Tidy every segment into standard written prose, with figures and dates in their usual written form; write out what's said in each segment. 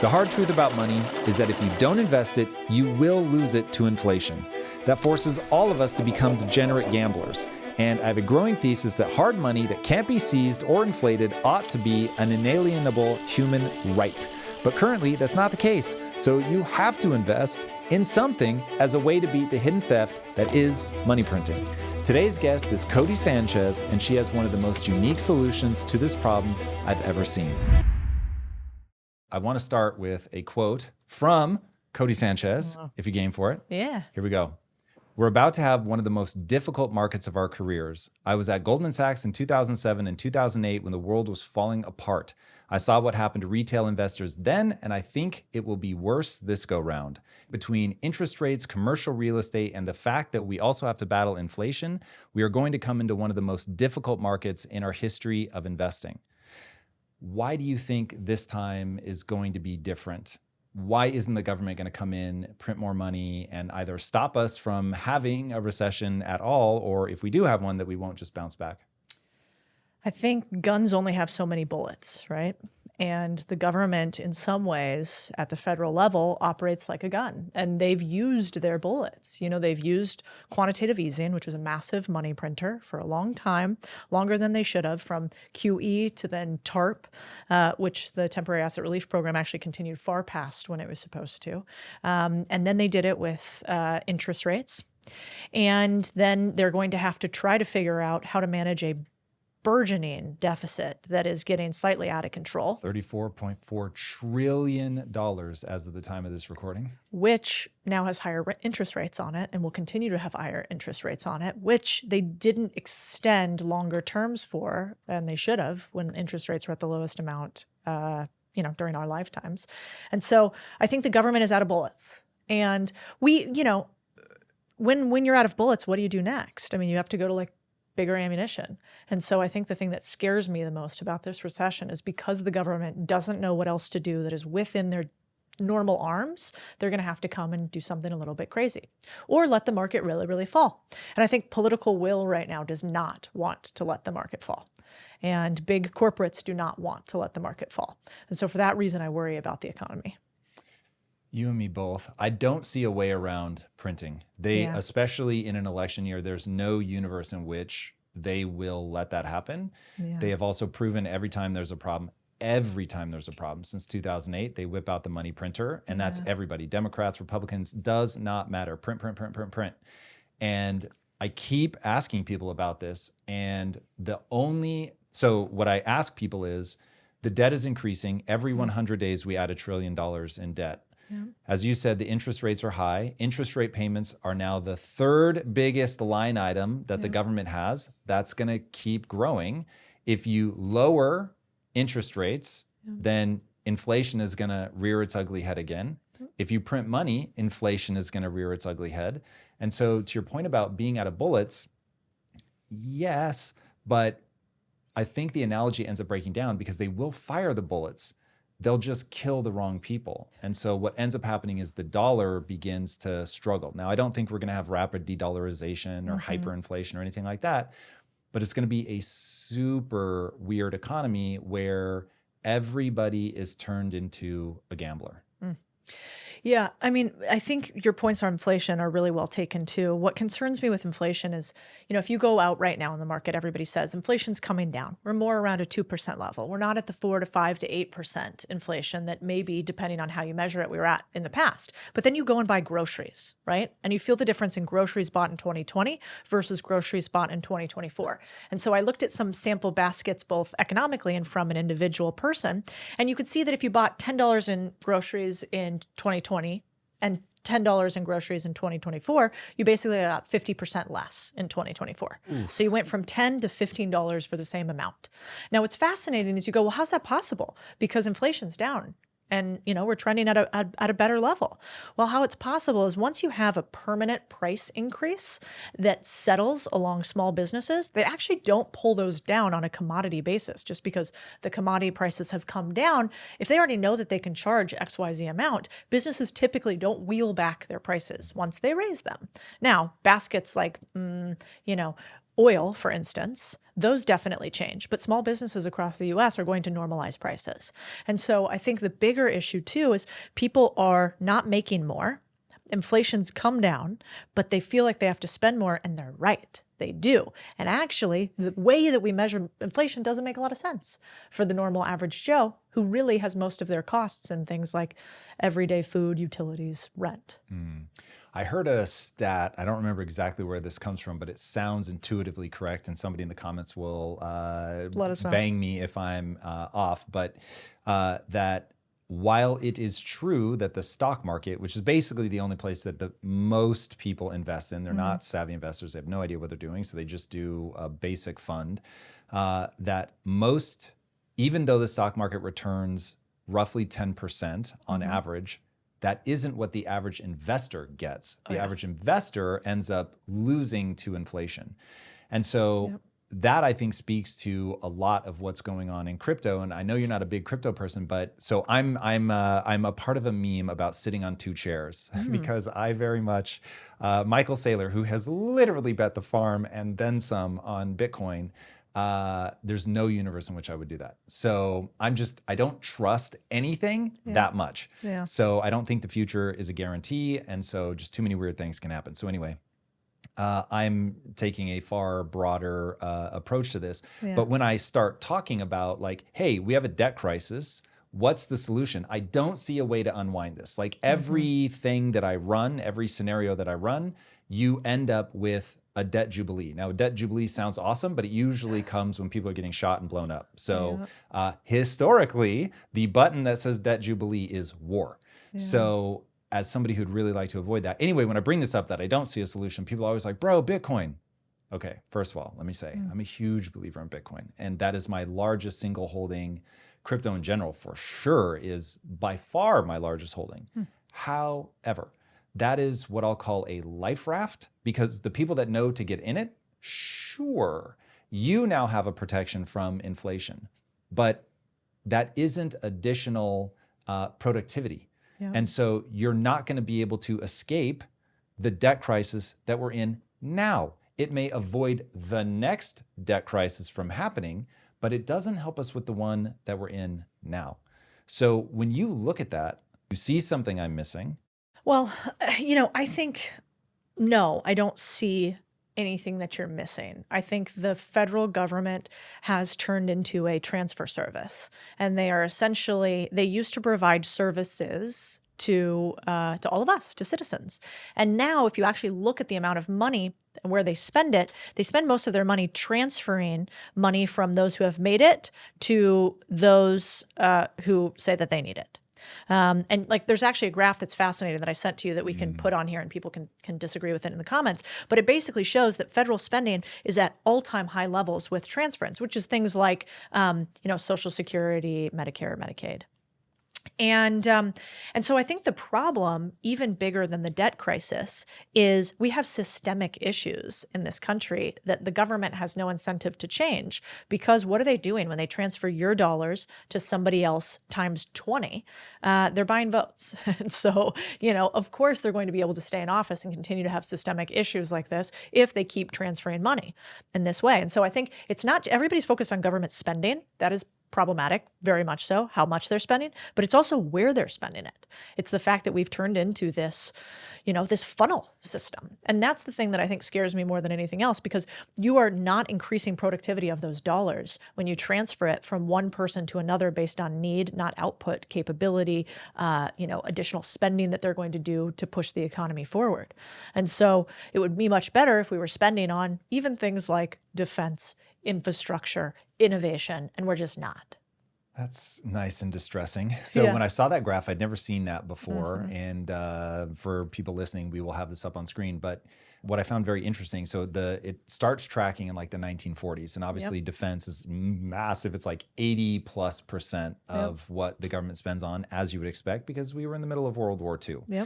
The hard truth about money is that if you don't invest it, you will lose it to inflation. That forces all of us to become degenerate gamblers. And I have a growing thesis that hard money that can't be seized or inflated ought to be an inalienable human right. But currently, that's not the case. So you have to invest in something as a way to beat the hidden theft that is money printing. Today's guest is Codie Sanchez, and she has one of the most unique solutions to this problem I've ever seen. I want to start with a quote from Codie Sanchez, if you're game for it. Yeah. Here we go. We're about to have one of the most difficult markets of our careers. I was at Goldman Sachs in 2007 and 2008 when the world was falling apart. I saw what happened to retail investors then, and I think it will be worse this go round. Between interest rates, commercial real estate, and the fact that we also have to battle inflation, we are going to come into one of the most difficult markets in our history of investing. Why do you think this time is going to be different? Why isn't the government going to come in, print more money, and either stop us from having a recession at all, or if we do have one, that we won't just bounce back? I think guns only have so many bullets, right? And the government, in some ways, at the federal level, operates like a gun. And they've used their bullets. You know, they've used quantitative easing, which was a massive money printer for a long time, longer than they should have, from QE to then TARP, which the Temporary Asset Relief Program actually continued far past when it was supposed to. And then they did it with interest rates. And then they're going to have to try to figure out how to manage a burgeoning deficit that is getting slightly out of control. $34.4 trillion as of the time of this recording. Which now has higher interest rates on it and will continue to have higher interest rates on it, which they didn't extend longer terms for than they should have when interest rates were at the lowest amount, during our lifetimes. And so I think the government is out of bullets. And when you're out of bullets, what do you do next? I mean, you have to go to bigger ammunition. And so I think the thing that scares me the most about this recession is because the government doesn't know what else to do that is within their normal arms, they're going to have to come and do something a little bit crazy or let the market really, really fall. And I think political will right now does not want to let the market fall. And big corporates do not want to let the market fall. And so for that reason, I worry about the economy. You and me both. I don't see a way around printing. Especially in an election year, there's no universe in which they will let that happen. Yeah. They have also proven every time there's a problem since 2008, they whip out the money printer, and that's everybody. Democrats, Republicans, does not matter. Print. And I keep asking people about this, and so what I ask people is, the debt is increasing. Every 100 days, we add $1 trillion in debt. Yeah. As you said, the interest rates are high. Interest rate payments are now the third biggest line item that the government has. That's going to keep growing. If you lower interest rates, then inflation is going to rear its ugly head again. If you print money, inflation is going to rear its ugly head. And so to your point about being out of bullets, yes, but I think the analogy ends up breaking down because they will fire the bullets. They'll just kill the wrong people. And so what ends up happening is the dollar begins to struggle. Now, I don't think we're going to have rapid de-dollarization or hyperinflation or anything like that, but it's going to be a super weird economy where everybody is turned into a gambler. Yeah, I mean, I think your points on inflation are really well taken too. What concerns me with inflation is, if you go out right now in the market, everybody says inflation's coming down. We're more around a 2% level. We're not at the 4 to 5 to 8% inflation that maybe, depending on how you measure it, we were at in the past. But then you go and buy groceries, right? And you feel the difference in groceries bought in 2020 versus groceries bought in 2024. And so I looked at some sample baskets, both economically and from an individual person. And you could see that if you bought $10 in groceries in 2020 and $10 in groceries in 2024, you basically got 50% less in 2024. So you went from $10 to $15 for the same amount. Now, what's fascinating is you go, well, how's that possible? Because inflation's down. And, we're trending at a better level. Well, how it's possible is once you have a permanent price increase that settles along small businesses, they actually don't pull those down on a commodity basis just because the commodity prices have come down. If they already know that they can charge XYZ amount, businesses typically don't wheel back their prices once they raise them. Now, baskets like, oil, for instance, those definitely change. But small businesses across the US are going to normalize prices. And so I think the bigger issue too is people are not making more. Inflation's come down, but they feel like they have to spend more, and they're right. They do. And actually, the way that we measure inflation doesn't make a lot of sense for the normal average Joe, who really has most of their costs in things like everyday food, utilities, rent. I heard a stat, I don't remember exactly where this comes from, but it sounds intuitively correct, and somebody in the comments will Let us know. bang me if I'm off, but that while it is true that the stock market, which is basically the only place that the most people invest in, they're not savvy investors, they have no idea what they're doing, so they just do a basic fund, that most, even though the stock market returns roughly 10% on average, that isn't what the average investor gets. The average investor ends up losing to inflation. And so that, I think, speaks to a lot of what's going on in crypto. And I know you're not a big crypto person, but so I'm a part of a meme about sitting on two chairs because I very much, Michael Saylor, who has literally bet the farm and then some on Bitcoin, there's no universe in which I would do that. So I don't trust anything that much. Yeah. So I don't think the future is a guarantee. And so just too many weird things can happen. So anyway, I'm taking a far broader approach to this. But when I start talking about like, hey, we have a debt crisis, what's the solution? I don't see a way to unwind this. Like everything that I run, every scenario that I run, you end up with a debt jubilee. Now, a debt jubilee sounds awesome, but it usually comes when people are getting shot and blown up. So historically, the button that says debt jubilee is war. So as somebody who'd really like to avoid that. Anyway, when I bring this up that I don't see a solution, people are always like, bro, Bitcoin. Okay, first of all, let me say, I'm a huge believer in Bitcoin. And that is my largest single holding. Crypto in general, for sure, is by far my largest holding. However, that is what I'll call a life raft, because the people that know to get in it, sure, you now have a protection from inflation, but that isn't additional productivity. And so you're not going to be able to escape the debt crisis that we're in now. It may avoid the next debt crisis from happening, but it doesn't help us with the one that we're in now. So when you look at that, you see something I'm missing. Well, I think, no, I don't see anything that you're missing. I think the federal government has turned into a transfer service, and they used to provide services to all of us, to citizens. And now if you actually look at the amount of money and where they spend it, they spend most of their money transferring money from those who have made it to those who say that they need it. And like, there's actually a graph that's fascinating that I sent to you that we can put on here, and people can disagree with it in the comments. But it basically shows that federal spending is at all-time high levels with transference, which is things like, Social Security, Medicare, Medicaid. And so I think the problem, even bigger than the debt crisis, is we have systemic issues in this country that the government has no incentive to change, because what are they doing when they transfer your dollars to somebody else times 20? They're buying votes. And so, of course they're going to be able to stay in office and continue to have systemic issues like this if they keep transferring money in this way. And so I think it's not, everybody's focused on government spending. That is problematic, very much so, how much they're spending, but it's also where they're spending it. It's the fact that we've turned into this, this funnel system. And that's the thing that I think scares me more than anything else, because you are not increasing productivity of those dollars when you transfer it from one person to another based on need, not output, capability, additional spending that they're going to do to push the economy forward. And so it would be much better if we were spending on even things like defense, infrastructure, innovation, and we're just not. That's nice and distressing. So when I saw that graph, I'd never seen that before. And for people listening, we will have this up on screen. But what I found very interesting, so it starts tracking in like the 1940s, and obviously defense is massive. It's like 80+% of what the government spends on, as you would expect, because we were in the middle of World War II.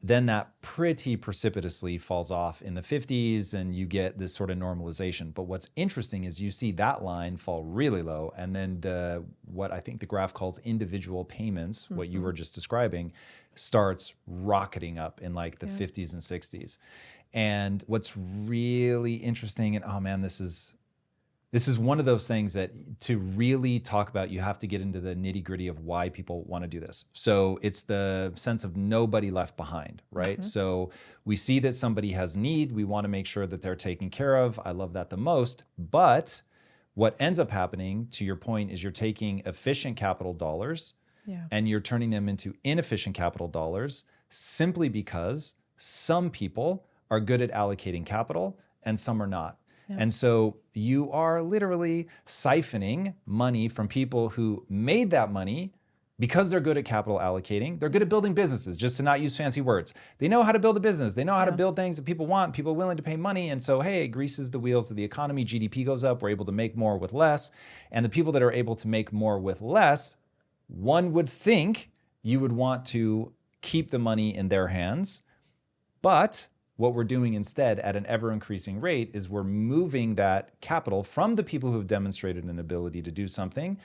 Then that pretty precipitously falls off in the 50s, and you get this sort of normalization. But what's interesting is you see that line fall really low, and then what I think the graph calls individual payments, what you were just describing, starts rocketing up in like the 50s and 60s. And what's really interesting, and oh man, this is This is one of those things that to really talk about, you have to get into the nitty gritty of why people want to do this. So it's the sense of nobody left behind, right? So we see that somebody has need. We want to make sure that they're taken care of. I love that the most. But what ends up happening, to your point, is you're taking efficient capital dollars and you're turning them into inefficient capital dollars simply because some people are good at allocating capital and some are not. And so you are literally siphoning money from people who made that money because they're good at capital allocating. They're good at building businesses, just to not use fancy words. They know how to build a business. They know how to build things that people want, people are willing to pay money. And so, hey, it greases the wheels of the economy. GDP goes up. We're able to make more with less. And the people that are able to make more with less, one would think you would want to keep the money in their hands. But what we're doing instead at an ever increasing rate is we're moving that capital from the people who have demonstrated an ability to do something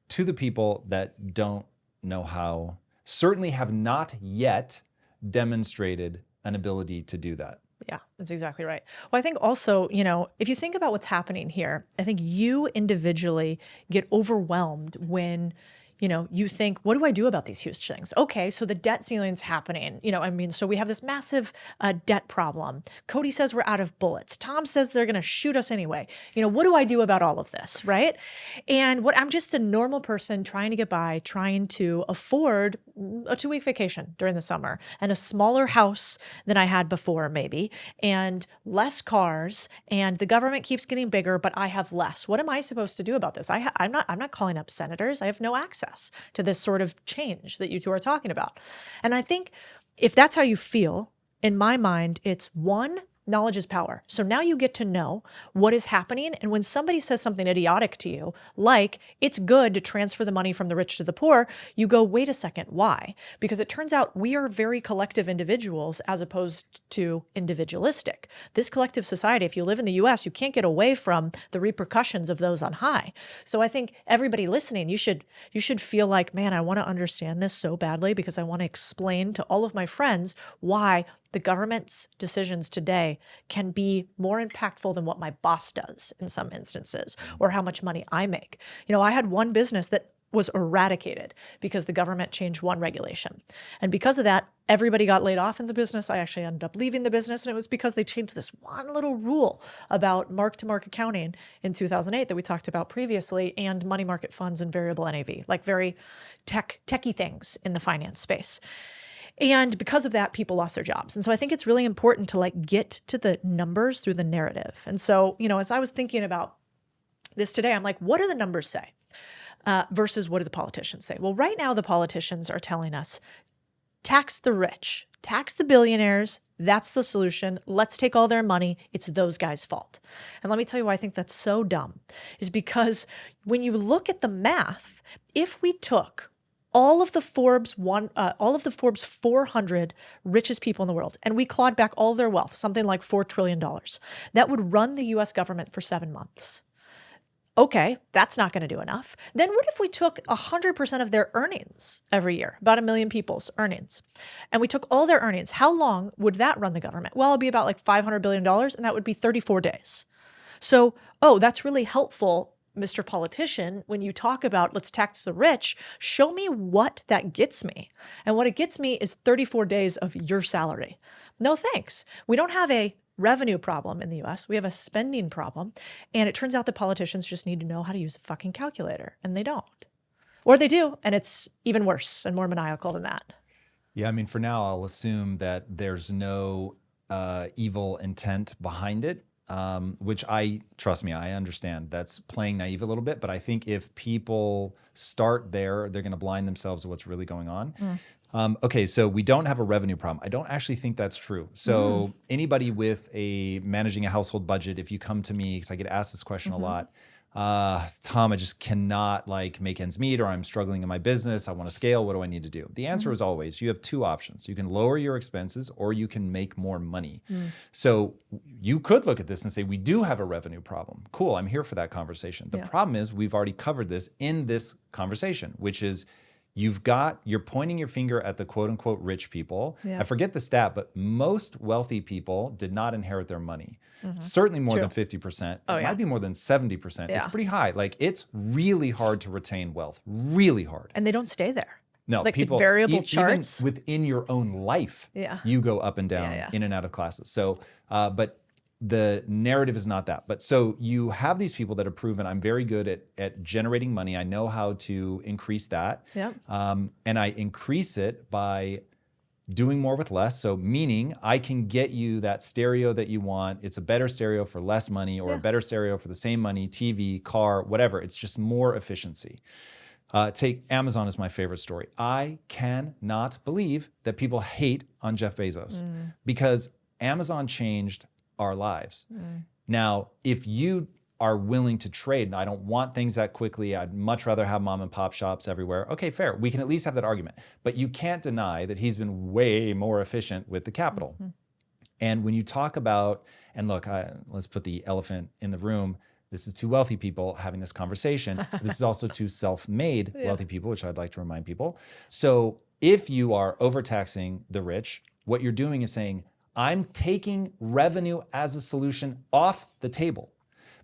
to the people that don't know how, certainly have not yet demonstrated an ability to do that. Yeah, that's exactly right. Well, I think also, you know, if you think about what's happening here, I think you individually get overwhelmed when you know, you think, what do I do about these huge things? Okay, so the debt ceiling's happening. You know, I mean, so we have this massive debt problem. Codie says we're out of bullets. Tom says they're going to shoot us anyway. You know, what do I do about all of this, right? And what I'm just a normal person trying to get by, trying to afford a 2-week vacation during the summer and a smaller house than I had before, maybe, and less cars, and the government keeps getting bigger, but I have less. What am I supposed to do about this? I'm not calling up senators. I have no access to this sort of change that you two are talking about. And I think if that's how you feel, in my mind, it's one, knowledge is power. So now you get to know what is happening. And when somebody says something idiotic to you, like it's good to transfer the money from the rich to the poor, you go, wait a second, why? Because it turns out we are very collective individuals as opposed to individualistic. This collective society, if you live in the US, you can't get away from the repercussions of those on high. So I think everybody listening, you should feel like, man, I want to understand this so badly because I want to explain to all of my friends why the government's decisions today can be more impactful than what my boss does in some instances, or how much money I make. You know, I had one business that was eradicated because the government changed one regulation. And because of that, everybody got laid off in the business. I actually ended up leaving the business, and it was because they changed this one little rule about mark-to-market accounting in 2008 that we talked about previously, and money market funds and variable NAV, like very techie things in the finance space. And because of that, people lost their jobs. And so I think it's really important to like get to the numbers through the narrative. And so, you know, as I was thinking about this today, I'm like, what do the numbers say versus what do the politicians say? Well, right now, the politicians are telling us, tax the rich, tax the billionaires. That's the solution. Let's take all their money. It's those guys' fault. And let me tell you why I think that's so dumb, is because when you look at the math, if we took all of the Forbes 400 richest people in the world, and we clawed back all their wealth, something like $4 trillion, that would run the US government for 7 months. Okay, that's not going to do enough. Then what if we took 100% of their earnings every year, about 1 million people's earnings, and we took all their earnings? How long would that run the government? Well, it'd be about like $500 billion, and that would be 34 days. So, that's really helpful, Mr. Politician, when you talk about let's tax the rich, show me what that gets me. And what it gets me is 34 days of your salary. No thanks. We don't have a revenue problem in the US. We have a spending problem. And it turns out that politicians just need to know how to use a fucking calculator, and they don't. Or they do, and it's even worse and more maniacal than that. Yeah, I mean, for now, I'll assume that there's no evil intent behind it. Which trust me, I understand that's playing naive a little bit, but I think if people start there, they're going to blind themselves to what's really going on. Okay, so we don't have a revenue problem. I don't actually think that's true. So anybody with managing a household budget, if you come to me, because I get asked this question a lot, Tom, I just cannot make ends meet, or I'm struggling in my business. I want to scale. What do I need to do? The answer is always, you have two options. You can lower your expenses, or you can make more money. So you could look at this and say, we do have a revenue problem. Cool, I'm here for that conversation. The problem is we've already covered this in this conversation, which is you're pointing your finger at the quote unquote rich people. I forget the stat, but most wealthy people did not inherit their money. Certainly more than 50%. It might be more than 70%. It's pretty high. Like, it's really hard to retain wealth, really hard. And they don't stay there. No, like people, the variable charts. even within your own life, you go up and down, in and out of classes. So, but the narrative is not that. But so you have these people that have proven I'm very good at generating money. I know how to increase that. And I increase it by doing more with less. So meaning I can get you that stereo that you want. It's a better stereo for less money, or a better stereo for the same money, TV, car, whatever. It's just more efficiency. Take Amazon as my favorite story. I cannot believe that people hate on Jeff Bezos because Amazon changed our lives. Now, if you are willing to trade, and I don't want things that quickly, I'd much rather have mom and pop shops everywhere. Okay, fair. We can at least have that argument. But you can't deny that he's been way more efficient with the capital. And when you talk about, and look, let's put the elephant in the room. This is two wealthy people having this conversation. This is also two self-made wealthy people, which I'd like to remind people. So if you are overtaxing the rich, what you're doing is saying, I'm taking revenue as a solution off the table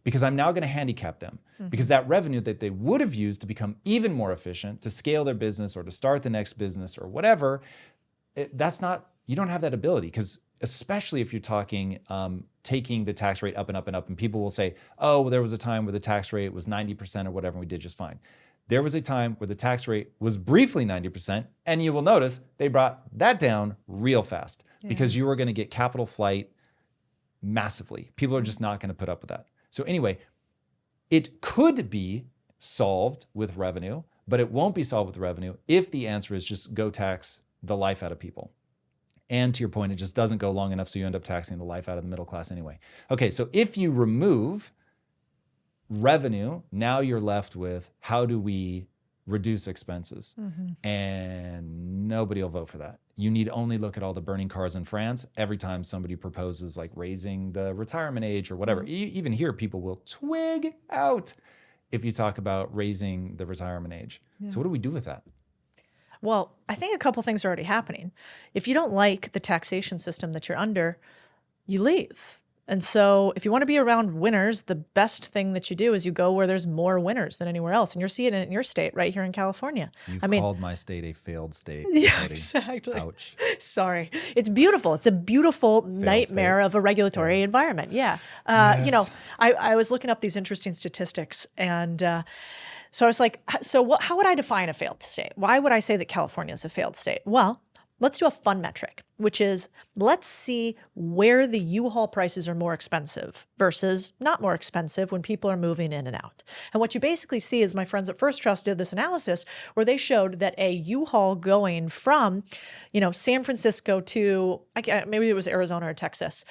because I'm now going to handicap them. Because that revenue that they would have used to become even more efficient, to scale their business or to start the next business or whatever, you don't have that ability. Because especially if you're talking taking the tax rate up and up and up, and people will say, oh, well, there was a time where the tax rate was 90% or whatever, and we did just fine. There was a time where the tax rate was briefly 90%, and you will notice they brought that down real fast because you were going to get capital flight massively. People are just not going to put up with that. So anyway, it could be solved with revenue, but it won't be solved with revenue if the answer is just go tax the life out of people. And to your point, it just doesn't go long enough, so you end up taxing the life out of the middle class anyway. Okay, so if you remove revenue, now you're left with how do we reduce expenses? And nobody will vote for that. You need only look at all the burning cars in France every time somebody proposes like raising the retirement age or whatever. Even here, people will twig out if you talk about raising the retirement age. So what do we do with that? Well, I think a couple things are already happening. If you don't like the taxation system that you're under, you leave. And so if you want to be around winners, the best thing that you do is you go where there's more winners than anywhere else. And you're seeing it in your state right here in California. You've called my state a failed state. Yeah, exactly. Ouch. Sorry. It's beautiful. It's a beautiful nightmare of a regulatory environment. Yeah. Yes. You know, I was looking up these interesting statistics, and so I was like, how would I define a failed state? Why would I say that California is a failed state? Well, let's do a fun metric, which is let's see where the U-Haul prices are more expensive versus not more expensive when people are moving in and out. And what you basically see is my friends at First Trust did this analysis where they showed that a U-Haul going from, San Francisco to maybe it was Arizona or Texas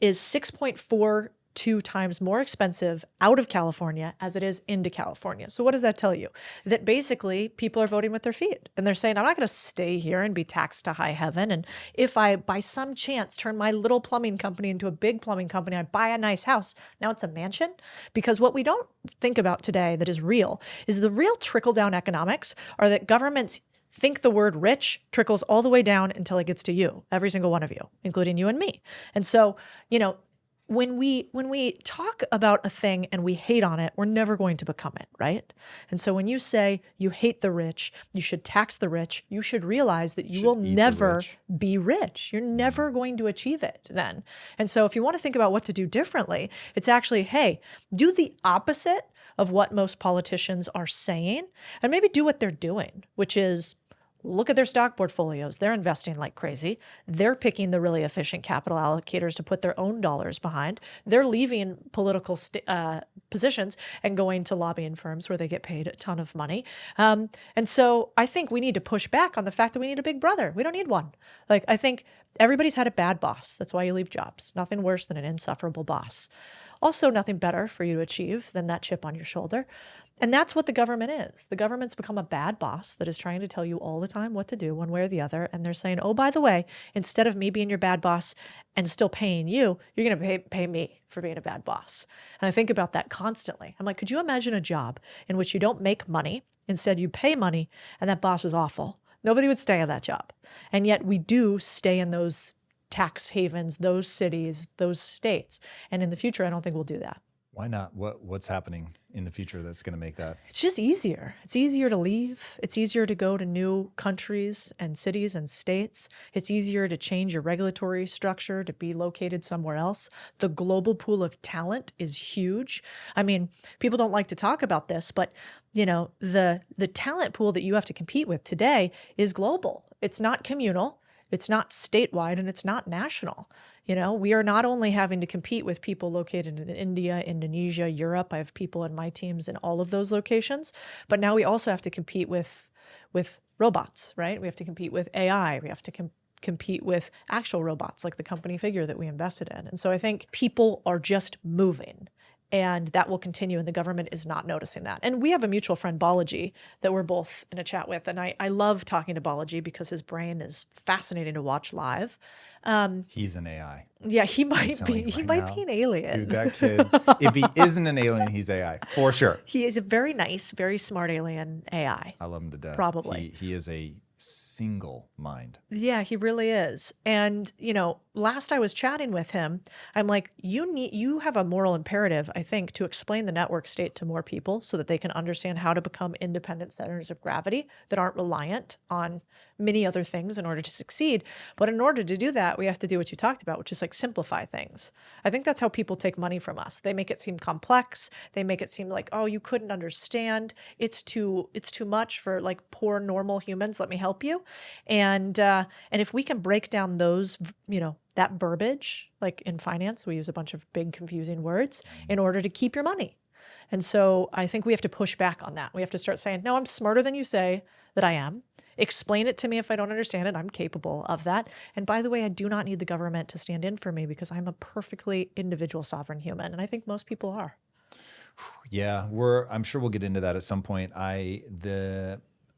is 6.42 times more expensive out of California as it is into California. So what does that tell you? That basically people are voting with their feet and they're saying, I'm not going to stay here and be taxed to high heaven. And if I, by some chance, turn my little plumbing company into a big plumbing company, I buy a nice house, now it's a mansion. Because what we don't think about today that is real is the real trickle-down economics are that governments think the word rich trickles all the way down until it gets to you, every single one of you, including you and me. And so, when we talk about a thing and we hate on it, we're never going to become it, right? And so when you say you hate the rich, you should tax the rich, you should realize that you will never be rich. You're never going to achieve it then. And so if you want to think about what to do differently, it's actually, hey, do the opposite of what most politicians are saying and maybe do what they're doing, which is look at their stock portfolios. They're investing like crazy. They're picking the really efficient capital allocators to put their own dollars behind. They're leaving political positions and going to lobbying firms where they get paid a ton of money. And so I think we need to push back on the fact that we need a big brother. We don't need one. I think everybody's had a bad boss. That's why you leave jobs. Nothing worse than an insufferable boss. Also, nothing better for you to achieve than that chip on your shoulder. And that's what the government is. The government's become a bad boss that is trying to tell you all the time what to do one way or the other. And they're saying, oh, by the way, instead of me being your bad boss and still paying you, you're going to pay me for being a bad boss. And I think about that constantly. I'm like, could you imagine a job in which you don't make money Instead, you pay money and that boss is awful. Nobody would stay in that job. And yet we do stay in those tax havens, those cities, those states. And in the future, I don't think we'll do that. Why not? What's happening in the future that's going to make that? It's just easier. It's easier to leave. It's easier to go to new countries and cities and states. It's easier to change your regulatory structure to be located somewhere else. The global pool of talent is huge. I mean, people don't like to talk about this, but the talent pool that you have to compete with today is global. It's not communal. It's not statewide, and it's not national. We are not only having to compete with people located in India, Indonesia, Europe. I have people in my teams in all of those locations. But now we also have to compete with robots, right? We have to compete with AI. We have to compete with actual robots like the company Figure that we invested in. And so I think people are just moving. And that will continue, and the government is not noticing that. And we have a mutual friend, Bilyeu, that we're both in a chat with. And I love talking to Bilyeu because his brain is fascinating to watch live. He's an AI. Yeah, he might be. He might be an alien. Dude, that kid, if he isn't an alien, he's AI, for sure. He is a very nice, very smart alien AI. I love him to death. Probably. He is a single mind. Yeah, he really is. And, last I was chatting with him, I'm like, you have a moral imperative, I think, to explain the network state to more people so that they can understand how to become independent centers of gravity that aren't reliant on many other things in order to succeed. But in order to do that, we have to do what you talked about, which is like simplify things. I think that's how people take money from us. They make it seem complex. They make it seem like, oh, you couldn't understand. It's too much for like poor normal humans. Let me help you. And if we can break down those, that verbiage, like in finance, we use a bunch of big confusing words in order to keep your money. And so I think we have to push back on that. We have to start saying, no, I'm smarter than you say that I am. Explain it to me if I don't understand it. I'm capable of that. And by the way, I do not need the government to stand in for me because I'm a perfectly individual sovereign human. And I think most people are. Yeah, I'm sure we'll get into that at some point.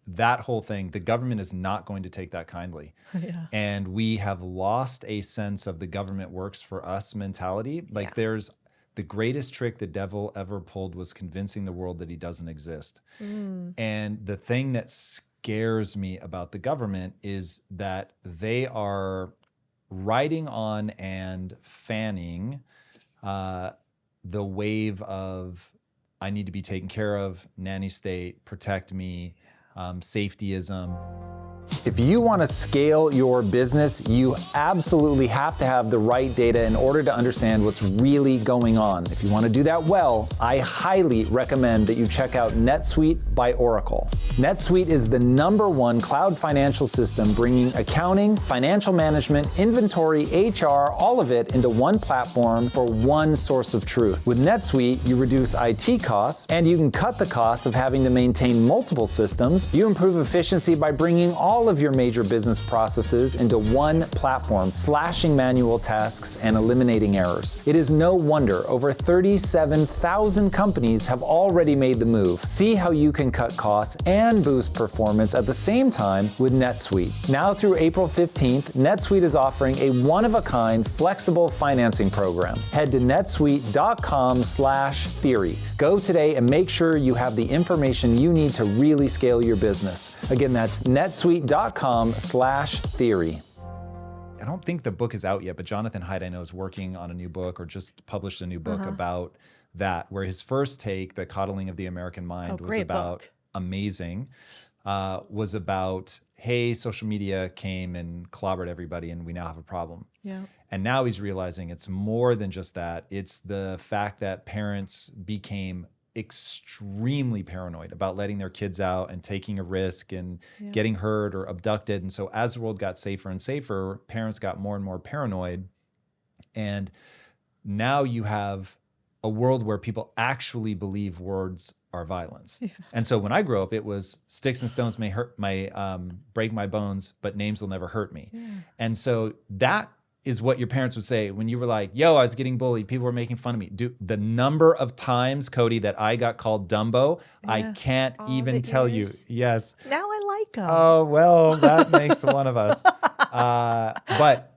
That whole thing, the government is not going to take that kindly. Yeah. And we have lost a sense of the government works for us mentality. Like there's the greatest trick the devil ever pulled was convincing the world that he doesn't exist. And the thing that scares me about the government is that they are riding on and fanning the wave of, I need to be taken care of, nanny state, protect me, safetyism. If you want to scale your business, you absolutely have to have the right data in order to understand what's really going on. If you want to do that well, I highly recommend that you check out NetSuite by Oracle. NetSuite is the #1 cloud financial system bringing accounting, financial management, inventory, HR, all of it into one platform for one source of truth. With NetSuite, you reduce IT costs and you can cut the costs of having to maintain multiple systems. You improve efficiency by bringing all of your major business processes into one platform, slashing manual tasks and eliminating errors. It is no wonder over 37,000 companies have already made the move. See how you can cut costs and boost performance at the same time with NetSuite. Now through April 15th, NetSuite is offering a one-of-a-kind flexible financing program. Head to netsuite.com/theory. Go today and make sure you have the information you need to really scale your business. Again, that's netsuite.com/theory. I don't think the book is out yet, but Jonathan Haidt, I know, is working on a new book or just published a new book about that, where his first take, The Coddling of the American Mind, was about book. Amazing, was about, hey, social media came and clobbered everybody and we now have a problem. Yeah. And now he's realizing it's more than just that. It's the fact that parents became extremely paranoid about letting their kids out and taking a risk and getting hurt or abducted. And so as the world got safer and safer, parents got more and more paranoid. And now you have a world where people actually believe words are violence. Yeah. And so when I grew up, it was sticks and stones may break my bones, but names will never hurt me. Yeah. And so that is what your parents would say when you were like, yo, I was getting bullied. People were making fun of me. Dude, the number of times, Codie, that I got called Dumbo, I can't even tell you. Yes. Now I like them. Oh, well, that makes one of us. But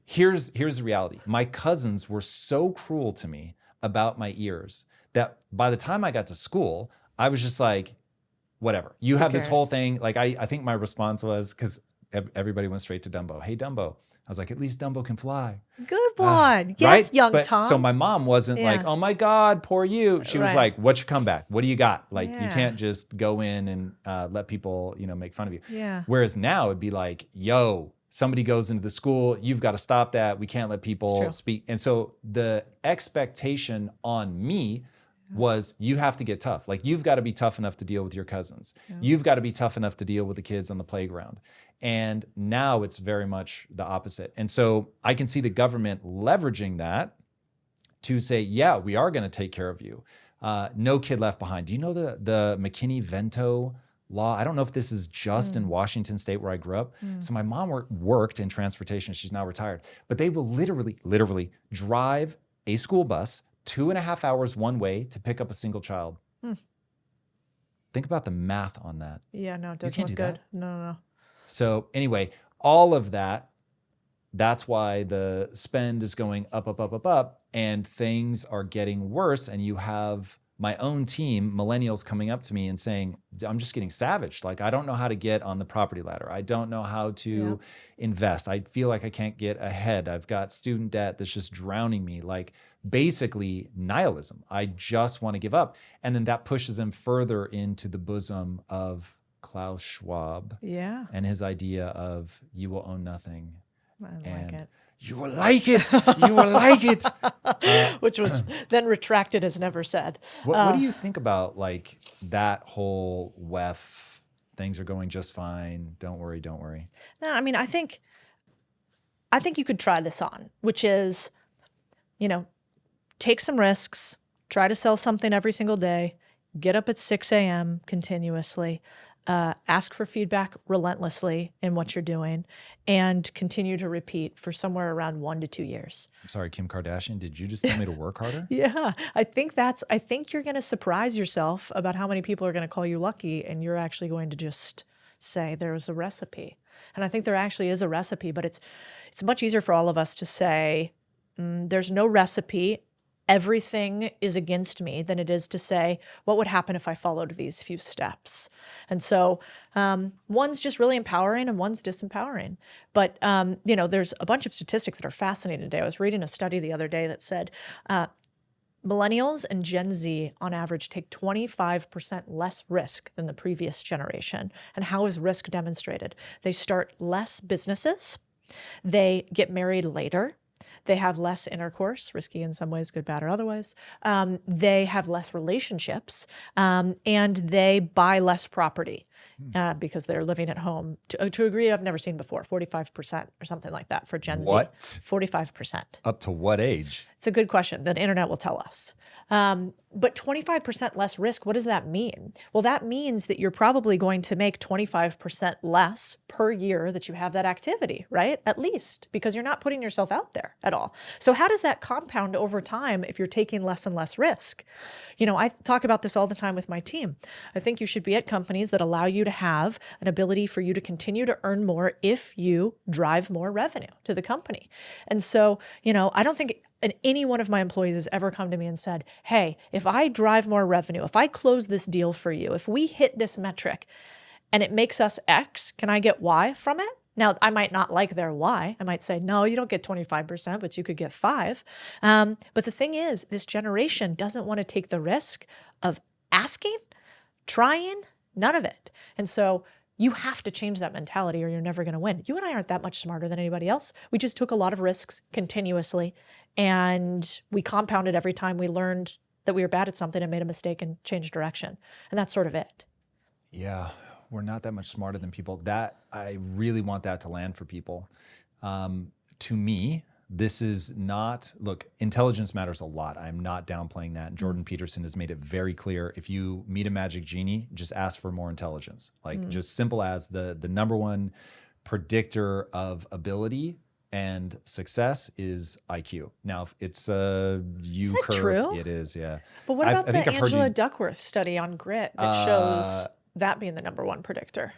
here's the reality. My cousins were so cruel to me about my ears that by the time I got to school, I was just like, whatever. You have this cares? whole thing. Like I think my response was, because everybody went straight to Dumbo. Hey, Dumbo. I was like, at least Dumbo can fly. Good one. Yes, right? young But, Tom. So my mom wasn't like, oh my God, poor you. She was Right. like, what's your comeback? What do you got? Like, you Yeah. can't just go in and let people, make fun of you. Yeah. Whereas now it'd be like, yo, somebody goes into the school, you've got to stop that. We can't let people speak. And so the expectation on me was, you have to get tough. Like, you've got to be tough enough to deal with your cousins. Yeah. You've got to be tough enough to deal with the kids on the playground. And now it's very much the opposite. And so I can see the government leveraging that to say, yeah, we are going to take care of you. No kid left behind. Do you know the McKinney-Vento law? I don't know if this is just in Washington State where I grew up. So my mom worked in transportation. She's now retired. But they will literally drive a school bus 2.5 hours one way to pick up a single child. Think about the math on that. Yeah, no, it doesn't look good. No. So anyway, all of that's why the spend is going up, and things are getting worse. And you have my own team, millennials, coming up to me and saying, I'm just getting savaged. Like, I don't know how to get on the property ladder. I don't know how to invest. I feel like I can't get ahead. I've got student debt that's just drowning me. Like, basically nihilism. I just want to give up. And then that pushes them further into the bosom of Klaus Schwab and his idea of, you will own nothing. I like it. You will like it. You will like it. Which was then retracted as never said. What do you think about like that whole WEF, things are going just fine, don't worry, don't worry? No, I mean, I think you could try this on, which is, take some risks, try to sell something every single day, get up at 6 a.m. continuously, ask for feedback relentlessly in what you're doing, and continue to repeat for somewhere around 1 to 2 years. I'm sorry, Kim Kardashian, did you just tell me to work harder? Yeah, I think you're going to surprise yourself about how many people are going to call you lucky, and you're actually going to just say there was a recipe. And I think there actually is a recipe, but it's much easier for all of us to say there's no recipe, everything is against me, than it is to say, what would happen if I followed these few steps? And so one's just really empowering and one's disempowering. But, there's a bunch of statistics that are fascinating today. I was reading a study the other day that said millennials and Gen Z on average take 25% less risk than the previous generation. And how is risk demonstrated? They start less businesses. They get married later. They have less intercourse, risky in some ways, good, bad, or otherwise. They have less relationships, and they buy less property because they're living at home. To a degree I've never seen before, 45% or something like that for Gen Z. What? 45%. Up to what age? It's a good question. The internet will tell us. But 25% less risk, what does that mean? Well, that means that you're probably going to make 25% less per year that you have that activity, right? At least, because you're not putting yourself out there at all. So how does that compound over time if you're taking less and less risk? I talk about this all the time with my team. I think you should be at companies that allow you to have an ability for you to continue to earn more if you drive more revenue to the company. And so, I don't think any one of my employees has ever come to me and said, hey, if I drive more revenue, if I close this deal for you, if we hit this metric and it makes us X, can I get Y from it? Now, I might not like their Y. I might say, no, you don't get 25%, but you could get 5. But the thing is, this generation doesn't want to take the risk of asking, trying, none of it. And so you have to change that mentality or you're never going to win. You and I aren't that much smarter than anybody else. We just took a lot of risks continuously, and we compounded every time we learned that we were bad at something and made a mistake and changed direction. And that's sort of it. Yeah, we're not that much smarter than people. That I really want that to land for people. To me, this is not, look, intelligence matters a lot. I'm not downplaying that. And Jordan Peterson has made it very clear. If you meet a magic genie, just ask for more intelligence. Like just simple as the number one predictor of ability and success is IQ. Now, if it's a U curve. Is that true? It is, yeah. But what about the Angela Duckworth study on grit that shows that being the number one predictor?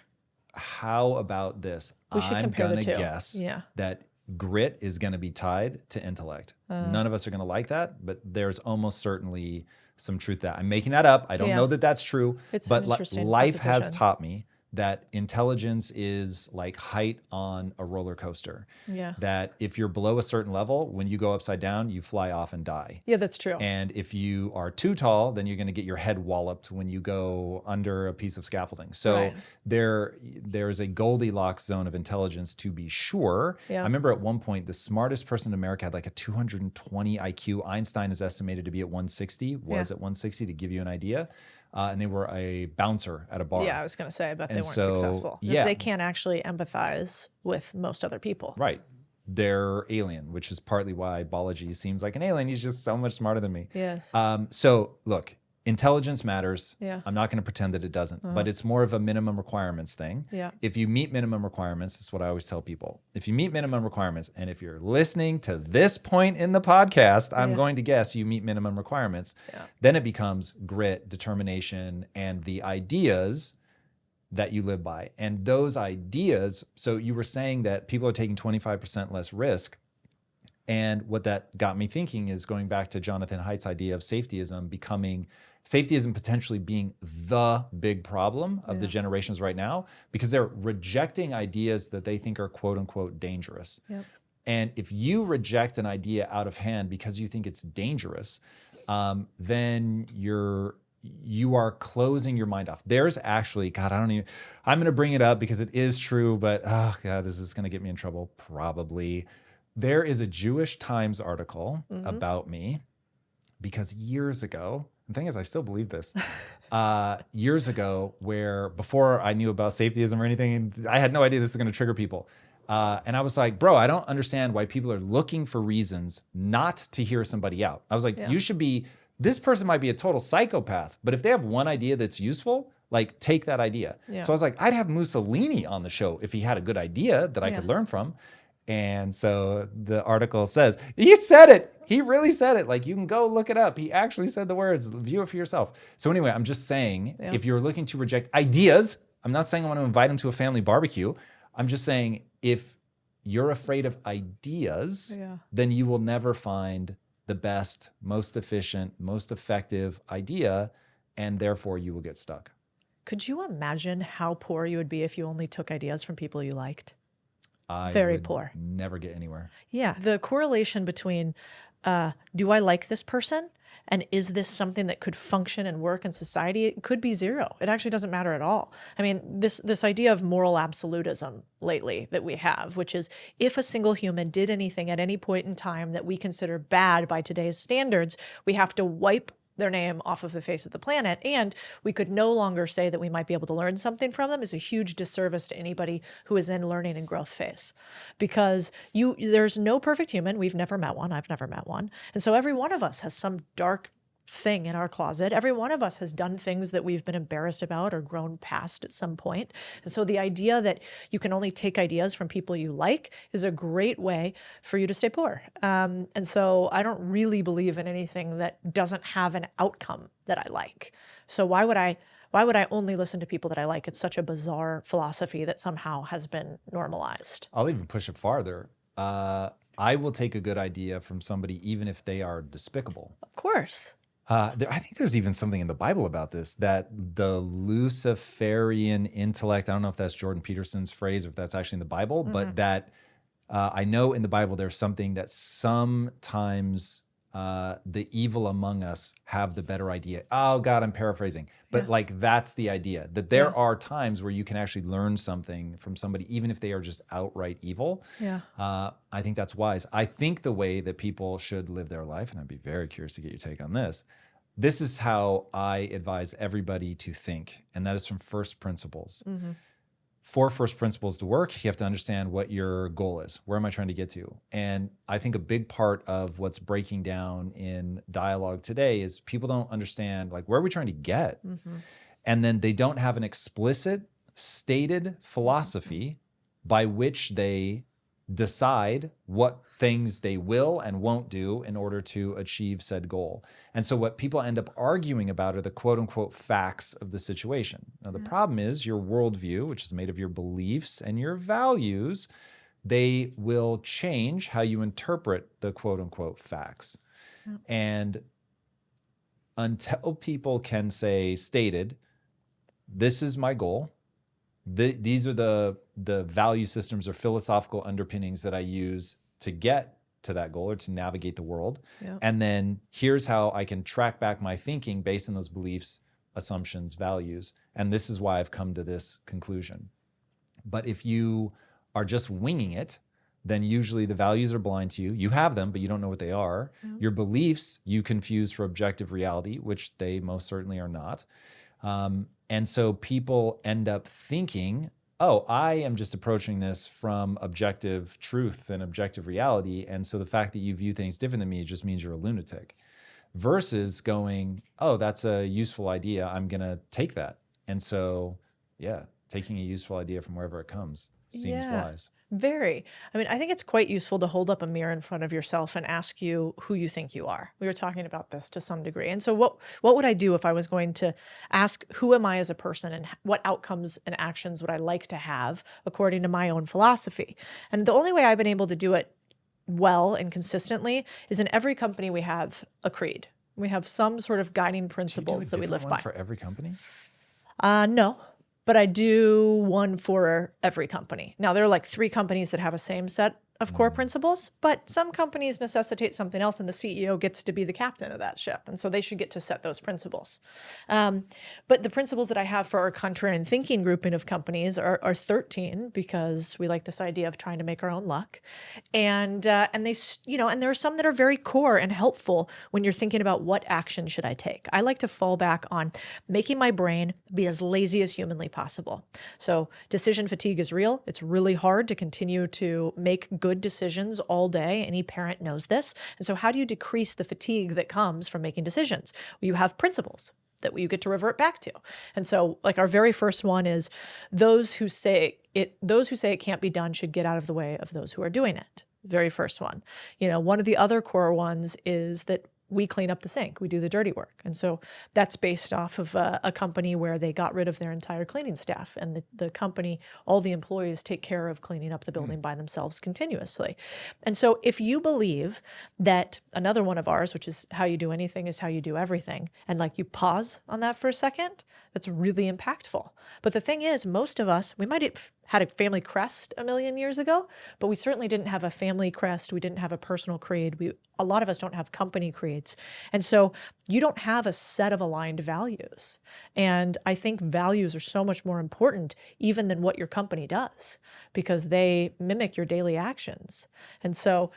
How about this? We should compare the two. I'm going to guess that grit is going to be tied to intellect. None of us are going to like that, but there's almost certainly some truth to that. I'm making that up. I don't know that that's true. It's but an interesting life has proposition. taught me that intelligence is like height on a roller coaster. Yeah. That if you're below a certain level, when you go upside down, you fly off and die. Yeah, that's true. And if you are too tall, then you're going to get your head walloped when you go under a piece of scaffolding. So there's a Goldilocks zone of intelligence, to be sure. Yeah. I remember at one point, the smartest person in America had like a 220 IQ. Einstein is estimated to be at 160, at 160, to give you an idea. And they were a bouncer at a bar. Yeah, I was going to say, I bet they weren't successful. Because they can't actually empathize with most other people. Right. They're alien, which is partly why Bilyeu seems like an alien. He's just so much smarter than me. Yes. So look, intelligence matters. Yeah. I'm not going to pretend that it doesn't, but it's more of a minimum requirements thing. Yeah. If you meet minimum requirements, that's what I always tell people. If you meet minimum requirements, and if you're listening to this point in the podcast, I'm going to guess you meet minimum requirements, then it becomes grit, determination, and the ideas that you live by. And those ideas, so you were saying that people are taking 25% less risk. And what that got me thinking is going back to Jonathan Haidt's idea of safetyism potentially being the big problem of the generations right now, because they're rejecting ideas that they think are quote unquote dangerous. Yep. And if you reject an idea out of hand because you think it's dangerous, then you are closing your mind off. There's actually, God, I'm going to bring it up because it is true, but oh God, this is going to get me in trouble probably. There is a Jewish Times article about me because years ago, the thing is, I still believe this, years ago, where before I knew about safetyism or anything, I had no idea this was going to trigger people. And I was like, bro, I don't understand why people are looking for reasons not to hear somebody out. I was like, this person might be a total psychopath, but if they have one idea that's useful, like take that idea. Yeah. So I was like, I'd have Mussolini on the show if he had a good idea that I could learn from. And so the article says, he said it. He really said it. Like, you can go look it up. He actually said the words. View it for yourself. So anyway, I'm just saying, if you're looking to reject ideas, I'm not saying I want to invite him to a family barbecue. I'm just saying, if you're afraid of ideas, then you will never find the best, most efficient, most effective idea, and therefore you will get stuck. Could you imagine how poor you would be if you only took ideas from people you liked? Very poor. Never get anywhere. Yeah. The correlation between do I like this person and is this something that could function and work in society? It could be zero. It actually doesn't matter at all. I mean, this idea of moral absolutism lately that we have, which is if a single human did anything at any point in time that we consider bad by today's standards, we have to wipe their name off of the face of the planet, and we could no longer say that we might be able to learn something from them, is a huge disservice to anybody who is in learning and growth phase. Because there's no perfect human. We've never met one. I've never met one. And so every one of us has some dark thing in our closet. Every one of us has done things that we've been embarrassed about or grown past at some point. And so the idea that you can only take ideas from people you like is a great way for you to stay poor. And so I don't really believe in anything that doesn't have an outcome that I like. So why would I only listen to people that I like? It's such a bizarre philosophy that somehow has been normalized. I'll even push it farther. I will take a good idea from somebody even if they are despicable. Of course. I think there's even something in the Bible about this, that the Luciferian intellect, I don't know if that's Jordan Peterson's phrase or if that's actually in the Bible, but that I know in the Bible there's something that sometimes the evil among us have the better idea. Oh God, I'm paraphrasing. But like that's the idea, that there are times where you can actually learn something from somebody, even if they are just outright evil. Yeah. I think that's wise. I think the way that people should live their life, and I'd be very curious to get your take on this, this is how I advise everybody to think, and that is from first principles. For first principles to work, you have to understand what your goal is. Where am I trying to get to? And I think a big part of what's breaking down in dialogue today is people don't understand, like, where are we trying to get? And then they don't have an explicit, stated philosophy by which they decide what things they will and won't do in order to achieve said goal. And so what people end up arguing about are the quote unquote facts of the situation. Now, the problem is your worldview, which is made of your beliefs and your values, they will change how you interpret the quote unquote facts. And until people can say stated, this is my goal. These are the value systems or philosophical underpinnings that I use to get to that goal or to navigate the world. Yeah. And then here's how I can track back my thinking based on those beliefs, assumptions, values. And this is why I've come to this conclusion. But if you are just winging it, then usually the values are blind to you. You have them, but you don't know what they are. Yeah. Your beliefs you confuse for objective reality, which they most certainly are not. And so people end up thinking, oh, I am just approaching this from objective truth and objective reality. And so the fact that you view things different than me just means you're a lunatic. Versus going, oh, that's a useful idea. I'm going to take that. And so, yeah, taking a useful idea from wherever it comes seems wise. Very. I mean, I think it's quite useful to hold up a mirror in front of yourself and ask you who you think you are. We were talking about this to some degree. And so what would I do if I was going to ask, who am I as a person and what outcomes and actions would I like to have according to my own philosophy? And the only way I've been able to do it well and consistently is in every company we have a creed. We have some sort of guiding principles that we live by. For every company? No. But I do one for every company. Now, there are like 3 companies that have a same set of core principles, but some companies necessitate something else, and the CEO gets to be the captain of that ship. And so they should get to set those principles. But the principles that I have for our contrarian thinking grouping of companies are 13, because we like this idea of trying to make our own luck. And they, and there are some that are very core and helpful when you're thinking about what action should I take. I like to fall back on making my brain be as lazy as humanly possible. So decision fatigue is real. It's really hard to continue to make good decisions all day. Any parent knows this. And so how do you decrease the fatigue that comes from making decisions? Well, you have principles that you get to revert back to. And so like our very first one is those who say it can't be done should get out of the way of those who are doing it. Very first one. One of the other core ones is that we clean up the sink. We do the dirty work. And so that's based off of a company where they got rid of their entire cleaning staff. And the company, all the employees take care of cleaning up the building by themselves continuously. And so if you believe that another one of ours, which is how you do anything is how you do everything, and like you pause on that for a second, that's really impactful. But the thing is, most of us, we might have had a family crest a million years ago, but we certainly didn't have a family crest. We didn't have a personal creed. A lot of us don't have company creeds. And so you don't have a set of aligned values. And I think values are so much more important even than what your company does, because they mimic your daily actions. And so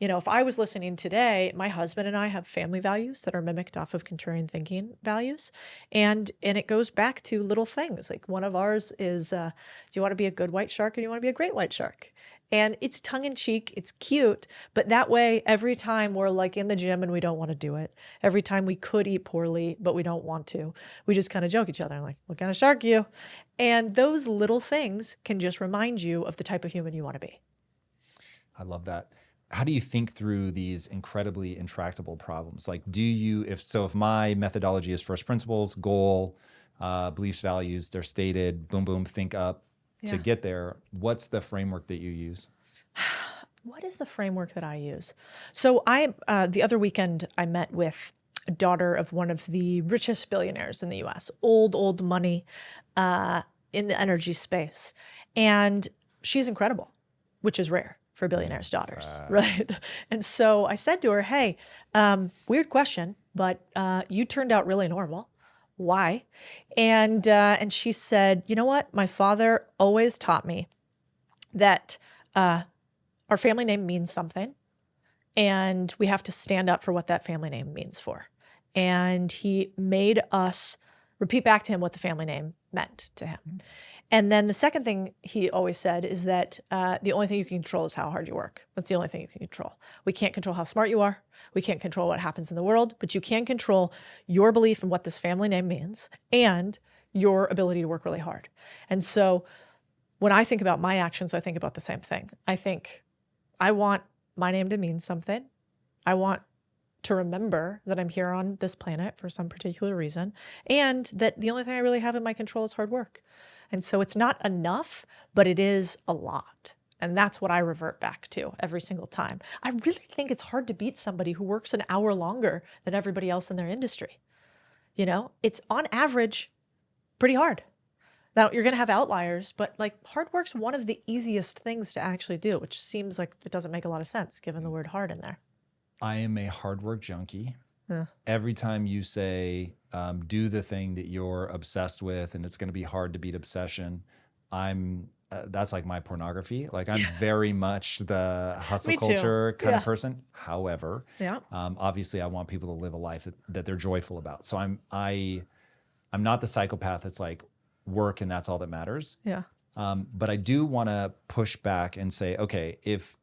if I was listening today, my husband and I have family values that are mimicked off of contrarian thinking values. And it goes back to little things. Like one of ours is, do you want to be a good white shark or do you want to be a great white shark? And it's tongue in cheek, it's cute, but that way, every time we're like in the gym and we don't want to do it, every time we could eat poorly, but we don't want to, we just kind of joke each other. I'm like, what kind of shark are you? And those little things can just remind you of the type of human you want to be. I love that. How do you think through these incredibly intractable problems? Like, if my methodology is first principles, goal, beliefs, values, they're stated, boom, boom, think up to get there. What's the framework that you use? What is the framework that I use? So the other weekend, I met with a daughter of one of the richest billionaires in the US, old money in the energy space. And she's incredible, which is rare for billionaires' daughters, right? And so I said to her, hey, weird question, but you turned out really normal. Why? And she said, you know what? My father always taught me that our family name means something, and we have to stand up for what that family name means for. And he made us repeat back to him what the family name meant to him. And then the second thing he always said is that the only thing you can control is how hard you work. That's the only thing you can control. We can't control how smart you are. We can't control what happens in the world, but you can control your belief in what this family name means and your ability to work really hard. And so when I think about my actions, I think about the same thing. I think I want my name to mean something. I want to remember that I'm here on this planet for some particular reason, and that the only thing I really have in my control is hard work. And so it's not enough, but it is a lot. And that's what I revert back to every single time. I really think it's hard to beat somebody who works an hour longer than everybody else in their industry. it's on average pretty hard. Now, you're going to have outliers, but like hard work's one of the easiest things to actually do, which seems like it doesn't make a lot of sense given the word hard in there. I am a hard work junkie. Yeah. Every time you say, do the thing that you're obsessed with and it's going to be hard to beat obsession, that's like my pornography. Like I'm very much the hustle culture kind of person. However, obviously I want people to live a life that they're joyful about. So I'm not the psychopath that's like work and that's all that matters. Yeah. But I do want to push back and say, okay, if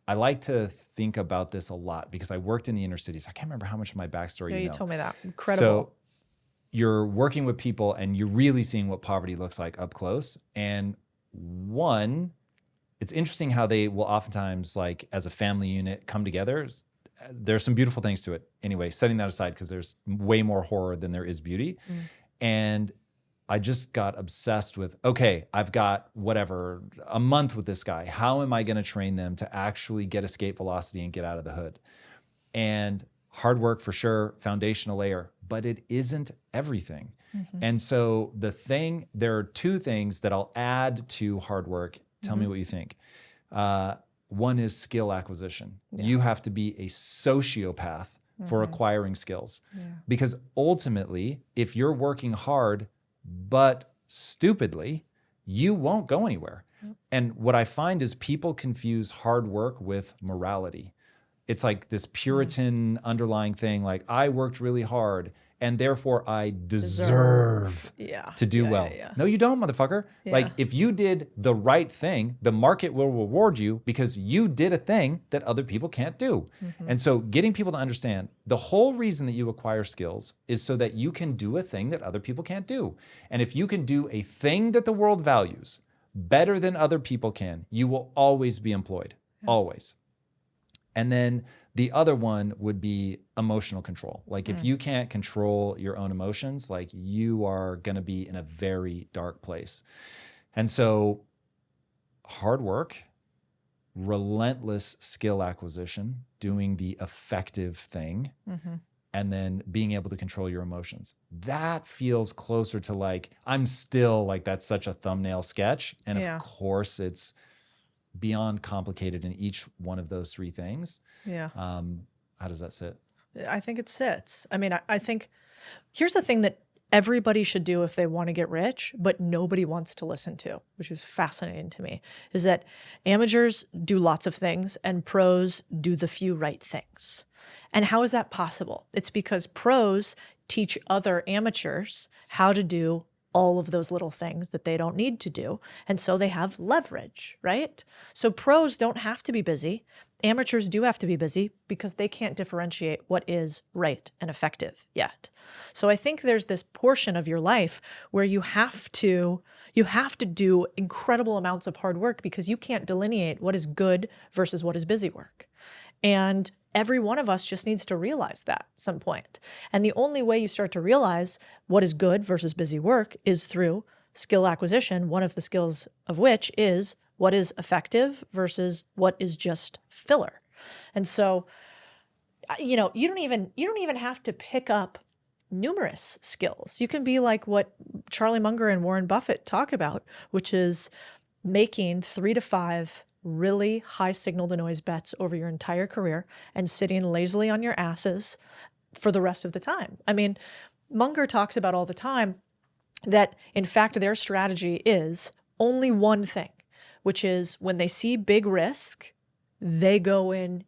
I like to think about this a lot because I worked in the inner cities. I can't remember how much of my backstory you know. You told me that. Incredible. So you're working with people and you're really seeing what poverty looks like up close. And one, it's interesting how they will oftentimes, like as a family unit, come together. There's some beautiful things to it. Anyway, setting that aside because there's way more horror than there is beauty. And I just got obsessed with, okay, I've got whatever, a month with this guy. How am I going to train them to actually get escape velocity and get out of the hood? And hard work for sure, foundational layer, but it isn't everything. And so there are two things that I'll add to hard work. Tell me what you think. One is skill acquisition. You have to be a sociopath for acquiring skills. Because ultimately, if you're working hard, but stupidly, you won't go anywhere. And what I find is people confuse hard work with morality. It's like this Puritan underlying thing, like I worked really hard and therefore I deserve to do well. No, you don't, motherfucker. Like if you did the right thing, the market will reward you because you did a thing that other people can't do. And so getting people to understand the whole reason that you acquire skills is so that you can do a thing that other people can't do. And if you can do a thing that the world values better than other people can, you will always be employed, always. And then the other one would be emotional control. Like if you can't control your own emotions, like you are going to be in a very dark place. And so hard work, relentless skill acquisition, doing the effective thing, and then being able to control your emotions. That feels closer to like, I'm still like, that's such a thumbnail sketch. And of course it's beyond complicated in each one of those three things. How does that sit? I think it sits. I mean, I think here's the thing that everybody should do if they want to get rich, but nobody wants to listen to, which is fascinating to me, is that amateurs do lots of things and pros do the few right things. And how is that possible? It's because pros teach other amateurs how to do all of those little things that they don't need to do. And so they have leverage, right? So pros don't have to be busy. Amateurs do have to be busy because they can't differentiate what is right and effective yet. So I think there's this portion of your life where you have to do incredible amounts of hard work because you can't delineate what is good versus what is busy work. And every one of us just needs to realize that at some point. And the only way you start to realize what is good versus busy work is through skill acquisition, one of the skills of which is what is effective versus what is just filler. And so, you don't even have to pick up numerous skills. You can be like what Charlie Munger and Warren Buffett talk about, which is making 3 to 5 really high signal to noise bets over your entire career and sitting lazily on your asses for the rest of the time. I mean, Munger talks about all the time that in fact their strategy is only one thing, which is when they see big risk, they go in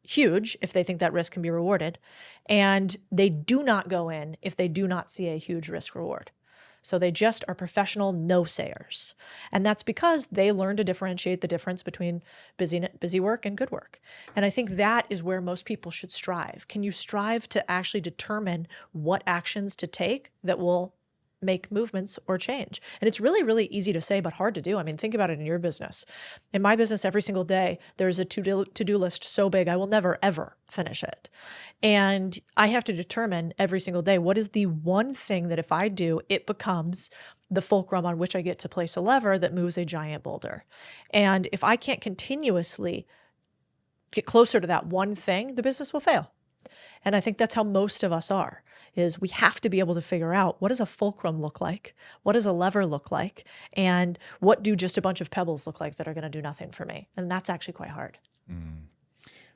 huge if they think that risk can be rewarded, and they do not go in if they do not see a huge risk reward. So they just are professional no-sayers. And that's because they learn to differentiate the difference between busy work and good work. And I think that is where most people should strive. Can you strive to actually determine what actions to take that will make movements or change? And it's really, really easy to say, but hard to do. I mean, think about it in your business. In my business, every single day, there's a to-do list so big, I will never, ever finish it. And I have to determine every single day, what is the one thing that if I do, it becomes the fulcrum on which I get to place a lever that moves a giant boulder. And if I can't continuously get closer to that one thing, the business will fail. And I think that's how most of us are, is we have to be able to figure out, what does a fulcrum look like? What does a lever look like? And what do just a bunch of pebbles look like that are going to do nothing for me? And that's actually quite hard.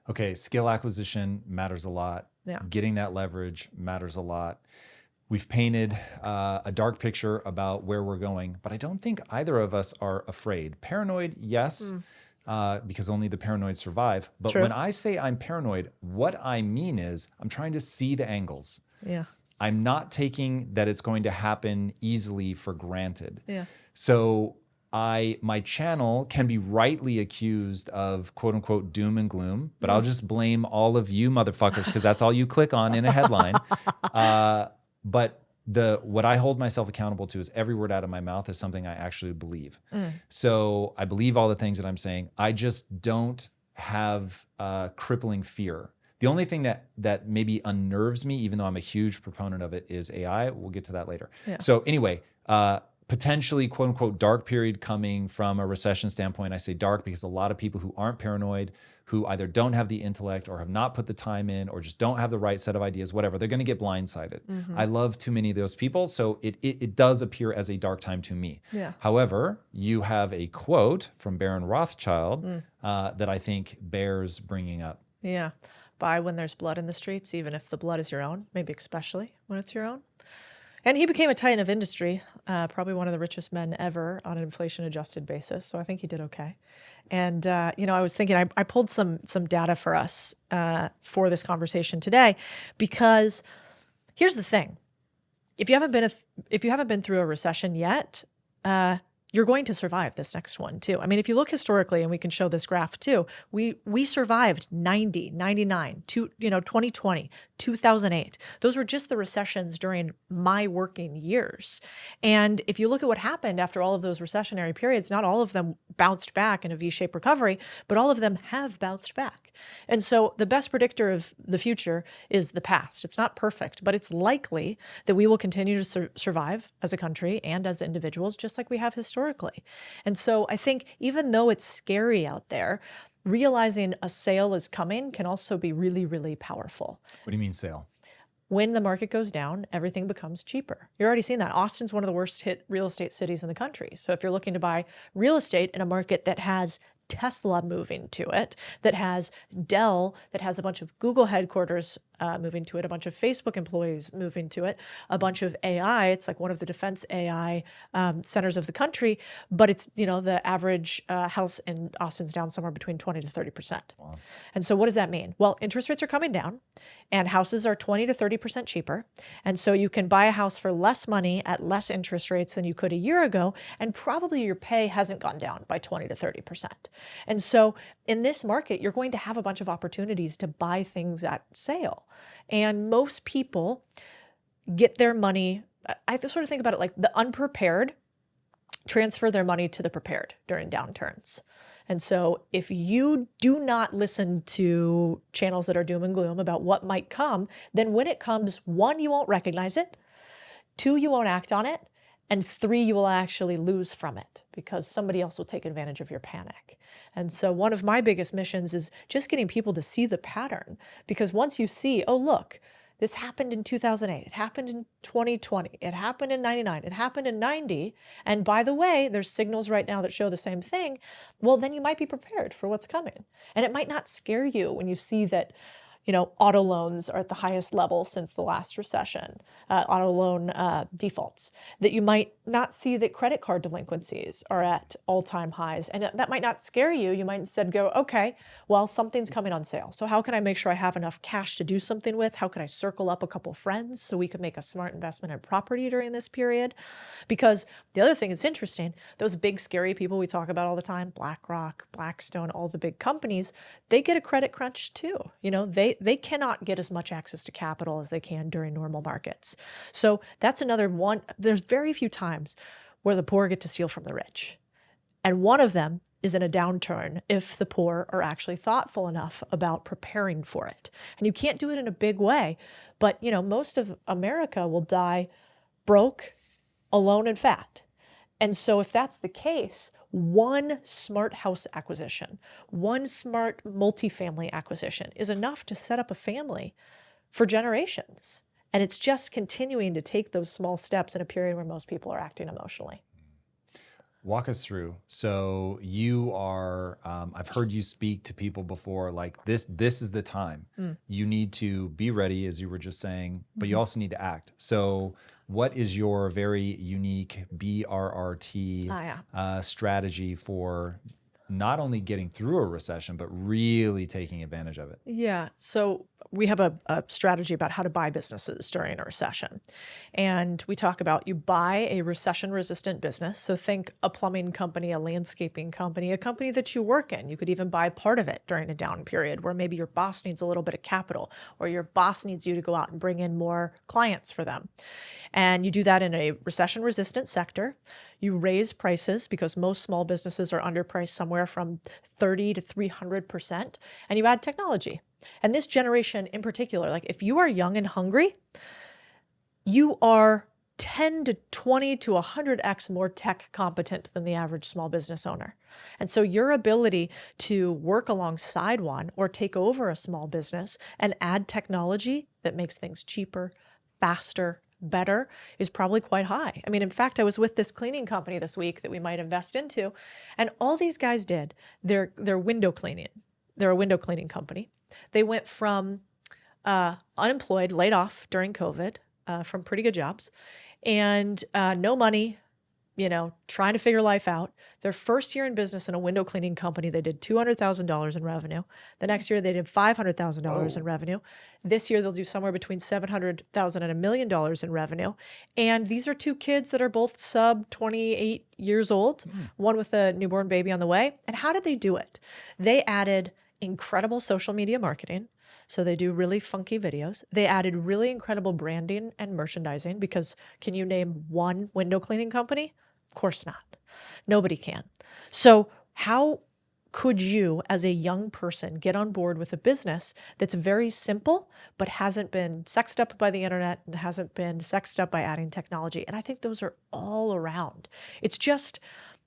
Okay, skill acquisition matters a lot. Yeah. Getting that leverage matters a lot. We've painted a dark picture about where we're going, but I don't think either of us are afraid. Paranoid, yes, because only the paranoid survive. But True. when I say I'm paranoid, what I mean is I'm trying to see the angles. Yeah. I'm not taking that it's going to happen easily for granted. Yeah. So my channel can be rightly accused of quote unquote doom and gloom, but I'll just blame all of you motherfuckers because that's all you click on in a headline. But what I hold myself accountable to is every word out of my mouth is something I actually believe. So I believe all the things that I'm saying. I just don't have crippling fear. The only thing that maybe unnerves me, even though I'm a huge proponent of it, is AI. We'll get to that later. Yeah. So anyway, potentially quote unquote dark period coming from a recession standpoint. I say dark because a lot of people who aren't paranoid, who either don't have the intellect or have not put the time in or just don't have the right set of ideas, whatever, they're going to get blindsided. I love too many of those people. So it does appear as a dark time to me. Yeah. However, you have a quote from Baron Rothschild that I think bears bringing up. Yeah. Buy when there's blood in the streets, even if the blood is your own, maybe especially when it's your own. And he became a titan of industry, probably one of the richest men ever on an inflation-adjusted basis. So I think he did okay. And, I was thinking, I pulled some data for us for this conversation today, because here's the thing. If you haven't been through a recession yet, you're going to survive this next one too. I mean, if you look historically, and we can show this graph too, we survived 90, 99, 2020, 2008. Those were just the recessions during my working years. And if you look at what happened after all of those recessionary periods, not all of them bounced back in a V-shaped recovery, but all of them have bounced back. And so the best predictor of the future is the past. It's not perfect, but it's likely that we will continue to survive as a country and as individuals, just like we have historically. And so I think even though it's scary out there, realizing a sale is coming can also be really, really powerful. What do you mean sale? When the market goes down, everything becomes cheaper. You're already seeing that. Austin's one of the worst hit real estate cities in the country. So if you're looking to buy real estate in a market that has Tesla moving to it, that has Dell, that has a bunch of Google headquarters moving to it, a bunch of Facebook employees moving to it, a bunch of AI. It's like one of the defense AI centers of the country, but it's, the average house in Austin's down somewhere between 20 to 30%. Wow. And so what does that mean? Well, interest rates are coming down and houses are 20 to 30% cheaper. And so you can buy a house for less money at less interest rates than you could a year ago. And probably your pay hasn't gone down by 20 to 30%. And so in this market, you're going to have a bunch of opportunities to buy things at sale. And most people get their money, I sort of think about it like the unprepared transfer their money to the prepared during downturns. And so if you do not listen to channels that are doom and gloom about what might come, then when it comes, 1, you won't recognize it, 2, you won't act on it, and 3, you will actually lose from it because somebody else will take advantage of your panic. And so one of my biggest missions is just getting people to see the pattern, because once you see, oh, look, this happened in 2008, it happened in 2020, it happened in 99, it happened in 90, and by the way, there's signals right now that show the same thing, well, then you might be prepared for what's coming. And it might not scare you when you see that, auto loans are at the highest level since the last recession, auto loan defaults, that you might not see that credit card delinquencies are at all-time highs. And that might not scare you. You might instead go, okay, well, something's coming on sale. So how can I make sure I have enough cash to do something with? How can I circle up a couple friends so we can make a smart investment in property during this period? Because the other thing that's interesting, those big scary people we talk about all the time, BlackRock, Blackstone, all the big companies, they get a credit crunch too. They cannot get as much access to capital as they can during normal markets. So that's another one. There's very few times where the poor get to steal from the rich. And one of them is in a downturn if the poor are actually thoughtful enough about preparing for it. And you can't do it in a big way, but most of America will die broke, alone, and fat. And so if that's the case, one smart house acquisition, one smart multifamily acquisition is enough to set up a family for generations. And it's just continuing to take those small steps in a period where most people are acting emotionally. Walk us through. So you are, I've heard you speak to people before, like this is the time. You need to be ready, as you were just saying, but you also need to act. So what is your very unique BRRT strategy for not only getting through a recession, but really taking advantage of it? Yeah. So we have a strategy about how to buy businesses during a recession. And we talk about you buy a recession-resistant business. So think a plumbing company, a landscaping company, a company that you work in. You could even buy part of it during a down period where maybe your boss needs a little bit of capital, or your boss needs you to go out and bring in more clients for them. And you do that in a recession-resistant sector. You raise prices because most small businesses are underpriced somewhere from 30 to 300%. And you add technology. And this generation in particular, like if you are young and hungry, you are 10 to 20 to 100x more tech competent than the average small business owner. And so your ability to work alongside one or take over a small business and add technology that makes things cheaper, faster, better is probably quite high. I mean, in fact, I was with this cleaning company this week that we might invest into, and all these guys did, they're window cleaning. They're a window cleaning company. They went from unemployed, laid off during COVID from pretty good jobs, and no money, trying to figure life out. Their first year in business in a window cleaning company, they did $200,000 in revenue. The next year, they did $500,000 in revenue. This year, they'll do somewhere between $700,000 and $1 million in revenue. And these are two kids that are both sub 28 years old, one with a newborn baby on the way. And how did they do it? They added incredible social media marketing. So they do really funky videos. They added really incredible branding and merchandising because can you name one window cleaning company? Of course not. Nobody can. So how could you, as a young person, get on board with a business that's very simple, but hasn't been sexed up by the internet and hasn't been sexed up by adding technology? And I think those are all around. It's just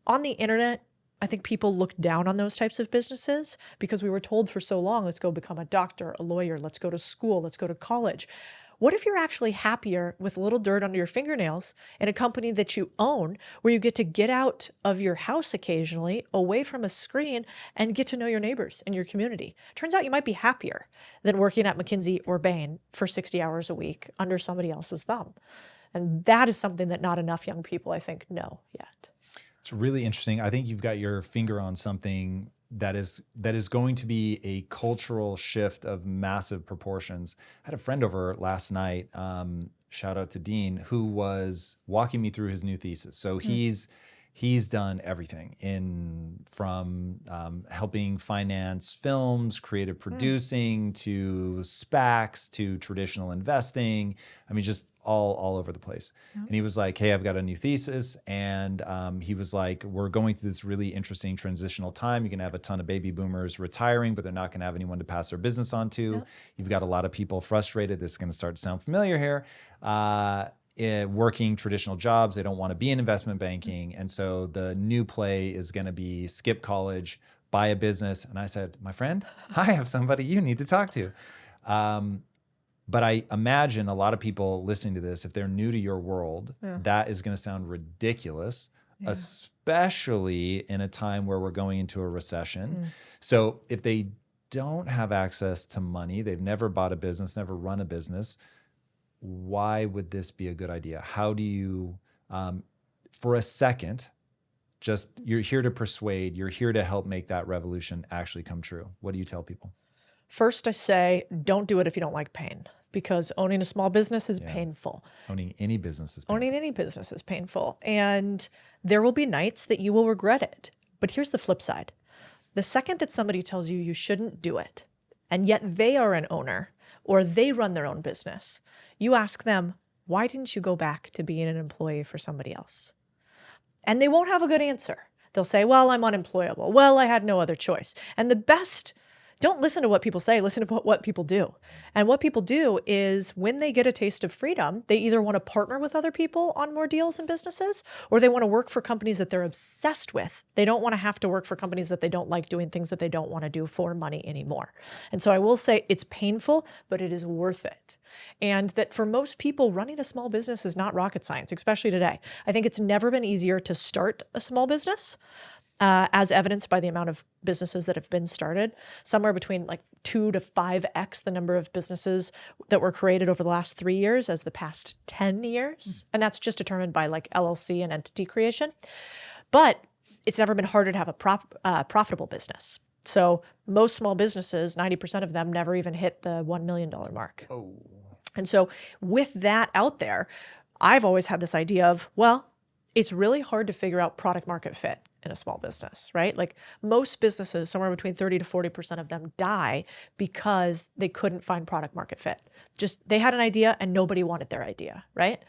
on the internet, I think people look down on those types of businesses because we were told for so long, let's go become a doctor, a lawyer, let's go to school, let's go to college. What if you're actually happier with a little dirt under your fingernails in a company that you own, where you get to get out of your house occasionally, away from a screen, and get to know your neighbors and your community? Turns out you might be happier than working at McKinsey or Bain for 60 hours a week under somebody else's thumb. And that is something that not enough young people, I think, know yet. It's really interesting. I think you've got your finger on something that is going to be a cultural shift of massive proportions. I had a friend over last night, shout out to Dean, who was walking me through his new thesis. So he's done everything from helping finance films, creative producing, to SPACs, to traditional investing. I mean, just all over the place. And he was like, hey, I've got a new thesis. And he was like, we're going through this really interesting transitional time. You're going to have a ton of baby boomers retiring, but they're not going to have anyone to pass their business on to. You've got a lot of people frustrated. This is going to start to sound familiar here. Working traditional jobs. They don't want to be in investment banking. And so the new play is going to be skip college, buy a business. And I said, my friend, I have somebody you need to talk to. But I imagine a lot of people listening to this, if they're new to your world, that is going to sound ridiculous, especially in a time where we're going into a recession. So if they don't have access to money, they've never bought a business, never run a business, why would this be a good idea? How do you, for a second, just you're here to persuade, you're here to help make that revolution actually come true? What do you tell people? First, I say, don't do it if you don't like pain, because owning a small business is painful. Owning any business is painful. Owning any business is painful. And there will be nights that you will regret it. But here's the flip side. The second that somebody tells you you shouldn't do it, and yet they are an owner or they run their own business, you ask them, why didn't you go back to being an employee for somebody else? And they won't have a good answer. They'll say, well, I'm unemployable. Well, I had no other choice. And the best don't listen to what people say, listen to what people do. And what people do is when they get a taste of freedom, they either want to partner with other people on more deals and businesses, or they want to work for companies that they're obsessed with. They don't want to have to work for companies that they don't like doing things that they don't want to do for money anymore. And so I will say it's painful, but it is worth it. And that for most people, running a small business is not rocket science, especially today. I think it's never been easier to start a small business. As evidenced by the amount of businesses that have been started, somewhere between like 2 to 5x the number of businesses that were created over the last 3 years as the past 10 years. And that's just determined by like LLC and entity creation. But it's never been harder to have a profitable business. So most small businesses, 90% of them never even hit the $1 million mark. Oh. And so with that out there, I've always had this idea of, well, it's really hard to figure out product market fit in a small business, right? Like most businesses, somewhere between 30 to 40% of them die because they couldn't find product market fit. Just they had an idea and nobody wanted their idea, right?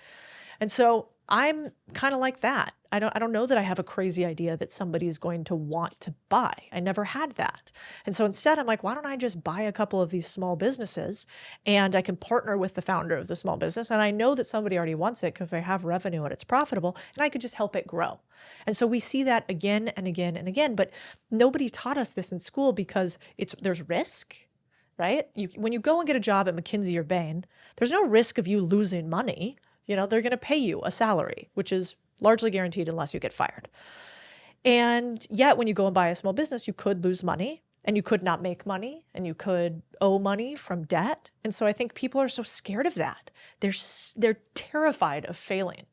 And so I'm kind of like that. I don't know that I have a crazy idea that somebody's going to want to buy. I never had that. And so instead I'm like, why don't I just buy a couple of these small businesses and I can partner with the founder of the small business. And I know that somebody already wants it because they have revenue and it's profitable and I could just help it grow. And so we see that again and again and again, but nobody taught us this in school because there's risk, right? When you go and get a job at McKinsey or Bain, there's no risk of you losing money. You know, they're going to pay you a salary, which is largely guaranteed unless you get fired. And yet when you go and buy a small business, you could lose money and you could not make money and you could owe money from debt. And so I think people are so scared of that. They're terrified of failing.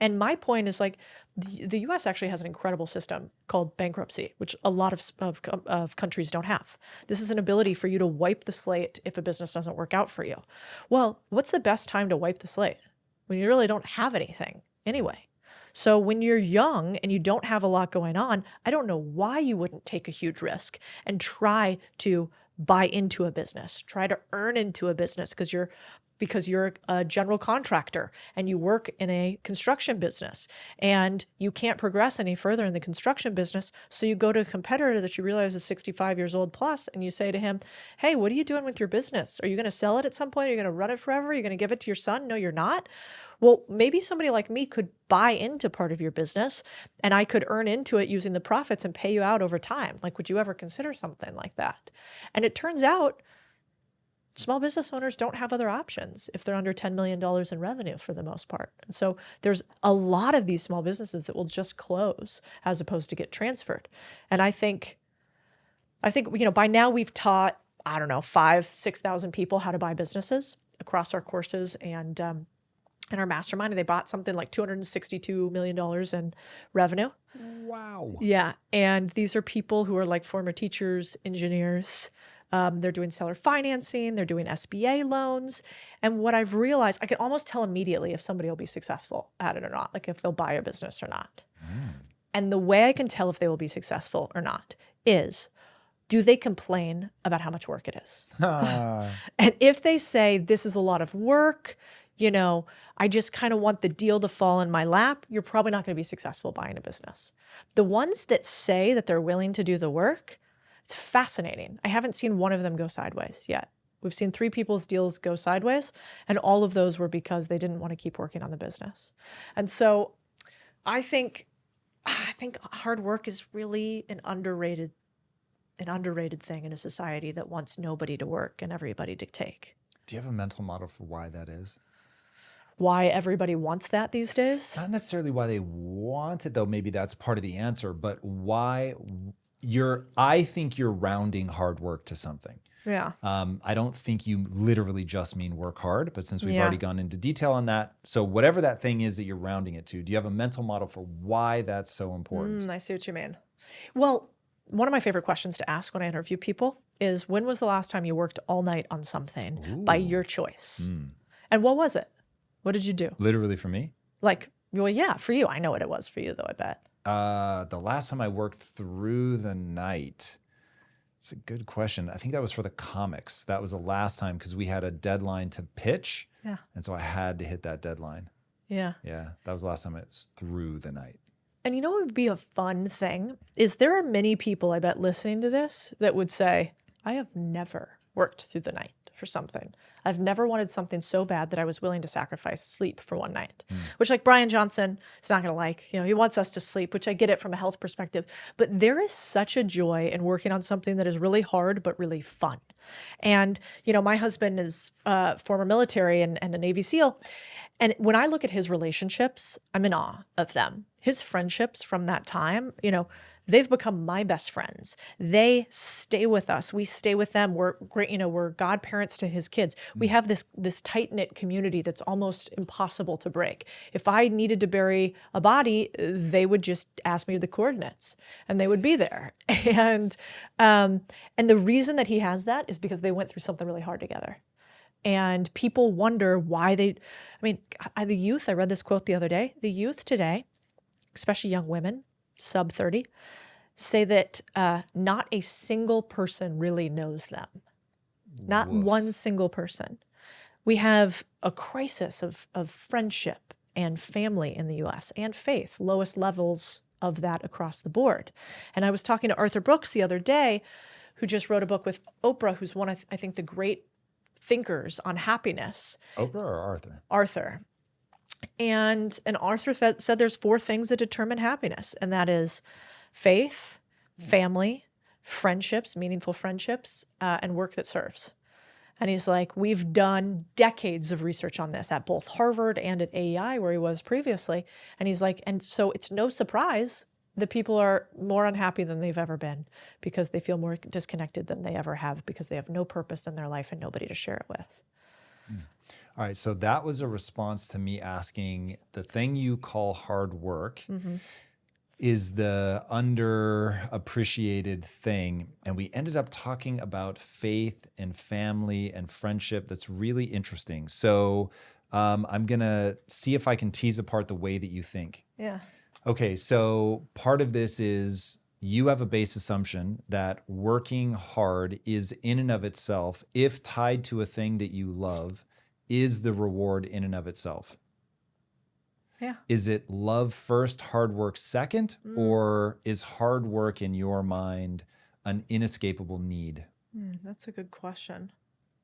And my point is like, the US actually has an incredible system called bankruptcy, which a lot of countries don't have. This is an ability for you to wipe the slate if a business doesn't work out for you. Well, what's the best time to wipe the slate? When you really don't have anything anyway. So when you're young and you don't have a lot going on, I don't know why you wouldn't take a huge risk and try to buy into a business, try to earn into a business because you're a general contractor and you work in a construction business and you can't progress any further in the construction business. So you go to a competitor that you realize is 65 years old plus and you say to him, hey, what are you doing with your business? Are you going to sell it at some point? Are you going to run it forever? Are you going to give it to your son? No, you're not. Well, maybe somebody like me could buy into part of your business and I could earn into it using the profits and pay you out over time. Like, would you ever consider something like that? And it turns out small business owners don't have other options if they're under $10 million in revenue for the most part. And so there's a lot of these small businesses that will just close as opposed to get transferred. And I think, by now we've taught, 5,000-6,000 people how to buy businesses across our courses and in our mastermind. And they bought something like $262 million in revenue. Wow. Yeah. And these are people who are like former teachers, engineers. They're doing seller financing, they're doing SBA loans. And what I've realized, I can almost tell immediately if somebody will be successful at it or not, like if they'll buy a business or not. And the way I can tell if they will be successful or not is, do they complain about how much work it is? And if they say, this is a lot of work, I just kind of want the deal to fall in my lap, you're probably not going to be successful buying a business. The ones that say that they're willing to do the work, it's fascinating. I haven't seen one of them go sideways yet. We've seen 3 people's deals go sideways, and all of those were because they didn't want to keep working on the business. And so I think hard work is really an underrated thing in a society that wants nobody to work and everybody to take. Do you have a mental model for why that is? Why everybody wants that these days? Not necessarily why they want it, though. Maybe that's part of the answer, but why I think you're rounding hard work to something. Yeah. I don't think you literally just mean work hard, but since we've already gone into detail on that, so whatever that thing is that you're rounding it to, do you have a mental model for why that's so important? I see what you mean. Well, one of my favorite questions to ask when I interview people is, when was the last time you worked all night on something by your choice? And what was it? What did you do? Literally for me? Like, well, yeah, for you. I know what it was for you, though, I bet. The last time I worked through the night, it's a good question. I think that was for the comics. That was the last time because we had a deadline to pitch. Yeah. And so I had to hit that deadline. Yeah. Yeah. That was the last time it was through the night. And you know what would be a fun thing is there are many people, I bet, listening to this that would say, I have never worked through the night for something. I've never wanted something so bad that I was willing to sacrifice sleep for one night, which like Brian Johnson is not going to like. He wants us to sleep, which I get it from a health perspective. But there is such a joy in working on something that is really hard but really fun. And, my husband is former military and a Navy SEAL. And when I look at his relationships, I'm in awe of them. His friendships from that time, they've become my best friends. They stay with us. We stay with them. We're great. We're godparents to his kids. We have this tight-knit community that's almost impossible to break. If I needed to bury a body, they would just ask me the coordinates and they would be there. And the reason that he has that is because they went through something really hard together. And people wonder why the youth, I read this quote the other day, the youth today, especially young women, sub 30, say that not a single person really knows them. Not one single person. We have a crisis of friendship and family in the US and faith, lowest levels of that across the board. And I was talking to Arthur Brooks the other day, who just wrote a book with Oprah, who's one of, I think, the great thinkers on happiness. Oprah or Arthur? Arthur. And Arthur said there's 4 things that determine happiness, and that is faith, family, friendships, meaningful friendships, and work that serves. And he's like, we've done decades of research on this at both Harvard and at AEI, where he was previously. And he's like, and so it's no surprise that people are more unhappy than they've ever been because they feel more disconnected than they ever have because they have no purpose in their life and nobody to share it with. All right, so that was a response to me asking, the thing you call hard work is the underappreciated thing. And we ended up talking about faith and family and friendship. That's really interesting. So I'm going to see if I can tease apart the way that you think. Yeah. Okay, so part of this is you have a base assumption that working hard is in and of itself, if tied to a thing that you love, is the reward in and of itself. Yeah. Is it love first, hard work second, or is hard work in your mind an inescapable need? That's a good question.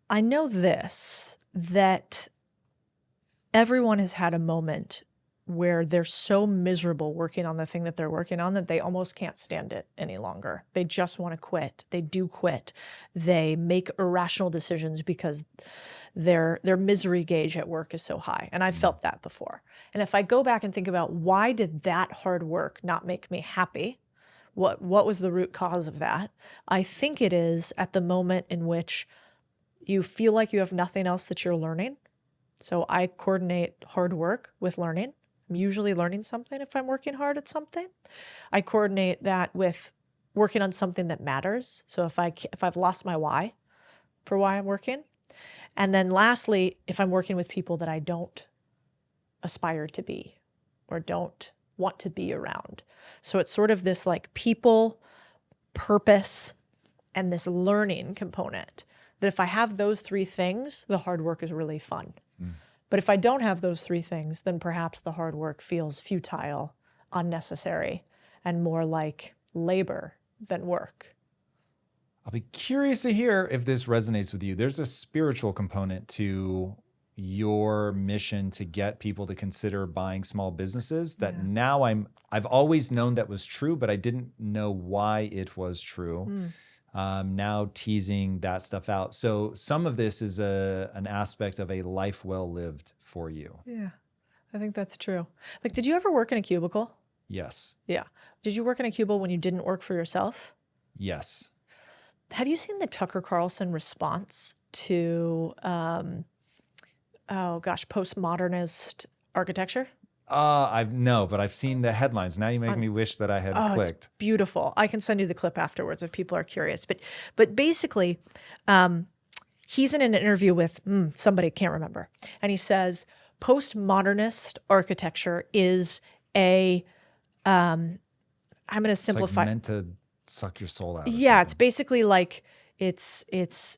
I know this, that everyone has had a moment where they're so miserable working on the thing that they're working on that they almost can't stand it any longer. They just want to quit. They do quit. They make irrational decisions because their misery gauge at work is so high. And I've felt that before. And if I go back and think about why did that hard work not make me happy? What was the root cause of that? I think it is at the moment in which you feel like you have nothing else that you're learning. So I coordinate hard work with learning. I'm usually learning something if I'm working hard at something. I coordinate that with working on something that matters. So if I've lost my why for why I'm working. And then lastly, if I'm working with people that I don't aspire to be or don't want to be around. So it's sort of this like people, purpose, and this learning component that if I have those 3 things, the hard work is really fun. But if I don't have those 3 things, then perhaps the hard work feels futile, unnecessary, and more like labor than work. I'll be curious to hear if this resonates with you. There's a spiritual component to your mission to get people to consider buying small businesses that now I've always known that was true, but I didn't know why it was true. Now teasing that stuff out. So some of this is an aspect of a life well lived for you. Yeah, I think that's true. Like, did you ever work in a cubicle? Yes. Yeah. Did you work in a cubicle when you didn't work for yourself? Yes. Have you seen the Tucker Carlson response to, postmodernist architecture? But I've seen the headlines. Now you make me wish that I had clicked. It's beautiful. I can send you the clip afterwards if people are curious. But basically, he's in an interview with somebody, can't remember. And he says, postmodernist architecture is I'm going to simplify. It's like meant to suck your soul out. Yeah, it's basically like it's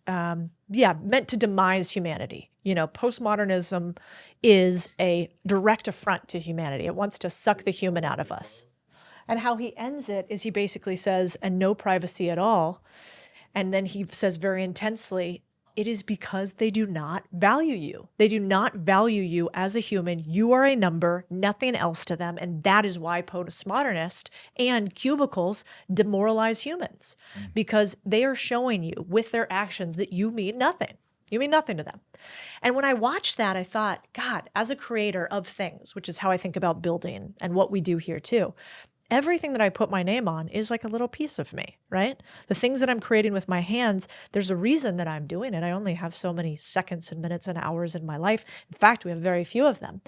meant to demise humanity. Postmodernism is a direct affront to humanity. It wants to suck the human out of us. And how he ends it is he basically says, and no privacy at all. And then he says very intensely, it is because they do not value you. They do not value you as a human. You are a number, nothing else to them. And that is why postmodernists and cubicles demoralize humans, because they are showing you with their actions that you mean nothing. You mean nothing to them. And when I watched that, I thought, God, as a creator of things, which is how I think about building and what we do here too, everything that I put my name on is like a little piece of me, right? The things that I'm creating with my hands, there's a reason that I'm doing it. I only have so many seconds and minutes and hours in my life. In fact, we have very few of them.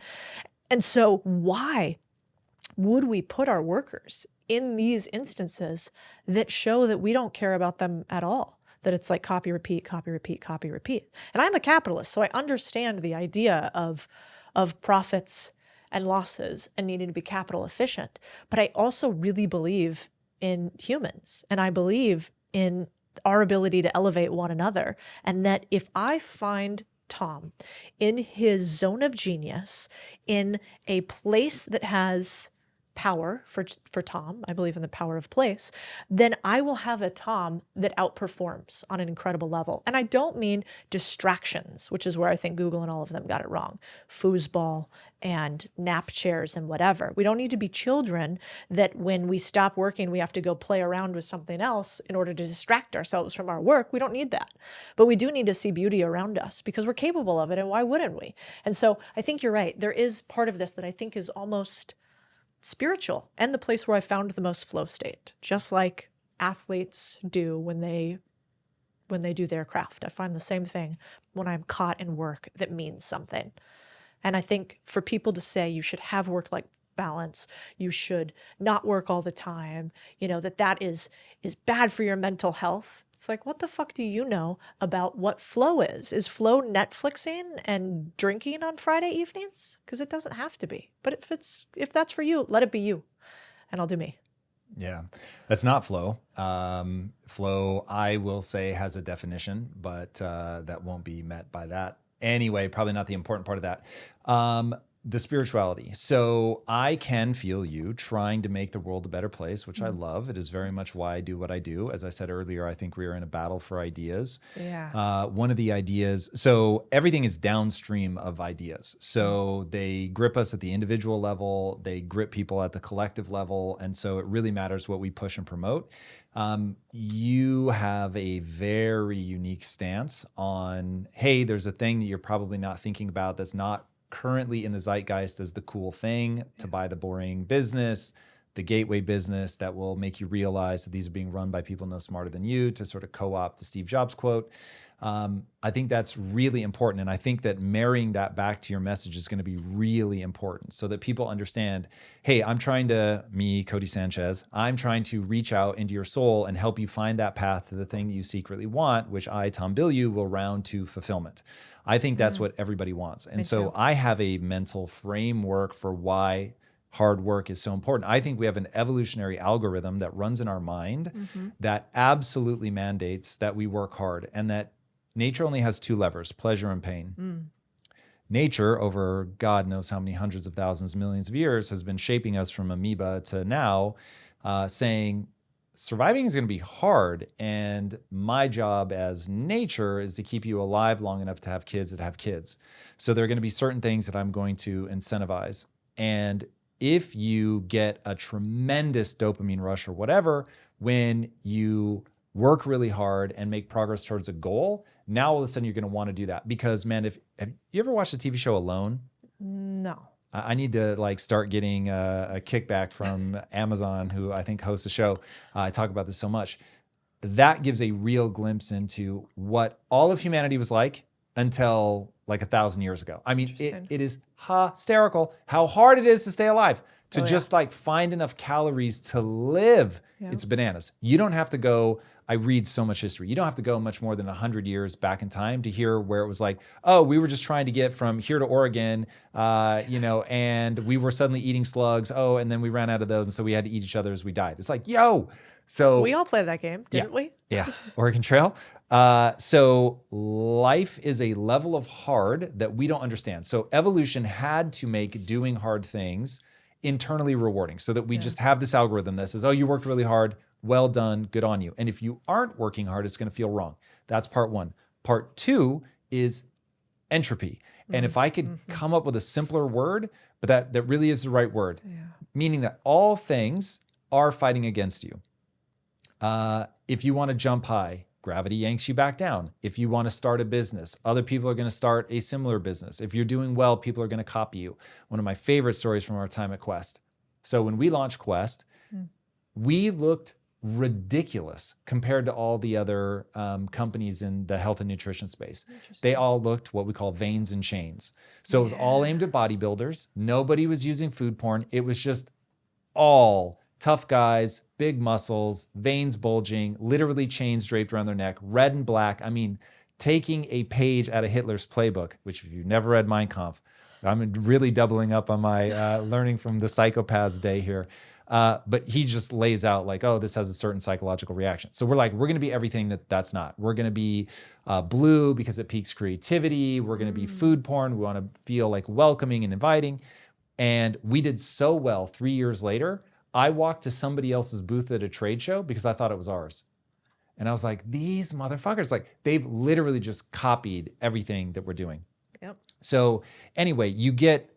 And so why would we put our workers in these instances that show that we don't care about them at all? That it's like copy, repeat, copy, repeat, copy, repeat. And I'm a capitalist, so I understand the idea of profits and losses and needing to be capital efficient. But I also really believe in humans, and I believe in our ability to elevate one another. And that if I find Tom in his zone of genius, in a place that has power for Tom, I believe in the power of place, then I will have a Tom that outperforms on an incredible level. And I don't mean distractions, which is where I think Google and all of them got it wrong. Foosball and nap chairs and whatever. We don't need to be children that when we stop working, we have to go play around with something else in order to distract ourselves from our work. We don't need that. But we do need to see beauty around us because we're capable of it, and why wouldn't we? And so I think you're right. There is part of this that I think is almost spiritual, and the place where I found the most flow state, just like athletes do when they do their craft. I find the same thing when I'm caught in work that means something. And I think for people to say you should have work-life balance, you should not work all the time, that is bad for your mental health. It's like, what the fuck do you know about what flow is? Is flow Netflixing and drinking on Friday evenings? Because it doesn't have to be. But if that's for you, let it be you, and I'll do me. Yeah, that's not flow. Flow, I will say, has a definition, but that won't be met by that. Anyway, probably not the important part of that. The spirituality. So I can feel you trying to make the world a better place, which I love. It is very much why I do what I do. As I said earlier, I think we are in a battle for ideas. Yeah. One of the ideas, so everything is downstream of ideas. So they grip us at the individual level, they grip people at the collective level. And so it really matters what we push and promote. You have a very unique stance on, hey, there's a thing that you're probably not thinking about that's not currently in the zeitgeist as the cool thing to buy the boring business, the gateway business that will make you realize that these are being run by people no smarter than you, to sort of co-opt the Steve Jobs quote. I think that's really important. And I think that marrying that back to your message is going to be really important so that people understand, hey, Codie Sanchez, I'm trying to reach out into your soul and help you find that path to the thing that you secretly want, which I, Tom Bilyeu, will round to fulfillment. I think that's what everybody wants. And so I have a mental framework for why hard work is so important. I think we have an evolutionary algorithm that runs in our mind that absolutely mandates that we work hard, and that nature only has two levers, pleasure and pain. Nature, over God knows how many hundreds of thousands, millions of years, has been shaping us from amoeba to now, saying, surviving is going to be hard, and my job as nature is to keep you alive long enough to have kids that have kids. So there are going to be certain things that I'm going to incentivize. And if you get a tremendous dopamine rush or whatever, when you work really hard and make progress towards a goal, now all of a sudden you're going to want to do that. Because, man, have you ever watched the TV show Alone? No. I need to start getting a kickback from Amazon, who I think hosts the show. I talk about this so much. That gives a real glimpse into what all of humanity was like until 1,000 years ago. I mean, it is hysterical how hard it is to stay alive, to just find enough calories to live. Yeah. It's bananas. You don't have to go. I read so much history. You don't have to go much more than 100 years back in time to hear where it was like, oh, we were just trying to get from here to Oregon, and we were suddenly eating slugs. Oh, and then we ran out of those, and so we had to eat each other as we died. It's like, yo. So we all played that game, didn't we? Yeah, Oregon Trail. So life is a level of hard that we don't understand. So evolution had to make doing hard things internally rewarding so that we just have this algorithm that says, oh, you worked really hard, well done, good on you. And if you aren't working hard, it's going to feel wrong. That's part one. Part two is entropy. And if I could come up with a simpler word, but that really is the right word, meaning that all things are fighting against you. If you want to jump high, gravity yanks you back down. If you want to start a business, other people are going to start a similar business. If you're doing well, people are going to copy you. One of my favorite stories from our time at Quest. So when we launched Quest, we looked ridiculous compared to all the other companies in the health and nutrition space. They all looked what we call veins and chains. So it was all aimed at bodybuilders. Nobody was using food porn. It was just all tough guys, big muscles, veins bulging, literally chains draped around their neck, red and black. I mean, taking a page out of Hitler's playbook, which if you've never read Mein Kampf, I'm really doubling up on my learning from the psychopath's day here. But he just lays out like, oh, this has a certain psychological reaction. So we're going to be everything that's not. We're going to be blue because it piques creativity. We're going to be food porn. We want to feel like welcoming and inviting. And we did so well 3 years later. I walked to somebody else's booth at a trade show because I thought it was ours. And I was like, these motherfuckers, like they've literally just copied everything that we're doing. Yep. So anyway, you get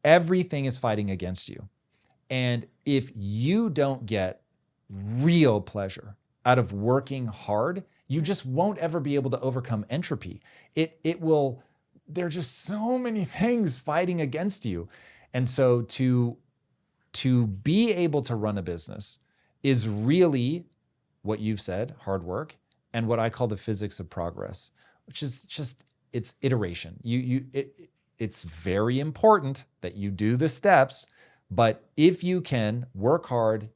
everything is fighting against you. And if you don't get real pleasure out of working hard, you just won't ever be able to overcome entropy. It will, there are just so many things fighting against you. And so to be able to run a business is really what you've said, hard work, and what I call the physics of progress, which is just, it's iteration. It's very important that you do the steps, but if you can work hard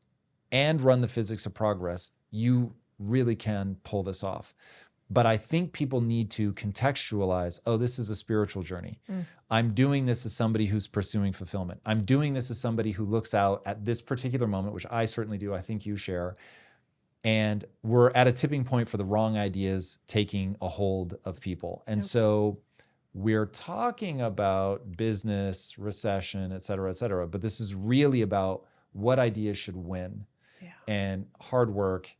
and run the physics of progress, you really can pull this off. But I think people need to contextualize, oh, this is a spiritual journey. I'm doing this as somebody who's pursuing fulfillment. I'm doing this as somebody who looks out at this particular moment, which I certainly do, I think you share. And we're at a tipping point for the wrong ideas taking a hold of people. And so we're talking about business, recession, et cetera, but this is really about what ideas should win. And hard work,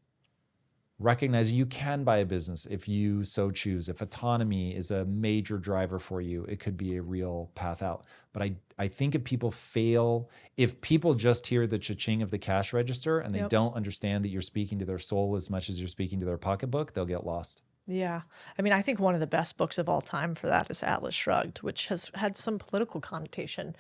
recognizing you can buy a business if you so choose. If autonomy is a major driver for you, it could be a real path out. But I think if people just hear the cha-ching of the cash register and they don't understand that you're speaking to their soul as much as you're speaking to their pocketbook, they'll get lost. Yeah. I mean, I think one of the best books of all time for that is Atlas Shrugged, which has had some political connotation,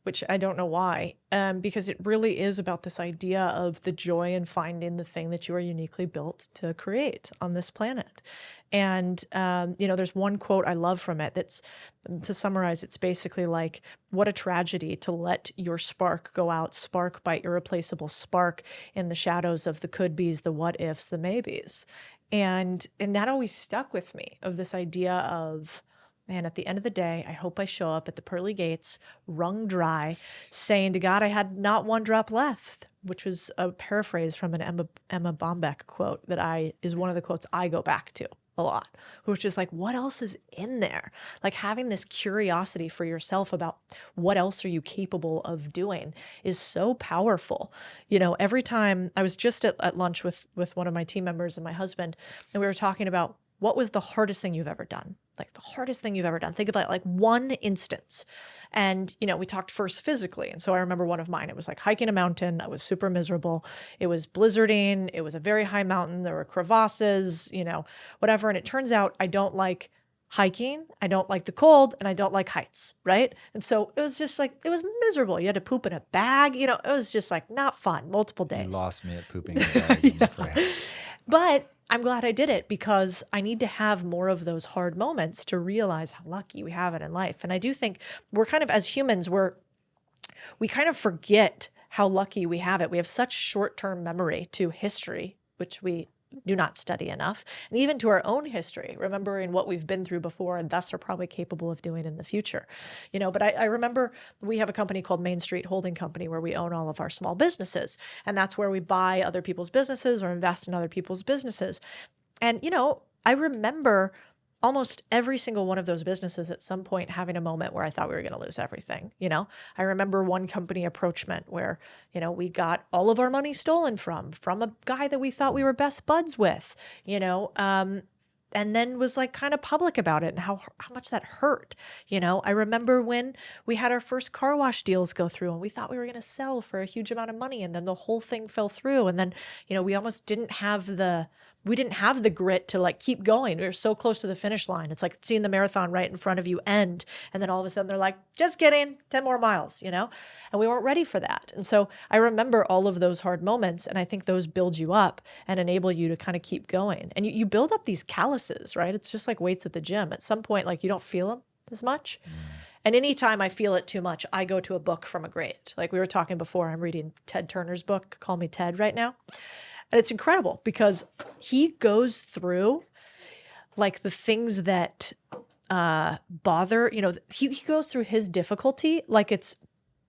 which I don't know why, because it really is about this idea of the joy in finding the thing that you are uniquely built to create on this planet. And, there's one quote I love from it that's, to summarize, it's basically like, what a tragedy to let your spark go out, spark by irreplaceable spark in the shadows of the could-bes, the what-ifs, the maybes. And that always stuck with me, of this idea of, man, at the end of the day, I hope I show up at the pearly gates, wrung dry, saying to God, I had not one drop left, which was a paraphrase from an Emma Bombeck quote that is one of the quotes I go back to a lot, which is like, what else is in there? Like having this curiosity for yourself about what else are you capable of doing is so powerful. Every time I was just at lunch with one of my team members and my husband, and we were talking about what was the hardest thing you've ever done? Like the hardest thing you've ever done. Think about like one instance. And, we talked first physically. And so I remember one of mine, it was like hiking a mountain. I was super miserable. It was blizzarding. It was a very high mountain. There were crevasses, whatever. And it turns out I don't like hiking. I don't like the cold, and I don't like heights. Right. And so it was just like, it was miserable. You had to poop in a bag. It was just like not fun, multiple days. You lost me at pooping in a bag. I'm afraid. But I'm glad I did it, because I need to have more of those hard moments to realize how lucky we have it in life. And I do think we're kind of, as humans, we kind of forget how lucky we have it. We have such short-term memory to history, which we do not study enough, and even to our own history, remembering what we've been through before and thus are probably capable of doing in the future. But I remember we have a company called Main Street Holding Company where we own all of our small businesses, and that's where we buy other people's businesses or invest in other people's businesses. And, I remember almost every single one of those businesses at some point having a moment where I thought we were going to lose everything. I remember one company approachment where, we got all of our money stolen from a guy that we thought we were best buds with, and then was like kind of public about it and how much that hurt. I remember when we had our first car wash deals go through and we thought we were going to sell for a huge amount of money, and then the whole thing fell through. And then, we almost didn't have the grit to like keep going. We were so close to the finish line. It's like seeing the marathon right in front of you end. And then all of a sudden they're like, just kidding, 10 more miles, and we weren't ready for that. And so I remember all of those hard moments. And I think those build you up and enable you to kind of keep going. And you build up these calluses, right? It's just like weights at the gym. At some point, like you don't feel them as much. And anytime I feel it too much, I go to a book from a great. Like we were talking before, I'm reading Ted Turner's book, Call Me Ted, right now. And it's incredible because he goes through like the things that bother, he goes through his difficulty like it's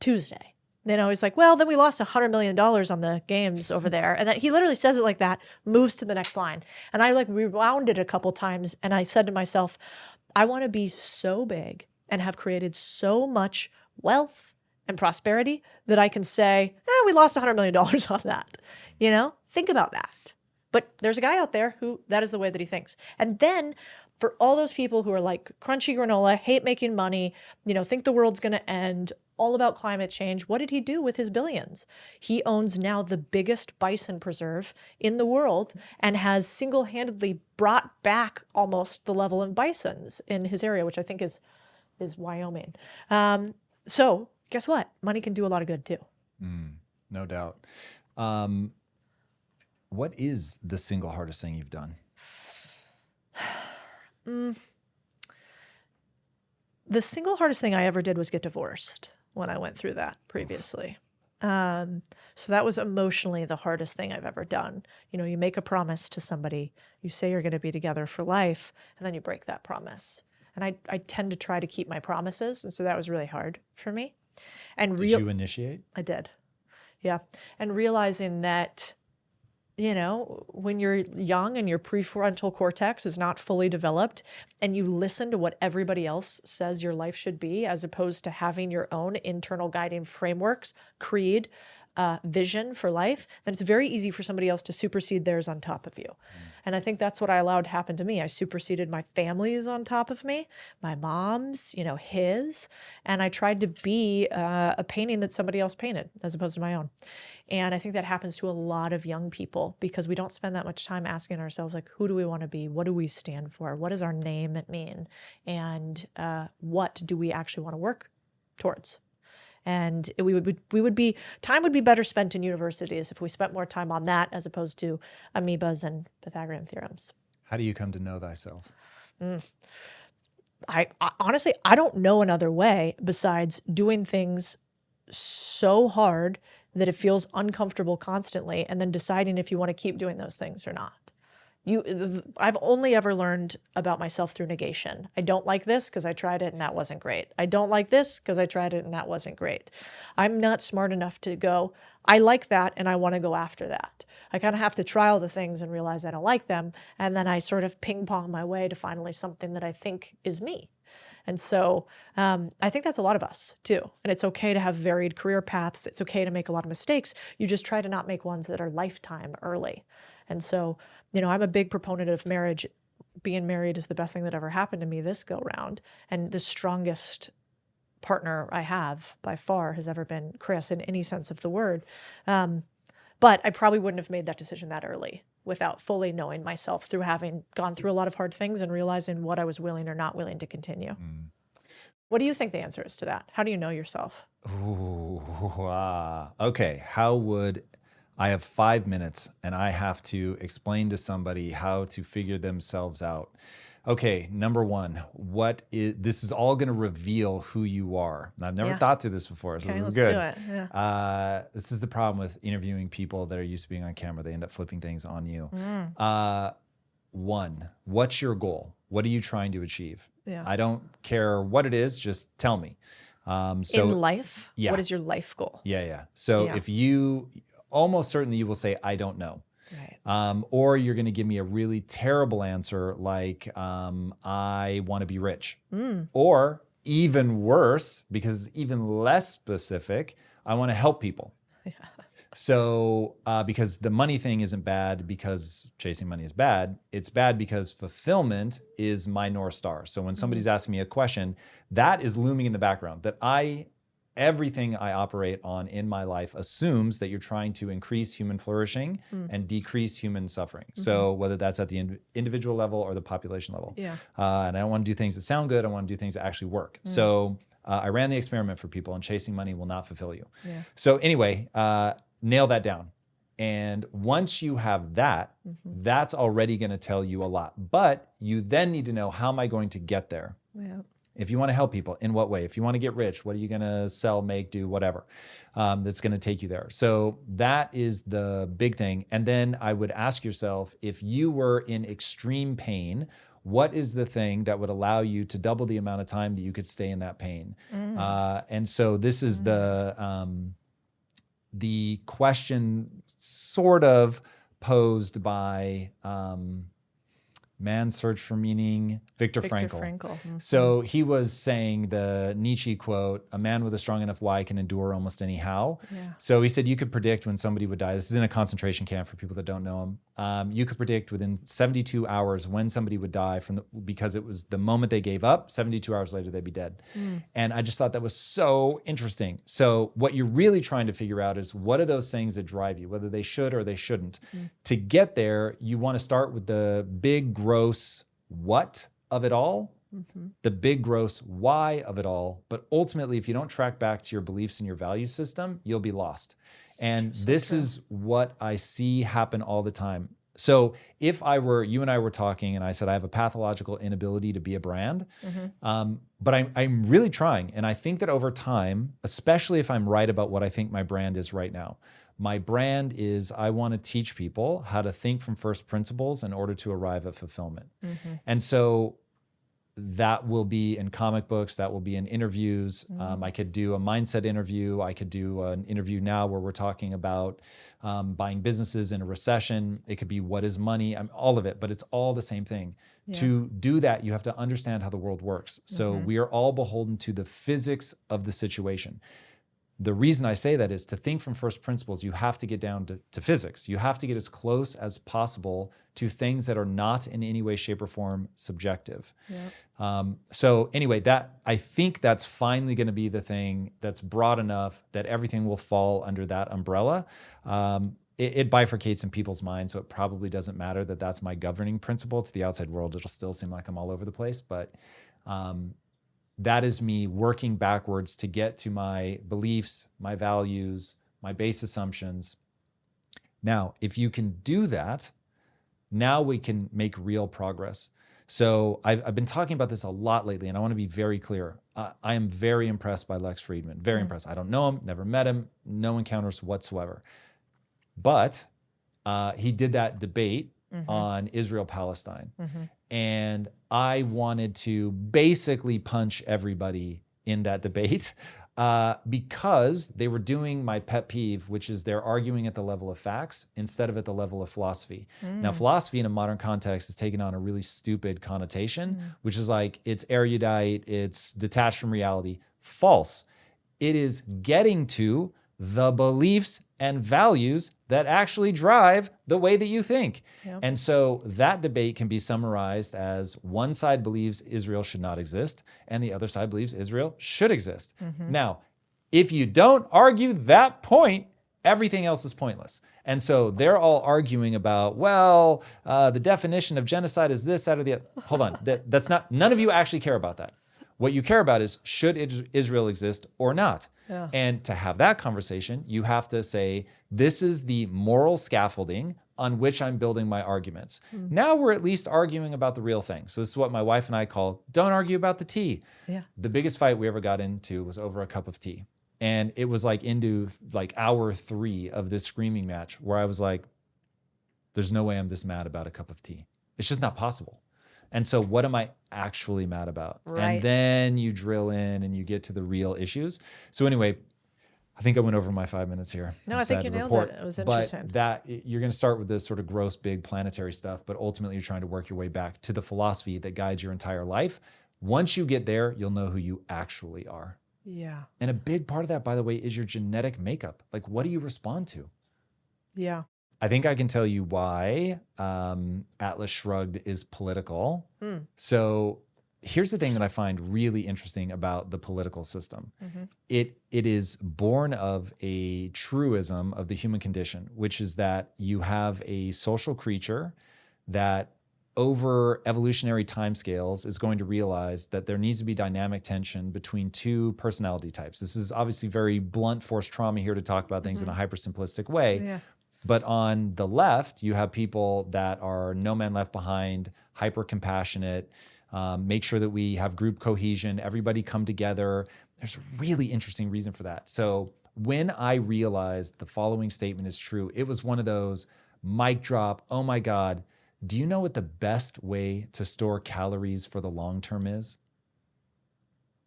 Tuesday. He's like, well, then we lost $100 million on the games over there. And then he literally says it like that, moves to the next line. And I like rewound it a couple times. And I said to myself, I want to be so big and have created so much wealth and prosperity that I can say, we lost $100 million on that. Think about that. But there's a guy out there who that is the way that he thinks. And then for all those people who are like crunchy granola, hate making money, think the world's going to end, all about climate change, what did he do with his billions? He owns now the biggest bison preserve in the world and has single-handedly brought back almost the level of bisons in his area, which I think is Wyoming. So guess what? Money can do a lot of good too. No doubt. What is the single hardest thing you've done? The single hardest thing I ever did was get divorced when I went through that previously. So that was emotionally the hardest thing I've ever done. You make a promise to somebody, you say you're going to be together for life, and then you break that promise. And I tend to try to keep my promises. And so that was really hard for me. And did you initiate? I did. Yeah. And realizing that, when you're young and your prefrontal cortex is not fully developed and you listen to what everybody else says your life should be, as opposed to having your own internal guiding frameworks, creed, vision for life, then it's very easy for somebody else to supersede theirs on top of you. And I think that's what I allowed to happen to me. I superseded my family's on top of me, my mom's, his, and I tried to be a painting that somebody else painted as opposed to my own. And I think that happens to a lot of young people because we don't spend that much time asking ourselves, like, who do we want to be? What do we stand for? What does our name mean? And what do we actually want to work towards? And time would be better spent in universities if we spent more time on that as opposed to amoebas and Pythagorean theorems. How do you come to know thyself? I honestly, I don't know another way besides doing things so hard that it feels uncomfortable constantly and then deciding if you want to keep doing those things or not. I've only ever learned about myself through negation. I don't like this because I tried it and that wasn't great. I don't like this because I tried it and that wasn't great. I'm not smart enough to go, I like that and I want to go after that. I kind of have to try all the things and realize I don't like them. And then I sort of ping pong my way to finally something that I think is me. And so I think that's a lot of us too. And it's okay to have varied career paths. It's okay to make a lot of mistakes. You just try to not make ones that are lifetime early. And so, I'm a big proponent of marriage. Being married is the best thing that ever happened to me this go round. And the strongest partner I have by far has ever been Chris in any sense of the word. But I probably wouldn't have made that decision that early without fully knowing myself through having gone through a lot of hard things and realizing what I was willing or not willing to continue. What do you think the answer is to that? How do you know yourself? Okay. I have 5 minutes and I have to explain to somebody how to figure themselves out. Okay, number one, this is all going to reveal who you are. I've never thought through this before, so okay, this is good. Let's do it. Yeah. This is the problem with interviewing people that are used to being on camera. They end up flipping things on you. One, what's your goal? What are you trying to achieve? Yeah. I don't care what it is, just tell me. In life? Yeah. What is your life goal? Yeah. So if you, almost certainly you will say, I don't know. Right. Or you're going to give me a really terrible answer like, I want to be rich. Or even worse, because it's even less specific, I want to help people. Yeah. So because the money thing isn't bad because chasing money is bad. It's bad because fulfillment is my North Star. So when somebody's asking me a question, that is looming in the background, that everything I operate on in my life assumes that you're trying to increase human flourishing and decrease human suffering. So whether that's at the individual level or the population level. Yeah. And I don't want to do things that sound good. I want to do things that actually work. So I ran the experiment for people, and chasing money will not fulfill you. Yeah. So anyway, nail that down. And once you have that, that's already going to tell you a lot. But you then need to know, how am I going to get there? Yeah. If you want to help people, in what way? If you want to get rich, what are you going to sell, make, do, whatever that's going to take you there? So that is the big thing. And then I would ask yourself, if you were in extreme pain, what is the thing that would allow you to double the amount of time that you could stay in that pain? And so this is the question sort of posed by Man's Search for Meaning, Viktor Frankl. So he was saying the Nietzsche quote, "A man with a strong enough why can endure almost any how." Yeah. So he said you could predict when somebody would die. This is in a concentration camp for people that don't know him. You could predict within 72 hours when somebody would die because it was the moment they gave up. 72 hours later, they'd be dead. And I just thought that was so interesting. So what you're really trying to figure out is, what are those things that drive you, whether they should or they shouldn't. To get there, you want to start with the big, gross what of it all, the big, gross why of it all. But ultimately, if you don't track back to your beliefs and your value system, you'll be lost. And this is what I see happen all the time. So if you and I were talking and I said, I have a pathological inability to be a brand, but I'm really trying. And I think that over time, especially if I'm right about what I think my brand is right now, my brand is, I want to teach people how to think from first principles in order to arrive at fulfillment. And so that will be in comic books, that will be in interviews. I could do a mindset interview. I could do an interview now where we're talking about buying businesses in a recession. It could be, what is money? All of it, but it's all the same thing. Yeah. To do that, you have to understand how the world works. So we are all beholden to the physics of the situation. The reason I say that is, to think from first principles, you have to get down to physics. You have to get as close as possible to things that are not in any way, shape, or form subjective. Yep. So anyway, I think that's finally going to be the thing that's broad enough that everything will fall under that umbrella. It bifurcates in people's minds, so it probably doesn't matter that that's my governing principle. To the outside world, it'll still seem like I'm all over the place, but that is me working backwards to get to my beliefs, my values, my base assumptions. Now, if you can do that, now we can make real progress. So I've been talking about this a lot lately, and I want to be very clear. I am very impressed by Lex Fridman, very impressed. I don't know him, never met him, no encounters whatsoever. But he did that debate on Israel-Palestine. And I wanted to basically punch everybody in that debate because they were doing my pet peeve, which is they're arguing at the level of facts instead of at the level of philosophy. Now, philosophy in a modern context has taken on a really stupid connotation, which is like, it's erudite, it's detached from reality. False. It is getting to the beliefs and values that actually drive the way that you think. Yep. And so that debate can be summarized as, one side believes Israel should not exist, and the other side believes Israel should exist. Now, if you don't argue that point, everything else is pointless. And so they're all arguing about, well, the definition of genocide is this, that, or the other. Hold on, that's not, none of you actually care about that. What you care about is, should Israel exist or not? Yeah. And to have that conversation, you have to say, this is the moral scaffolding on which I'm building my arguments. Now we're at least arguing about the real thing. So this is what my wife and I call, don't argue about the tea. Yeah. The biggest fight we ever got into was over a cup of tea. And it was like into like hour 3 of this screaming match where I was like, there's no way I'm this mad about a cup of tea. It's just not possible. And so what am I actually mad about? Right. And then you drill in and you get to the real issues. So anyway, I think I went over my 5 minutes here. No, I'm I think sad you to nailed report. it. It was interesting. But that you're going to start with this sort of gross, big planetary stuff, but ultimately you're trying to work your way back to the philosophy that guides your entire life. Once you get there, you'll know who you actually are. Yeah. And a big part of that, by the way, is your genetic makeup. Like, what do you respond to? Yeah. I think I can tell you why Atlas Shrugged is political. So here's the thing that I find really interesting about the political system. It is born of a truism of the human condition, which is that you have a social creature that over evolutionary timescales is going to realize that there needs to be dynamic tension between two personality types. This is obviously very blunt force trauma here to talk about things in a hyper-simplistic way. Yeah. But on the left, you have people that are no man left behind, hyper-compassionate, make sure that we have group cohesion, everybody come together. There's a really interesting reason for that. So when I realized the following statement is true, it was one of those mic drop, oh my God, do you know what the best way to store calories for the long term is?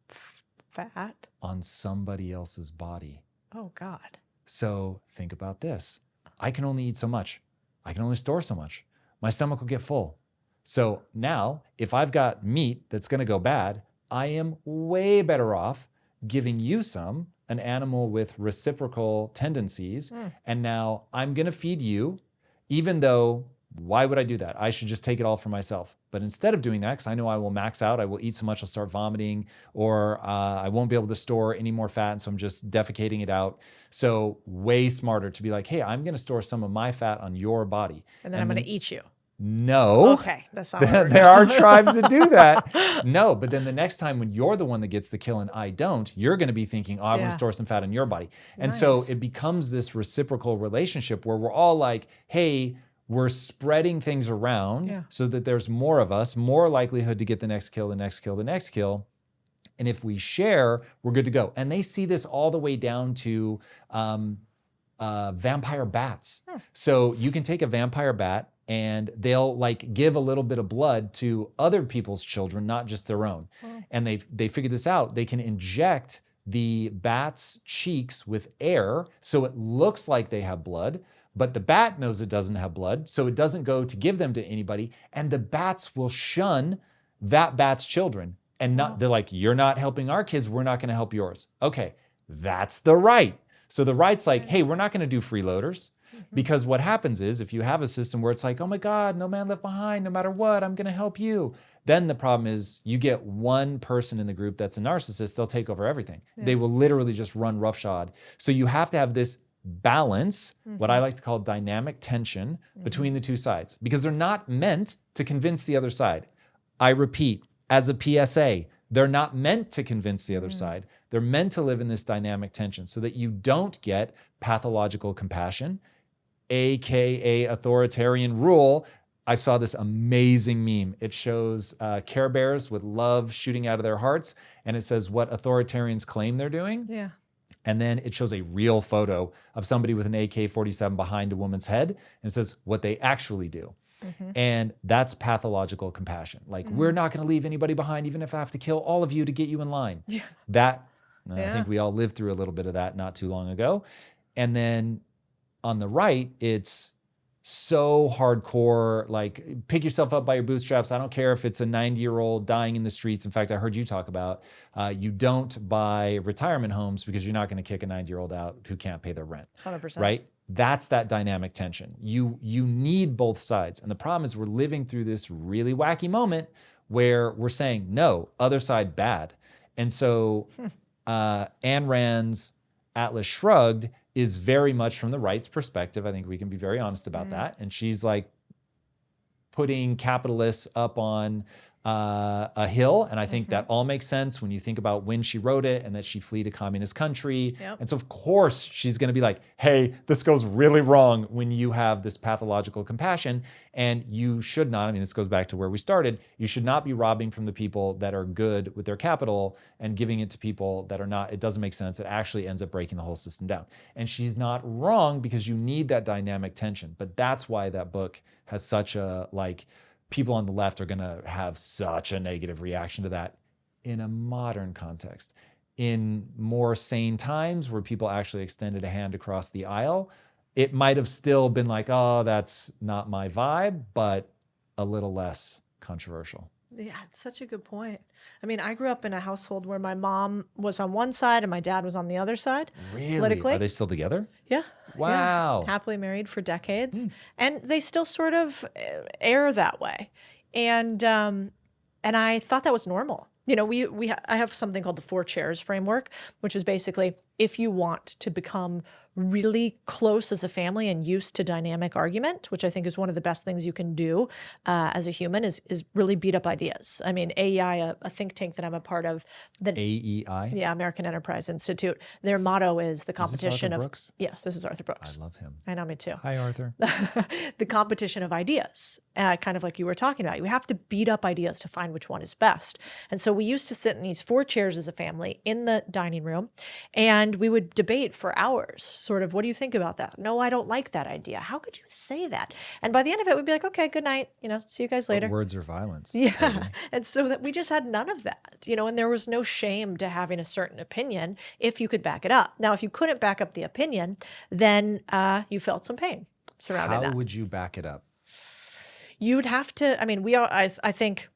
Fat? On somebody else's body. Oh, God. So think about this. I can only eat so much. I can only store so much. My stomach will get full. So now, if I've got meat that's going to go bad, I am way better off giving you some, an animal with reciprocal tendencies. And now I'm going to feed you, even though, why would I do that? I should just take it all for myself. But instead of doing that, because I know I will max out, I will eat so much I'll start vomiting, or I won't be able to store any more fat, and so I'm just defecating it out. So way smarter to be like, hey, I'm going to store some of my fat on your body. And then I'm going to eat you. No. Okay, that's not what there are tribes that do that. No, but then the next time when you're the one that gets the kill and I don't, you're going to be thinking, oh, I want to store some fat on your body. And so it becomes this reciprocal relationship where we're all like, hey, we're spreading things around so that there's more of us, more likelihood to get the next kill, the next kill, the next kill. And if we share, we're good to go. And they see this all the way down to vampire bats. So you can take a vampire bat and they'll like give a little bit of blood to other people's children, not just their own. And they figured this out. They can inject the bat's cheeks with air so it looks like they have blood, but the bat knows it doesn't have blood, so it doesn't go to give them to anybody, and the bats will shun that bat's children. And they're like, you're not helping our kids, we're not gonna help yours. Okay, that's the right. So the right's like, hey, we're not gonna do freeloaders, because what happens is if you have a system where it's like, oh my God, no man left behind, no matter what, I'm gonna help you. Then the problem is you get one person in the group that's a narcissist, they'll take over everything. They will literally just run roughshod. So you have to have this balance, what I like to call dynamic tension between the two sides, because they're not meant to convince the other side. I repeat, as a PSA, they're not meant to convince the other side. They're meant to live in this dynamic tension so that you don't get pathological compassion, AKA authoritarian rule. I saw this amazing meme. It shows Care Bears with love shooting out of their hearts, and it says what authoritarians claim they're doing. Yeah. And then it shows a real photo of somebody with an AK-47 behind a woman's head, and it says what they actually do. And that's pathological compassion. Like, we're not going to leave anybody behind, even if I have to kill all of you to get you in line. I think we all lived through a little bit of that not too long ago. And then on the right, it's so hardcore, like pick yourself up by your bootstraps. I don't care if it's a 90-year-old dying in the streets. In fact, I heard you talk about you don't buy retirement homes because you're not going to kick a 90-year-old out who can't pay their rent. 100%. Right? That's that dynamic tension. You need both sides. And the problem is we're living through this really wacky moment where we're saying, no, other side bad. And so Ayn Rand's Atlas Shrugged is very much from the right's perspective. I think we can be very honest about that. And she's like putting capitalists up on a hill. And I think that all makes sense when you think about when she wrote it and that she fled a communist country. And so of course she's going to be like, hey, this goes really wrong when you have this pathological compassion, and you should not, I mean, this goes back to where we started. You should not be robbing from the people that are good with their capital and giving it to people that are not. It doesn't make sense. It actually ends up breaking the whole system down. And she's not wrong, because you need that dynamic tension. But that's why that book has such a, like, people on the left are going to have such a negative reaction to that in a modern context. in more sane times where people actually extended a hand across the aisle, it might have still been like, oh, that's not my vibe, but a little less controversial. Yeah, it's such a good point. I mean, I grew up in a household where my mom was on one side and my dad was on the other side. Really? Politically. Are they still together? Yeah. Wow. Yeah. Happily married for decades. And they still sort of air that way. And I thought that was normal. You know, I have something called the 4 chairs framework, which is basically if you want to become really close as a family and used to dynamic argument, which I think is one of the best things you can do as a human, is really beat up ideas. I mean, AEI, a think tank that I'm a part of, the AEI? Yeah, American Enterprise Institute. Their motto is the competition Arthur of Brooks? Yes, this is Arthur Brooks. I love him. I know, me too. Hi, Arthur. The competition of ideas, kind of like you were talking about. You have to beat up ideas to find which one is best. And so we used to sit in these 4 chairs as a family in the dining room, and we would debate for hours, sort of, what do you think about that? No, I don't like that idea. How could you say that? And by the end of it, we'd be like, okay, good night. You know, see you guys later. But words are violence. Yeah. Totally. And so that we just had none of that, you know, and there was no shame to having a certain opinion if you could back it up. Now, if you couldn't back up the opinion, then you felt some pain surrounding that. How would you back it up? You'd have to, I mean, I think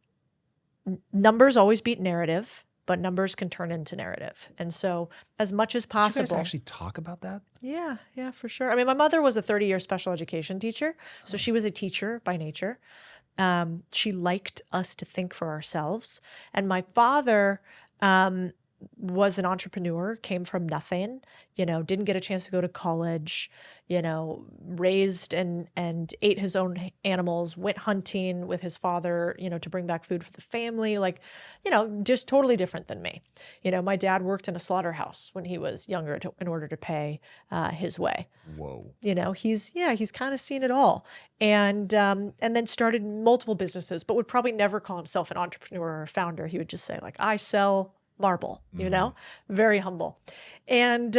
numbers always beat narrative, but numbers can turn into narrative. And so as much as possible. Did you guys actually talk about that? Yeah, for sure. I mean, my mother was a 30-year special education teacher. So she was a teacher by nature. She liked us to think for ourselves. And my father was an entrepreneur, came from nothing, you know, didn't get a chance to go to college, you know, raised and ate his own animals, went hunting with his father, you know, to bring back food for the family, like, you know, just totally different than me. You know, my dad worked in a slaughterhouse when he was younger in order to pay his way. Whoa. You know, he's kind of seen it all. And then started multiple businesses, but would probably never call himself an entrepreneur or a founder. He would just say, like, I sell marble, you know, very humble. And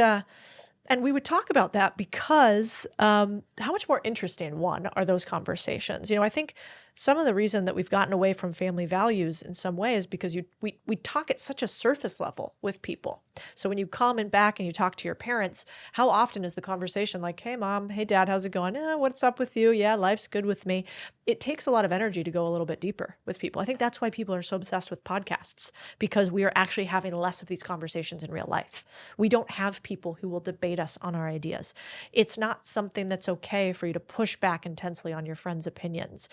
we would talk about that because how much more interesting, one, are those conversations? You know, I think some of the reason that we've gotten away from family values in some way is because we talk at such a surface level with people. So when you come in back and you talk to your parents, how often is the conversation like, hey, mom, hey, dad, how's it going? What's up with you? Yeah, life's good with me. It takes a lot of energy to go a little bit deeper with people. I think that's why people are so obsessed with podcasts, because we are actually having less of these conversations in real life. We don't have people who will debate us on our ideas. It's not something that's okay for you to push back intensely on your friends' opinions.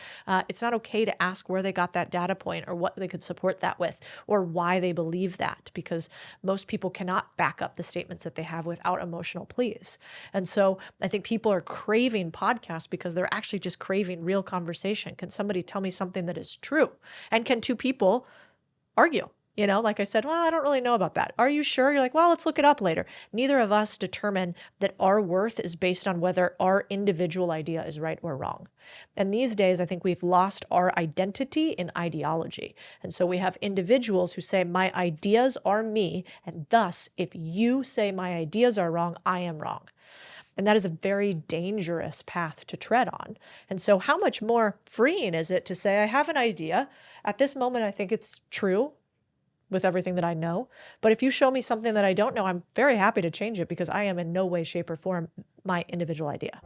It's not okay to ask where they got that data point or what they could support that with or why they believe that, because most people cannot back up the statements that they have without emotional pleas. And so I think people are craving podcasts because they're actually just craving real conversation. Can somebody tell me something that is true? And can 2 people argue? You know, like I said, well, I don't really know about that. Are you sure? You're like, well, let's look it up later. Neither of us determine that our worth is based on whether our individual idea is right or wrong. And these days, I think we've lost our identity in ideology. And so we have individuals who say, my ideas are me, and thus, if you say my ideas are wrong, I am wrong. And that is a very dangerous path to tread on. And so how much more freeing is it to say, I have an idea. At this moment, I think it's true with everything that I know. But if you show me something that I don't know, I'm very happy to change it because I am in no way, shape, or form my individual idea.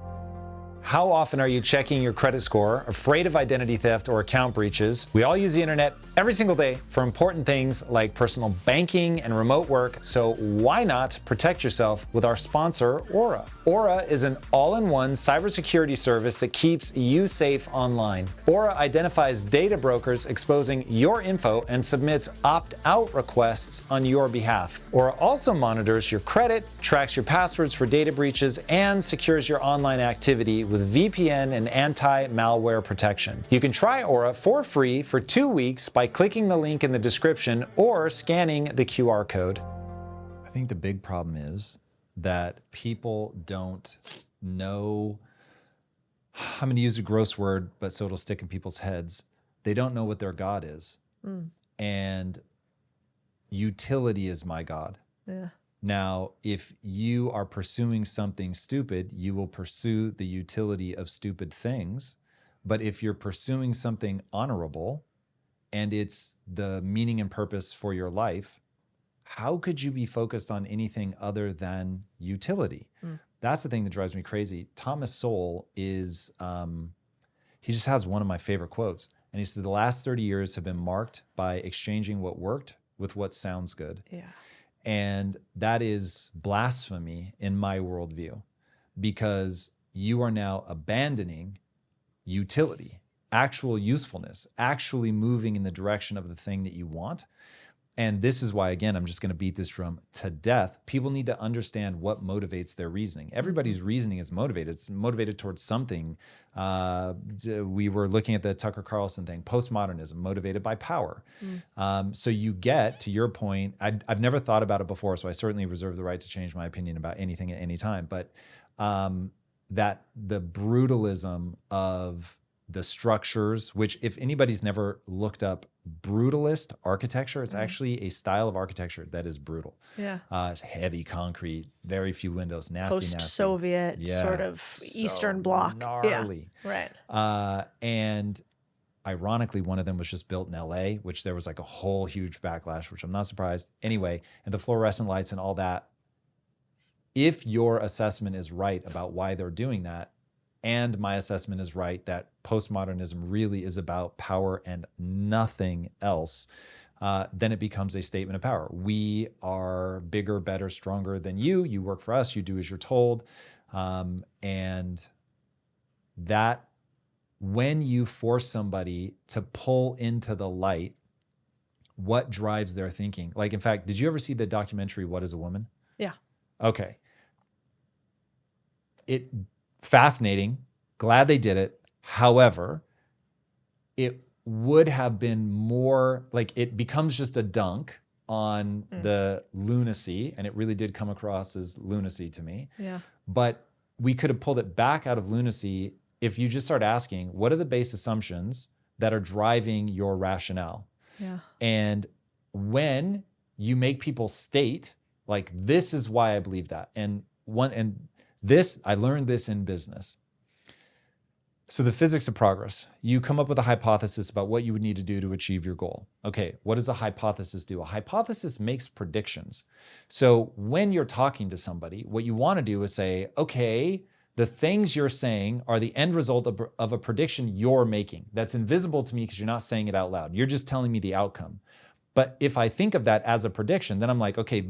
How often are you checking your credit score, afraid of identity theft or account breaches? We all use the internet every single day for important things like personal banking and remote work, so why not protect yourself with our sponsor, Aura? Aura is an all-in-one cybersecurity service that keeps you safe online. Aura identifies data brokers exposing your info and submits opt-out requests on your behalf. Aura also monitors your credit, tracks your passwords for data breaches, and secures your online activity with VPN and anti-malware protection. You can try Aura for free for 2 weeks by clicking the link in the description or scanning the QR code. I think the big problem is that people don't know, I'm going to use a gross word, but so it'll stick in people's heads. They don't know what their God is. And utility is my God. Yeah. Now, if you are pursuing something stupid, you will pursue the utility of stupid things. But if you're pursuing something honorable and it's the meaning and purpose for your life, how could you be focused on anything other than utility? That's the thing that drives me crazy. Thomas Sowell is, he just has one of my favorite quotes. And he says, the last 30 years have been marked by exchanging what worked with what sounds good. Yeah. And that is blasphemy in my worldview, because you are now abandoning utility, actual usefulness, actually moving in the direction of the thing that you want. And this is why, again, I'm just going to beat this drum to death. People need to understand what motivates their reasoning. Everybody's reasoning is motivated. It's motivated towards something. We were looking at the Tucker Carlson thing, postmodernism, motivated by power. So you get, to your point, I've never thought about it before, so I certainly reserve the right to change my opinion about anything at any time. But that the brutalism of the structures, which if anybody's never looked up brutalist architecture, it's actually a style of architecture that is brutal. Yeah. It's heavy concrete, very few windows, nasty. Post-Soviet sort of Eastern Bloc. Gnarly. Yeah. Right. And ironically, one of them was just built in LA, which there was like a whole huge backlash, which I'm not surprised. Anyway, and the fluorescent lights and all that. If your assessment is right about why they're doing that, and my assessment is right that postmodernism really is about power and nothing else, then it becomes a statement of power. We are bigger, better, stronger than you. You work for us. You do as you're told. And that when you force somebody to pull into the light, what drives their thinking? Like, in fact, did you ever see the documentary, What is a Woman? Yeah. Okay. Fascinating. Glad they did it. However, it would have been more like, it becomes just a dunk on the lunacy, and it really did come across as lunacy to me. Yeah. But we could have pulled it back out of lunacy if you just start asking, what are the base assumptions that are driving your rationale? Yeah. And when you make people state, like, this is why I believe that. I learned this in business. So the physics of progress, you come up with a hypothesis about what you would need to do to achieve your goal. Okay, what does a hypothesis do? A hypothesis makes predictions. So when you're talking to somebody, what you want to do is say, okay, the things you're saying are the end result of a prediction you're making. That's invisible to me because you're not saying it out loud. You're just telling me the outcome. But if I think of that as a prediction, then I'm like, okay,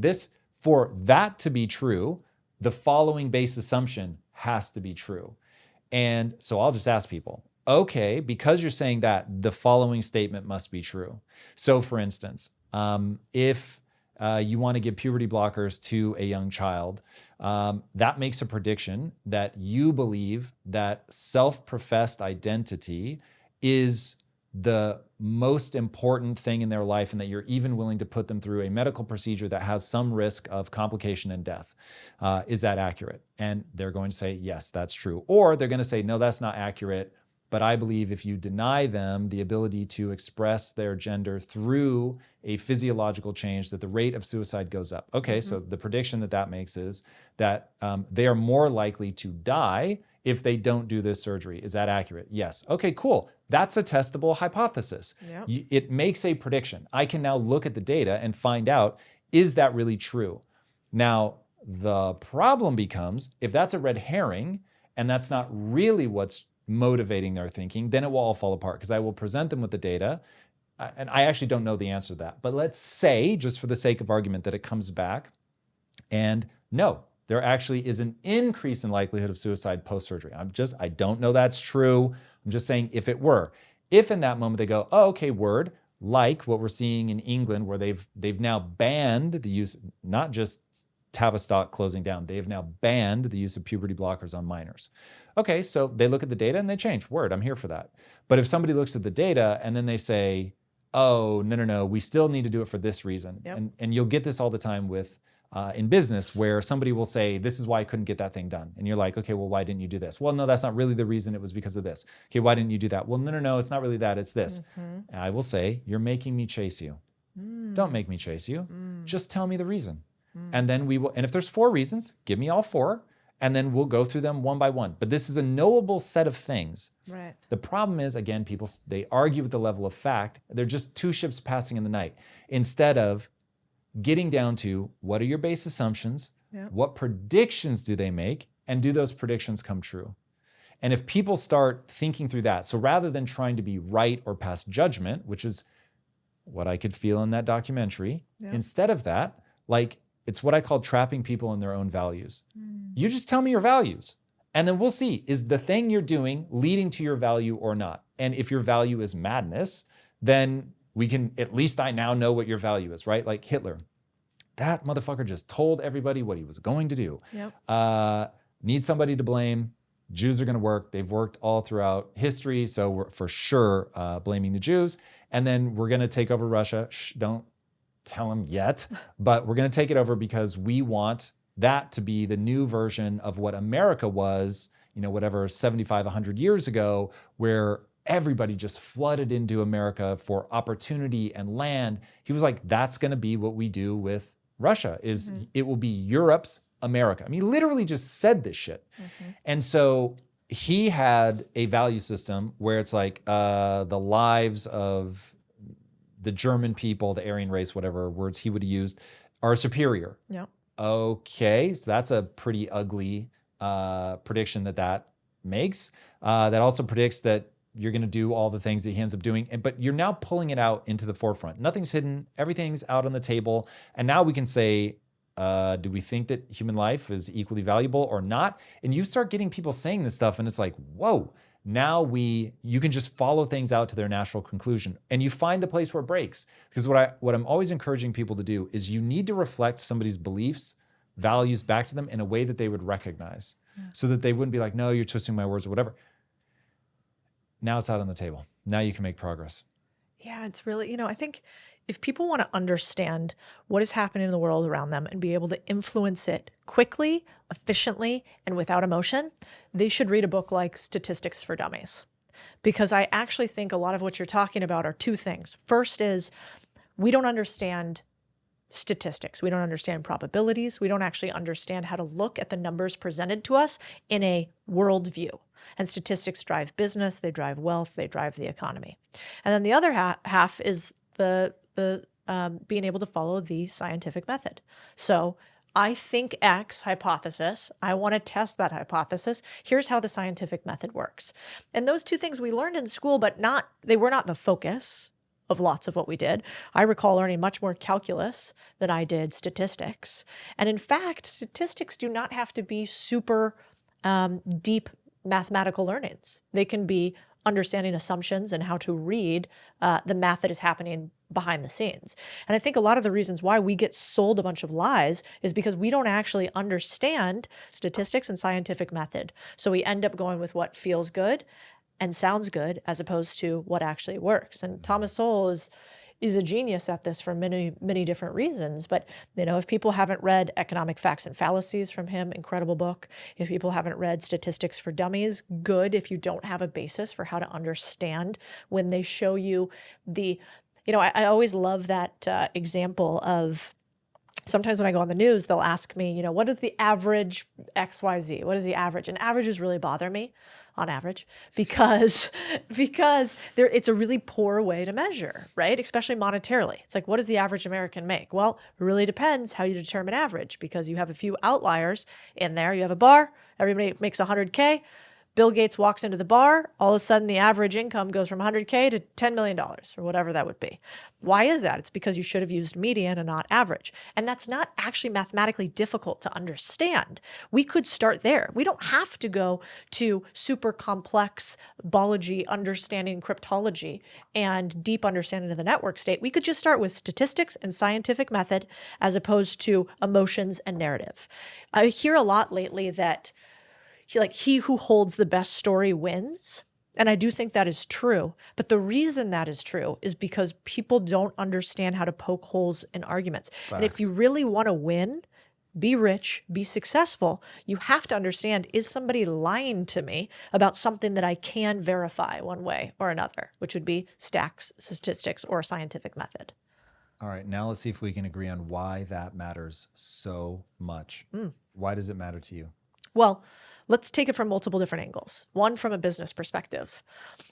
for that to be true, the following base assumption has to be true. And so I'll just ask people, okay, because you're saying that, the following statement must be true. So for instance, if you want to give puberty blockers to a young child, that makes a prediction that you believe that self-professed identity is the most important thing in their life, and that you're even willing to put them through a medical procedure that has some risk of complication and death. Is that accurate? And they're going to say, yes, that's true. Or they're going to say, no, that's not accurate. But I believe if you deny them the ability to express their gender through a physiological change, that the rate of suicide goes up. Okay, so the prediction that makes is that they are more likely to die if they don't do this surgery. Is that accurate? Yes. Okay, cool. That's a testable hypothesis. Yep. It makes a prediction. I can now look at the data and find out, is that really true? Now, the problem becomes, if that's a red herring and that's not really what's motivating their thinking, then it will all fall apart, because I will present them with the data, and I actually don't know the answer to that. But let's say, just for the sake of argument, that it comes back and no, there actually is an increase in likelihood of suicide post-surgery. I don't know that's true. I'm just saying, if it were. If in that moment they go, oh, okay, word, like what we're seeing in England, where they've now banned the use, not just Tavistock closing down, they have now banned the use of puberty blockers on minors. Okay, so they look at the data and they change. Word, I'm here for that. But if somebody looks at the data and then they say, oh, no, we still need to do it for this reason. Yep. And you'll get this all the time with in business, where somebody will say, this is why I couldn't get that thing done. And you're like, okay, well, why didn't you do this? Well, no, that's not really the reason. It was because of this. Okay, why didn't you do that? Well, no, it's not really that. It's this. And I will say, you're making me chase you. Don't make me chase you. Just tell me the reason. And then we will, and if there's 4 reasons, give me all 4. And then we'll go through them one by one. But this is a knowable set of things. Right. The problem is, again, they argue with the level of fact. They're just 2 ships passing in the night, instead of getting down to what are your base assumptions? Yep. What predictions do they make? And do those predictions come true? And if people start thinking through that, so rather than trying to be right or pass judgment, which is what I could feel in that documentary, instead of that, like it's what I call trapping people in their own values. You just tell me your values. And then we'll see, is the thing you're doing leading to your value or not? And if your value is madness, then at least I now know what your value is, right? Like Hitler, that motherfucker just told everybody what he was going to do. Yep. Need somebody to blame. Jews are going to work. They've worked all throughout history. So we're for sure blaming the Jews. And then we're going to take over Russia. Don't tell them yet, but we're going to take it over because we want that to be the new version of what America was, whatever, 75, 100 years ago, where everybody just flooded into America for opportunity and land. He was like, that's going to be what we do with Russia, it will be Europe's America. I mean, he literally just said this shit. And so he had a value system where it's like the lives of the German people, the Aryan race, whatever words he would have used, are superior. Yeah. Okay, so that's a pretty ugly prediction that makes. That also predicts that you're going to do all the things that he ends up doing. But you're now pulling it out into the forefront. Nothing's hidden. Everything's out on the table. And now we can say, do we think that human life is equally valuable or not? And you start getting people saying this stuff and it's like, whoa, now you can just follow things out to their natural conclusion. And you find the place where it breaks. Because what I'm always encouraging people to do is you need to reflect somebody's beliefs, values back to them in a way that they would recognize. So that they wouldn't be like, no, you're twisting my words or whatever. Now it's out on the table. Now you can make progress. Yeah, it's really, I think if people want to understand what is happening in the world around them and be able to influence it quickly, efficiently, and without emotion, they should read a book like Statistics for Dummies. Because I actually think a lot of what you're talking about are two things. First is we don't understand statistics. We don't understand probabilities. We don't actually understand how to look at the numbers presented to us in a worldview. And statistics drive business, they drive wealth, they drive the economy. And then the other half is the being able to follow the scientific method. So I think X hypothesis, I want to test that hypothesis. Here's how the scientific method works. And those two things we learned in school, but they were not the focus of lots of what we did. I recall learning much more calculus than I did statistics. And in fact, statistics do not have to be super deep mathematical learnings. They can be understanding assumptions and how to read the math that is happening behind the scenes. And I think a lot of the reasons why we get sold a bunch of lies is because we don't actually understand statistics and scientific method. So we end up going with what feels good and sounds good as opposed to what actually works. And Thomas Sowell is a genius at this for many, many different reasons. But, if people haven't read Economic Facts and Fallacies from him, incredible book. If people haven't read Statistics for Dummies, good if you don't have a basis for how to understand when they show you I always love that example of sometimes when I go on the news, they'll ask me, what is the average XYZ? What is the average? And averages really bother me on average because it's a really poor way to measure, right? Especially monetarily. It's like, what does the average American make? Well, it really depends how you determine average because you have a few outliers in there. You have a bar, everybody makes 100K. Bill Gates walks into the bar, all of a sudden the average income goes from 100K to $10 million or whatever that would be. Why is that? It's because you should have used median and not average. And that's not actually mathematically difficult to understand. We could start there. We don't have to go to super complex biology, understanding cryptology, and deep understanding of the network state. We could just start with statistics and scientific method as opposed to emotions and narrative. I hear a lot lately that he who holds the best story wins. And I do think that is true. But the reason that is true is because people don't understand how to poke holes in arguments. Facts. And if you really want to win, be rich, be successful, you have to understand, is somebody lying to me about something that I can verify one way or another, which would be stacks, statistics, or a scientific method. All right, now let's see if we can agree on why that matters so much. Why does it matter to you? Well, let's take it from multiple different angles. One, from a business perspective.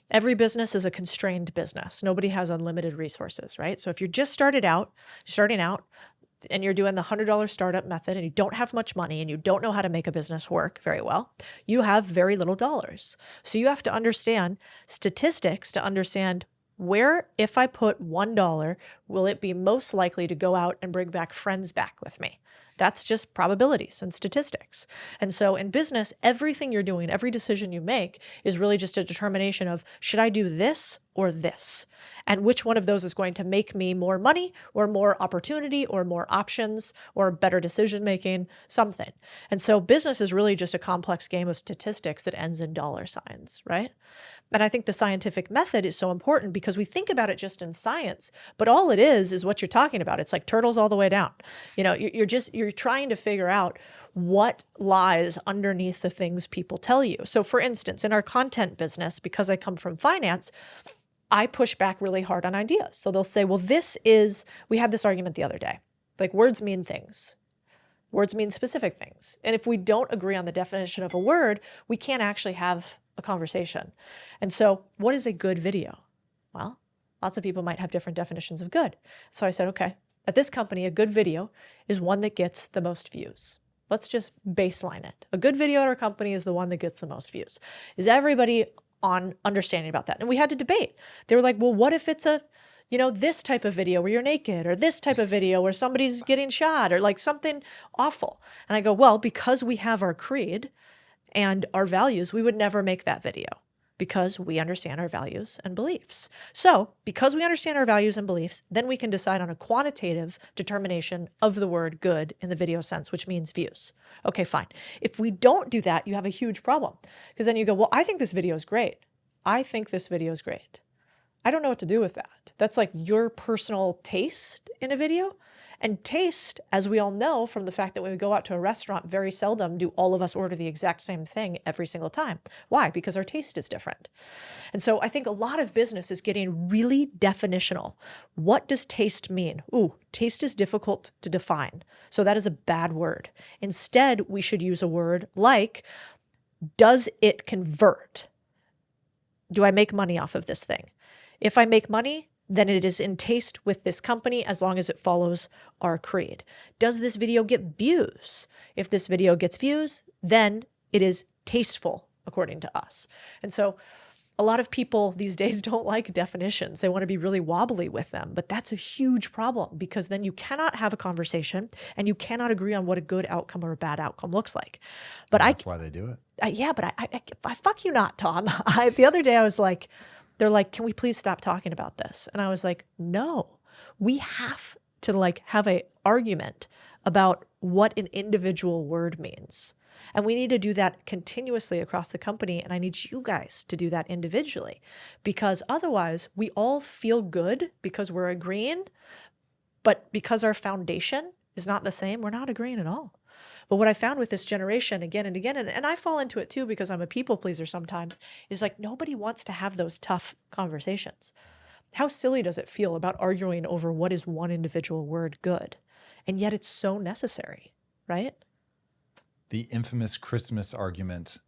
Every business is a constrained business. Nobody has unlimited resources, right? So if you're just starting out, and you're doing the $100 startup method and you don't have much money and you don't know how to make a business work very well, you have very little dollars. So you have to understand statistics to understand where, if I put $1, will it be most likely to go out and bring back friends back with me? That's just probabilities and statistics. And so in business, everything you're doing, every decision you make is really just a determination of, should I do this or this? And which one of those is going to make me more money or more opportunity or more options or better decision making, something. And so business is really just a complex game of statistics that ends in dollar signs, right? And I think the scientific method is so important because we think about it just in science, but all it is what you're talking about. It's like turtles all the way down. You're trying to figure out what lies underneath the things people tell you. So for instance, in our content business, because I come from finance, I push back really hard on ideas. So they'll say, well, we had this argument the other day, like words mean things. Words mean specific things. And if we don't agree on the definition of a word, we can't actually have a conversation. And so what is a good video? Well, lots of people might have different definitions of good. So I said, okay, at this company, a good video is one that gets the most views. Let's just baseline it. A good video at our company is the one that gets the most views. Is everybody on understanding about that? And we had to debate. They were like, well, what if it's this type of video where you're naked, or this type of video where somebody's getting shot, or like something awful? And I go, well, because we have our creed and our values, we would never make that video because we understand our values and beliefs. So because we understand our values and beliefs, then we can decide on a quantitative determination of the word good in the video sense, which means views. Okay, fine. If we don't do that, you have a huge problem, because then you go, well, I think this video is great. I think this video is great. I don't know what to do with that. That's like your personal taste in a video. And taste, as we all know from the fact that when we go out to a restaurant, very seldom do all of us order the exact same thing every single time. Why? Because our taste is different. And so I think a lot of business is getting really definitional. What does taste mean? Ooh, taste is difficult to define. So that is a bad word. Instead, we should use a word like, does it convert? Do I make money off of this thing? If I make money, then it is in taste with this company as long as it follows our creed. Does this video get views? If this video gets views, then it is tasteful according to us. And so a lot of people these days don't like definitions. They want to be really wobbly with them, but that's a huge problem, because then you cannot have a conversation and you cannot agree on what a good outcome or a bad outcome looks like. But that's why they do it. Yeah, but I fuck you not, Tom. The other day I was like, they're like, can we please stop talking about this? And I was like, no, we have to have a argument about what an individual word means. And we need to do that continuously across the company. And I need you guys to do that individually, because otherwise we all feel good because we're agreeing, but because our foundation is not the same, we're not agreeing at all. But what I found with this generation again and again, and I fall into it too because I'm a people pleaser sometimes, is like nobody wants to have those tough conversations. How silly does it feel about arguing over what is one individual word good? And yet it's so necessary, right? The infamous Christmas argument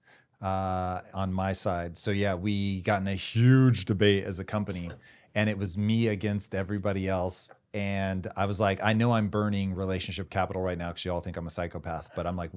on my side. So yeah, we got in a huge debate as a company, and it was me against everybody else. And I was like, I know I'm burning relationship capital right now because you all think I'm a psychopath, but I'm like,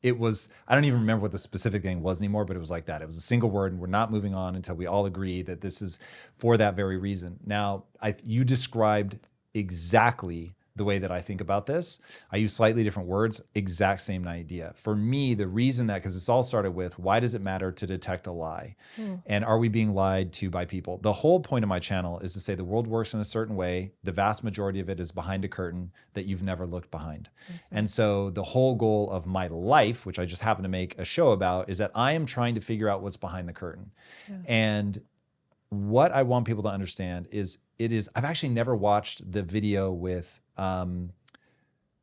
I don't even remember what the specific thing was anymore, but it was like that. It was a single word, and we're not moving on until we all agree that this is for that very reason. Now, you described exactly the way that I think about this. I use slightly different words, exact same idea. For me, the reason because it's all started with, why does it matter to detect a lie? And are we being lied to by people? The whole point of my channel is to say the world works in a certain way. The vast majority of it is behind a curtain that you've never looked behind. And so the whole goal of my life, which I just happen to make a show about, is that I am trying to figure out what's behind the curtain. And what I want people to understand is I've actually never watched the video with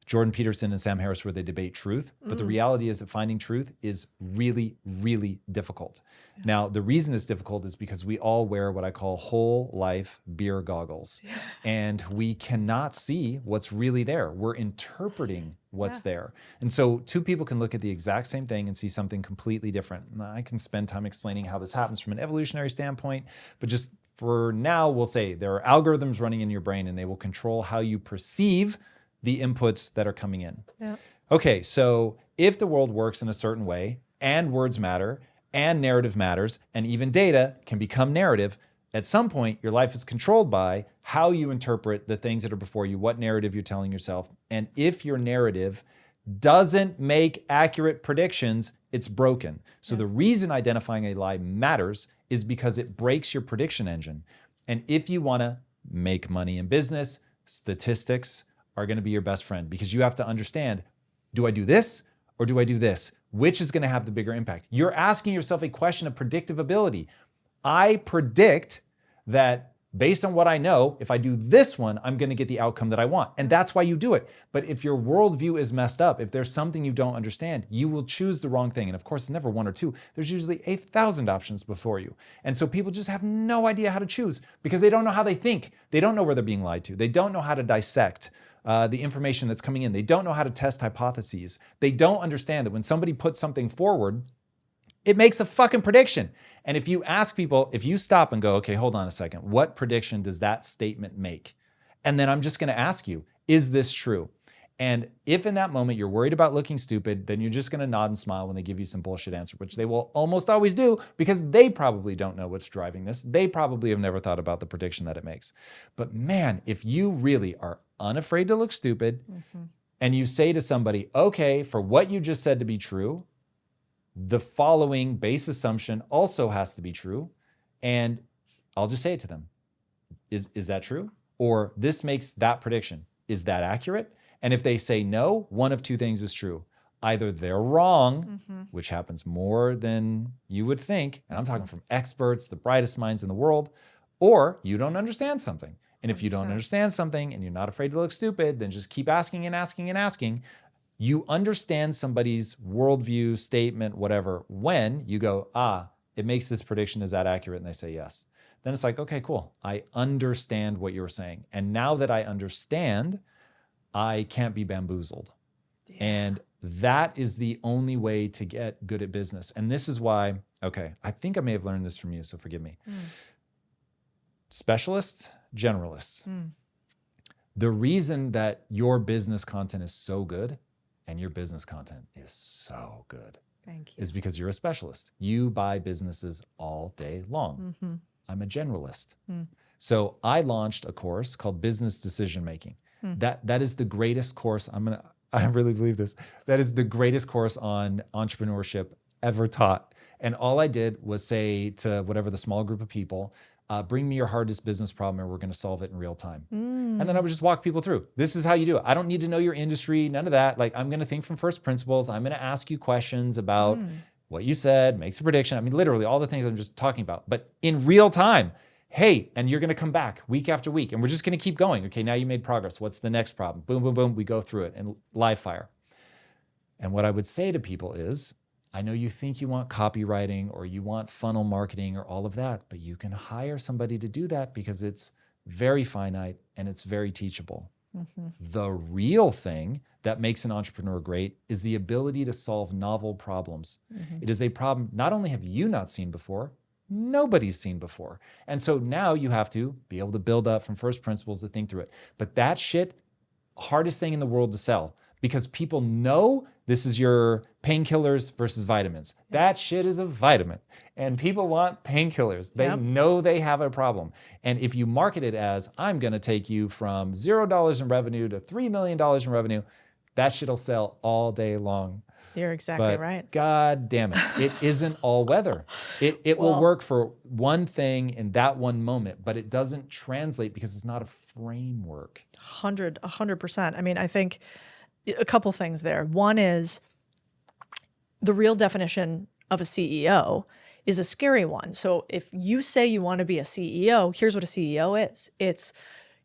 Jordan Peterson and Sam Harris where they debate truth. But the reality is that finding truth is really, really difficult. Now, the reason it's difficult is because we all wear what I call whole life beer goggles. And we cannot see what's really there. We're interpreting what's there. And so two people can look at the exact same thing and see something completely different. Now, I can spend time explaining how this happens from an evolutionary standpoint, but just for now, we'll say there are algorithms running in your brain, and they will control how you perceive the inputs that are coming in. Yeah. Okay, so if the world works in a certain way, and words matter, and narrative matters, and even data can become narrative, at some point, your life is controlled by how you interpret the things that are before you, what narrative you're telling yourself. And if your narrative doesn't make accurate predictions, it's broken. So the reason identifying a lie matters is because it breaks your prediction engine. And if you want to make money in business, statistics are going to be your best friend, because you have to understand, do I do this or do I do this? Which is going to have the bigger impact? You're asking yourself a question of predictive ability. I predict that based on what I know, if I do this one, I'm going to get the outcome that I want. And that's why you do it. But if your worldview is messed up, if there's something you don't understand, you will choose the wrong thing. And of course, it's never one or two. There's usually 1,000 options before you. And so people just have no idea how to choose because they don't know how they think. They don't know where they're being lied to. They don't know how to dissect the information that's coming in. They don't know how to test hypotheses. They don't understand that when somebody puts something forward, it makes a fucking prediction. And if you ask people, if you stop and go, okay, hold on a second, what prediction does that statement make? And then I'm just going to ask you, is this true? And if in that moment you're worried about looking stupid, then you're just going to nod and smile when they give you some bullshit answer, which they will almost always do because they probably don't know what's driving this. They probably have never thought about the prediction that it makes. But man, if you really are unafraid to look stupid and you say to somebody, okay, for what you just said to be true, the following base assumption also has to be true. And I'll just say it to them. Is that true? Or this makes that prediction. Is that accurate? And if they say no, one of two things is true. Either they're wrong, which happens more than you would think, and I'm talking from experts, the brightest minds in the world, or you don't understand something. And if you don't understand something and you're not afraid to look stupid, then just keep asking and asking and asking. You understand somebody's worldview, statement, whatever, when you go, it makes this prediction, is that accurate? And they say yes. Then it's like, okay, cool. I understand what you were saying. And now that I understand, I can't be bamboozled. Yeah. And that is the only way to get good at business. And this is why, okay, I think I may have learned this from you, so forgive me. Specialists, generalists. The reason that your business content is so good and your business content is so good is because you're a specialist. You buy businesses all day long. I'm a generalist. So I launched a course called Business Decision Making. That is the greatest course. I really believe this. That is the greatest course on entrepreneurship ever taught. And all I did was say to whatever the small group of people, bring me your hardest business problem and we're going to solve it in real time. And then I would just walk people through. This is how you do it. I don't need to know your industry, none of that. Like, I'm going to think from first principles. I'm going to ask you questions about what you said, makes a prediction. I mean, literally all the things I'm just talking about, but in real time. Hey, and you're going to come back week after week and we're just going to keep going. Okay, now you made progress. What's the next problem? Boom, boom, boom. We go through it and live fire. And what I would say to people is, I know you think you want copywriting or you want funnel marketing or all of that, but you can hire somebody to do that because it's very finite and it's very teachable. The real thing that makes an entrepreneur great is the ability to solve novel problems. It is a problem not only have you not seen before, nobody's seen before. And so now you have to be able to build up from first principles to think through it. But that shit, hardest thing in the world to sell because people know this is your painkillers versus vitamins. That shit is a vitamin and people want painkillers. They know they have a problem. And if you market it as, I'm going to take you from $0 in revenue to $3 million in revenue, that shit'll sell all day long. You're exactly right. God damn it. It isn't all weather. It will work for one thing in that one moment, but it doesn't translate because it's not a framework. 100%. I mean, I think a couple things there. One is the real definition of a CEO is a scary one. So if you say you want to be a CEO, here's what a CEO is. It's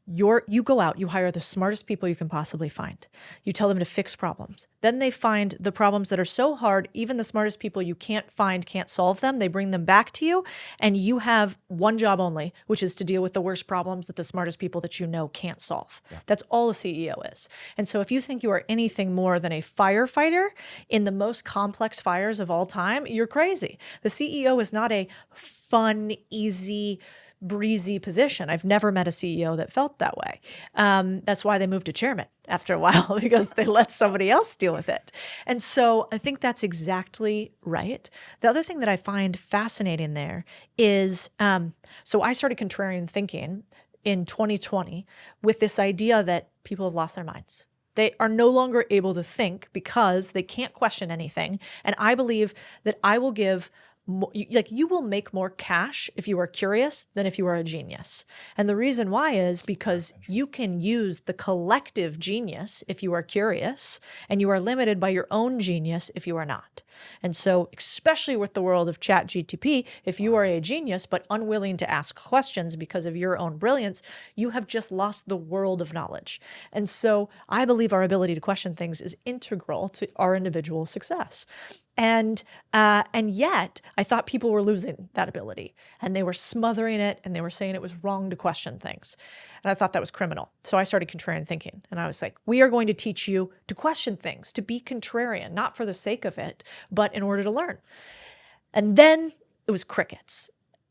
you go out, you hire the smartest people you can possibly find. You tell them to fix problems. Then they find the problems that are so hard, even the smartest people you can't find can't solve them. They bring them back to you, and you have one job only, which is to deal with the worst problems that the smartest people that you know can't solve. That's all a CEO is. And so if you think you are anything more than a firefighter in the most complex fires of all time, you're crazy. The CEO is not a fun, easy, breezy position. I've never met a CEO that felt that way. That's why they moved to chairman after a while, because they let somebody else deal with it. And so I think that's exactly right. The other thing that I find fascinating there is, so I started contrarian thinking in 2020 with this idea that people have lost their minds. They are no longer able to think because they can't question anything. And I believe that I will give you will make more cash if you are curious than if you are a genius. And the reason why is because you can use the collective genius if you are curious, and you are limited by your own genius if you are not. And so, especially with the world of ChatGPT, if you are a genius but unwilling to ask questions because of your own brilliance, you have just lost the world of knowledge. And so I believe our ability to question things is integral to our individual success. And yet I thought people were losing that ability, and they were smothering it, and they were saying it was wrong to question things. And I thought that was criminal. So I started contrarian thinking, and I was like, we are going to teach you to question things, to be contrarian, not for the sake of it, but in order to learn. And then it was crickets.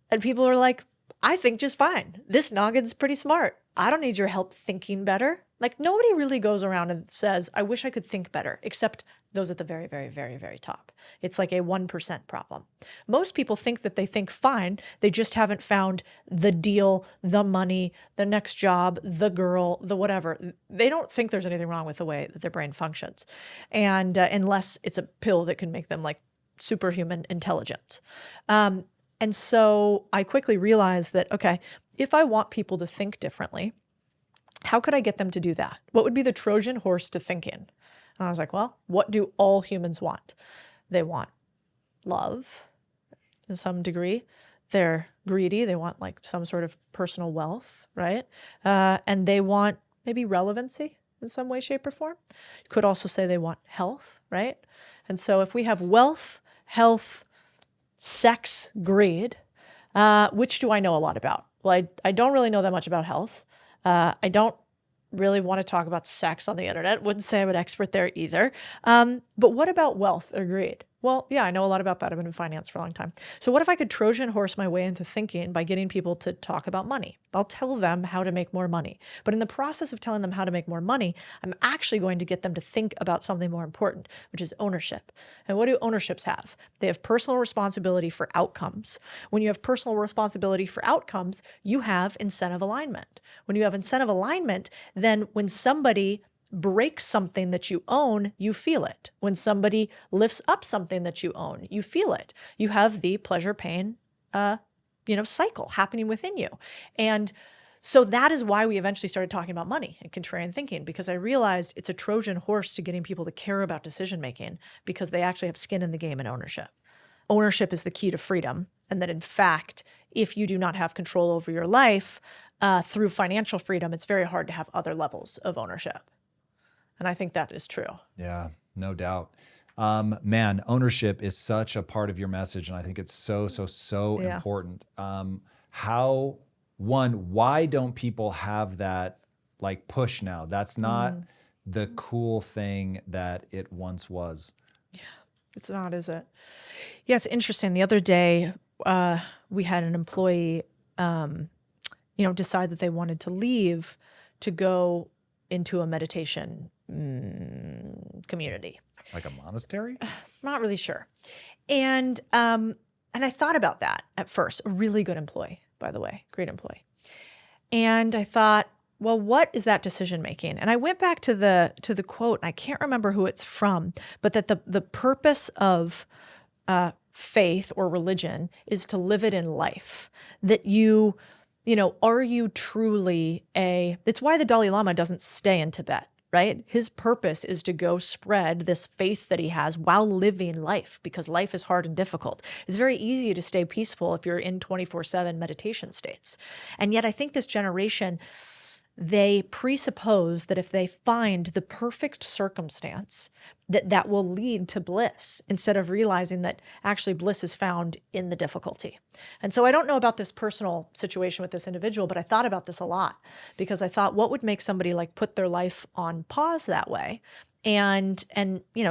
And people are like, I think just fine. This noggin's pretty smart. I don't need your help thinking better. Like, nobody really goes around and says, I wish I could think better, except those at the very, very, very, very top. It's like a 1% problem. Most people think that they think fine. They just haven't found the deal, the money, the next job, the girl, the whatever. They don't think there's anything wrong with the way that their brain functions. And unless it's a pill that can make them like superhuman intelligence. And so I quickly realized that, okay, if I want people to think differently, how could I get them to do that? What would be the Trojan horse to thinking? And I was like, well, what do all humans want? They want love in some degree. They're greedy. They want like some sort of personal wealth, right? And they want maybe relevancy in some way, shape, or form. You could also say they want health, right? And so if we have wealth, health, sex, greed, which do I know a lot about? Well, I don't really know that much about health. I don't really want to talk about sex on the internet. Wouldn't say I'm an expert there either. But what about wealth or greed? Well, yeah, I know a lot about that. I've been in finance for a long time. So what if I could Trojan horse my way into thinking by getting people to talk about money? I'll tell them how to make more money. But in the process of telling them how to make more money, I'm actually going to get them to think about something more important, which is ownership. And what do ownerships have? They have personal responsibility for outcomes. When you have personal responsibility for outcomes, you have incentive alignment. When you have incentive alignment, then when somebody breaks something that you own, you feel it. When somebody lifts up something that you own, you feel it. You have the pleasure-pain, cycle happening within you. And so that is why we eventually started talking about money and contrarian thinking, because I realized it's a Trojan horse to getting people to care about decision-making because they actually have skin in the game and ownership. Ownership is the key to freedom. And that in fact, if you do not have control over your life through financial freedom, it's very hard to have other levels of ownership. And I think that is true. Yeah, no doubt. Man, ownership is such a part of your message. And I think it's so important. Why don't people have that like push now? That's not the cool thing that it once was. Yeah, it's not, is it? Yeah, it's interesting. The other day, we had an employee, decide that they wanted to leave to go into a meditation community. Like a monastery? Not really sure. And I thought about that at first. A really good employee, by the way, great employee. And I thought, well, what is that decision making? And I went back to the quote, and I can't remember who it's from, but that the purpose of faith or religion is to live it in life. That are you truly it's why the Dalai Lama doesn't stay in Tibet, right? His purpose is to go spread this faith that he has while living life, because life is hard and difficult. It's very easy to stay peaceful if you're in 24/7 meditation states. And yet I think this generation, they presuppose that if they find the perfect circumstance, that will lead to bliss, instead of realizing that actually bliss is found in the difficulty. And so I don't know about this personal situation with this individual, but I thought about this a lot, because I thought, what would make somebody like put their life on pause that way and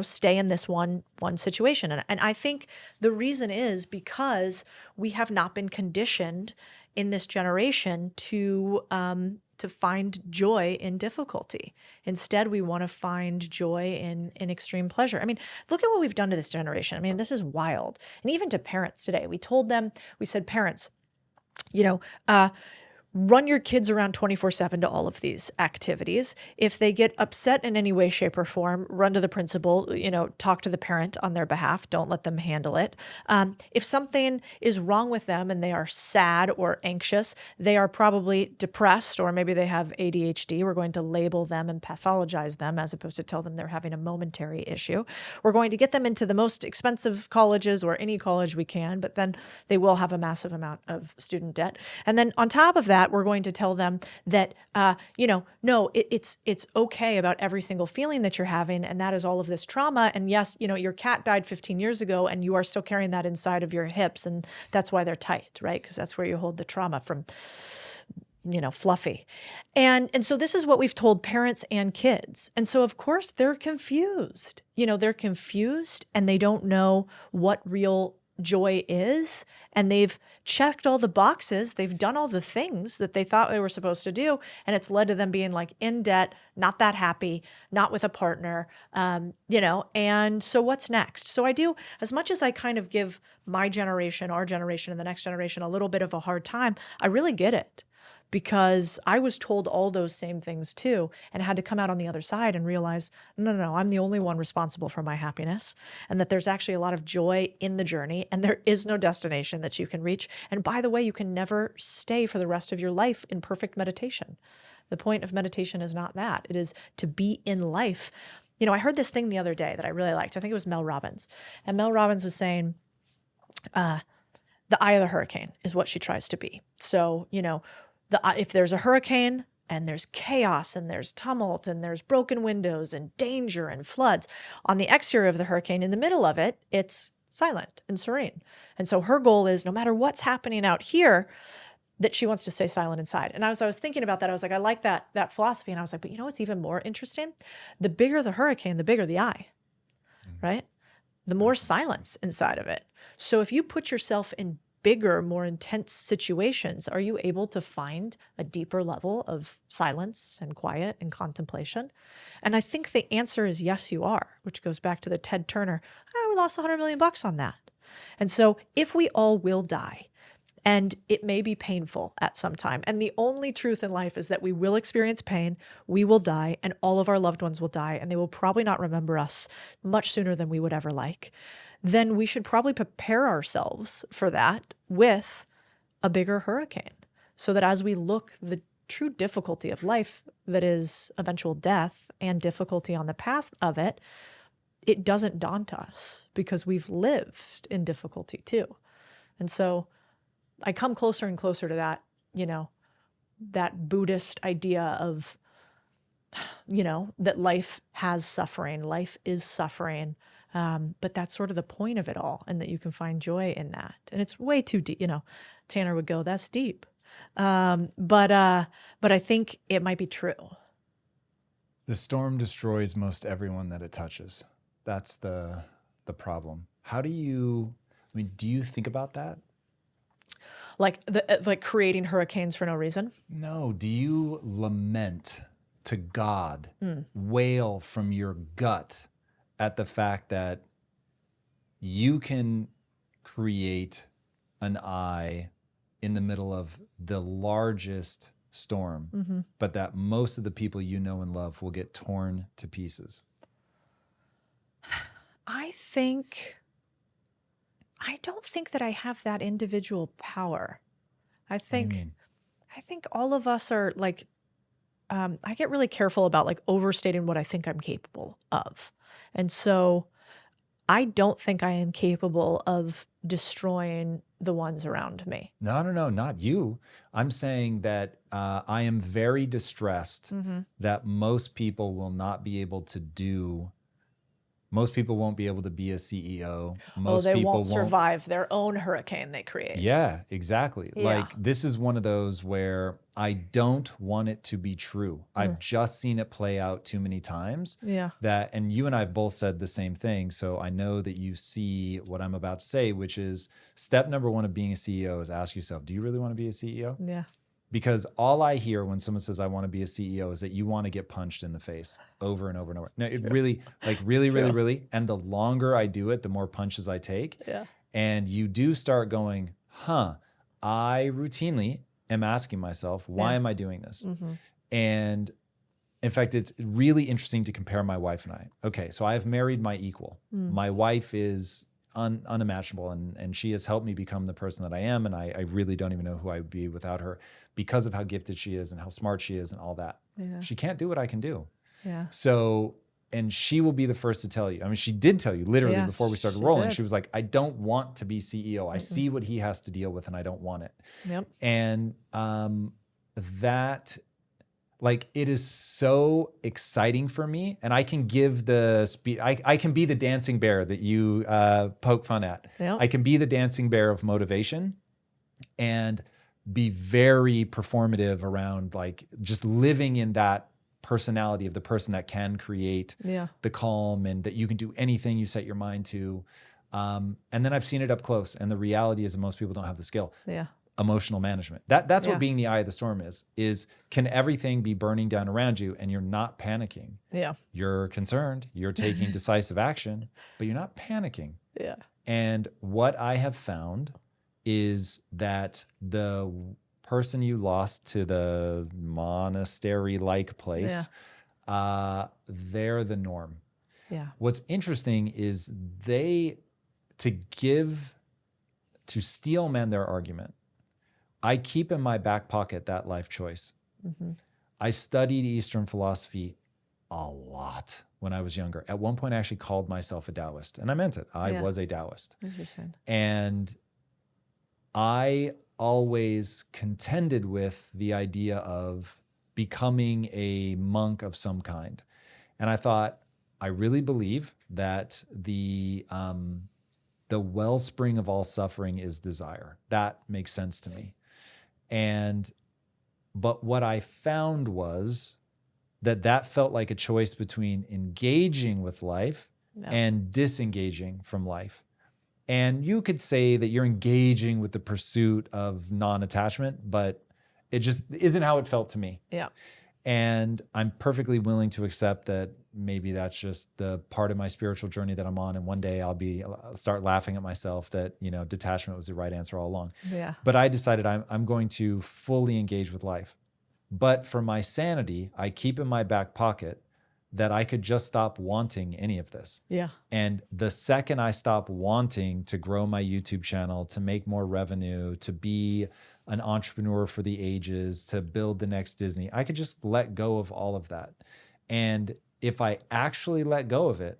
stay in this one situation? And I think the reason is because we have not been conditioned in this generation to find joy in difficulty. Instead, we want to find joy in extreme pleasure. I mean, look at what we've done to this generation. I mean, this is wild. And even to parents today, we said, parents, run your kids around 24/7 to all of these activities. If they get upset in any way, shape, or form, run to the principal, talk to the parent on their behalf. Don't let them handle it. If something is wrong with them and they are sad or anxious, they are probably depressed, or maybe they have ADHD. We're going to label them and pathologize them as opposed to tell them they're having a momentary issue. We're going to get them into the most expensive colleges or any college we can, but then they will have a massive amount of student debt. And then on top of that, we're going to tell them that, no, it's okay about every single feeling that you're having. And that is all of this trauma. And yes, your cat died 15 years ago and you are still carrying that inside of your hips. And that's why they're tight, right? Because that's where you hold the trauma from, fluffy. And so this is what we've told parents and kids. And so of course they're confused. They're confused and they don't know what real joy is, and they've checked all the boxes. They've done all the things that they thought they were supposed to do, and it's led to them being like in debt, not that happy, not with a partner, and so what's next? So I do, as much as I kind of give my generation, our generation, and the next generation a little bit of a hard time, I really get it. Because I was told all those same things too, and had to come out on the other side and realize, no, I'm the only one responsible for my happiness, and that there's actually a lot of joy in the journey, and there is no destination that you can reach. And by the way, you can never stay for the rest of your life in perfect meditation. The point of meditation is not that. It is to be in life. I heard this thing the other day that I really liked. I think it was Mel Robbins. And Mel Robbins was saying, the eye of the hurricane is what she tries to be. So, if there's a hurricane and there's chaos and there's tumult and there's broken windows and danger and floods, on the exterior of the hurricane, in the middle of it, it's silent and serene. And so her goal is, no matter what's happening out here, that she wants to stay silent inside. And as I was thinking about that, I was like, I like that philosophy. And I was like, but what's even more interesting? The bigger the hurricane, the bigger the eye, right? The more silence inside of it. So if you put yourself in bigger, more intense situations, are you able to find a deeper level of silence and quiet and contemplation? And I think the answer is yes, you are, which goes back to the Ted Turner, we lost $100 million on that. And so if we all will die, and it may be painful at some time, and the only truth in life is that we will experience pain, we will die, and all of our loved ones will die, and they will probably not remember us much sooner than we would ever like, then we should probably prepare ourselves for that with a bigger hurricane, so that as we look the true difficulty of life, that is eventual death and difficulty on the path of it, it doesn't daunt us because we've lived in difficulty too. And so I come closer and closer to that, that Buddhist idea of, that life has suffering, life is suffering. But that's sort of the point of it all, and that you can find joy in that. And it's way too deep, Tanner would go, that's deep. But I think it might be true. The storm destroys most everyone that it touches. That's the problem. Do you think about that? Like creating hurricanes for no reason? No. Do you lament to God, wail from your gut at the fact that you can create an eye in the middle of the largest storm, but that most of the people you know and love will get torn to pieces? I don't think that I have that individual power. I think all of us are like, I get really careful about like overstating what I think I'm capable of. And so I don't think I am capable of destroying the ones around me. No, not you. I'm saying that I am very distressed that most people will not be able to do Most people won't be able to be a CEO. Most they people won't survive their own hurricane they create. Yeah, exactly. Yeah. Like this is one of those where I don't want it to be true. I've just seen it play out too many times. Yeah. And you and I have both said the same thing. So I know that you see what I'm about to say, which is step number one of being a CEO is ask yourself, do you really want to be a CEO? Yeah. Because all I hear when someone says, I want to be a CEO is that you want to get punched in the face over and over and over. No, it really, like really. And the longer I do it, the more punches I take. Yeah. And you do start going, I routinely am asking myself, why am I doing this? And in fact, it's really interesting to compare my wife and I. Okay, so I have married my equal. My wife is unimaginable, and she has helped me become the person that I am. And I really don't even know who I would be without her because of how gifted she is and how smart she is and all that. Yeah. She can't do what I can do. Yeah. So, and she will be the first to tell you. I mean, she did tell you literally before we started rolling. She was like, I don't want to be CEO. I see what he has to deal with and I don't want it. Yep. And that, like, it is so exciting for me. And I can give the speed. I can be the dancing bear that you poke fun at. Yep. I can be the dancing bear of motivation and be very performative around like just living in that personality of the person that can create the calm and that you can do anything you set your mind to. And then I've seen it up close. And the reality is that most people don't have the skill. Yeah. Emotional management. That's what being the eye of the storm is can everything be burning down around you and you're not panicking? Yeah. You're concerned, you're taking decisive action, but you're not panicking. Yeah. And what I have found is that the person you lost to the monastery-like place, they're the norm. Yeah. What's interesting is to steel man their argument, I keep in my back pocket that life choice. I studied Eastern philosophy a lot when I was younger. At one point, I actually called myself a Taoist, and I meant it. I was a Taoist. Interesting. And I always contended with the idea of becoming a monk of some kind. And I thought, I really believe that the wellspring of all suffering is desire. That makes sense to me. But what I found was that felt like a choice between engaging with life and disengaging from life. And you could say that you're engaging with the pursuit of non-attachment, but it just isn't how it felt to me. Yeah. And I'm perfectly willing to accept that maybe that's just the part of my spiritual journey that I'm on. And one day I'll start laughing at myself that, detachment was the right answer all along. Yeah. But I decided I'm going to fully engage with life. But for my sanity, I keep in my back pocket that I could just stop wanting any of this. Yeah. And the second I stop wanting to grow my YouTube channel, to make more revenue, to be an entrepreneur for the ages, to build the next Disney, I could just let go of all of that. And if I actually let go of it,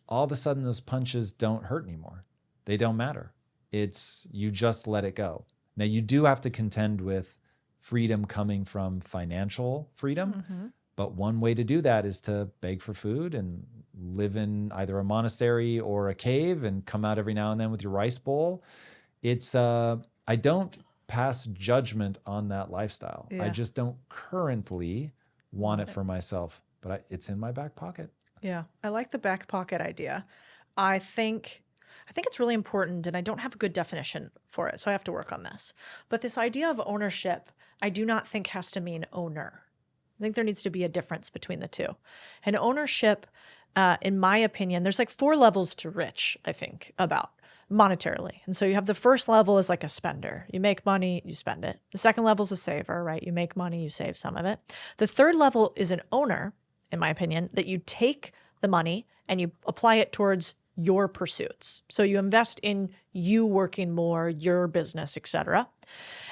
all of a sudden those punches don't hurt anymore. They don't matter. You just let it go. Now you do have to contend with freedom coming from financial freedom. But one way to do that is to beg for food and live in either a monastery or a cave and come out every now and then with your rice bowl. I don't pass judgment on that lifestyle. I just don't currently want it for myself, but it's in my back pocket. Yeah. I like the back pocket idea. I think it's really important, and I don't have a good definition for it, so I have to work on this. But this idea of ownership, I do not think has to mean owner. I think there needs to be a difference between the two. And ownership, in my opinion, there's like 4 levels to rich, I think, about monetarily. And so you have the first level is like a spender. You make money, you spend it. The second level is a saver, right? You make money, you save some of it. The third level is an owner, in my opinion, that you take the money and you apply it towards your pursuits. So you invest in you working more, your business, etc.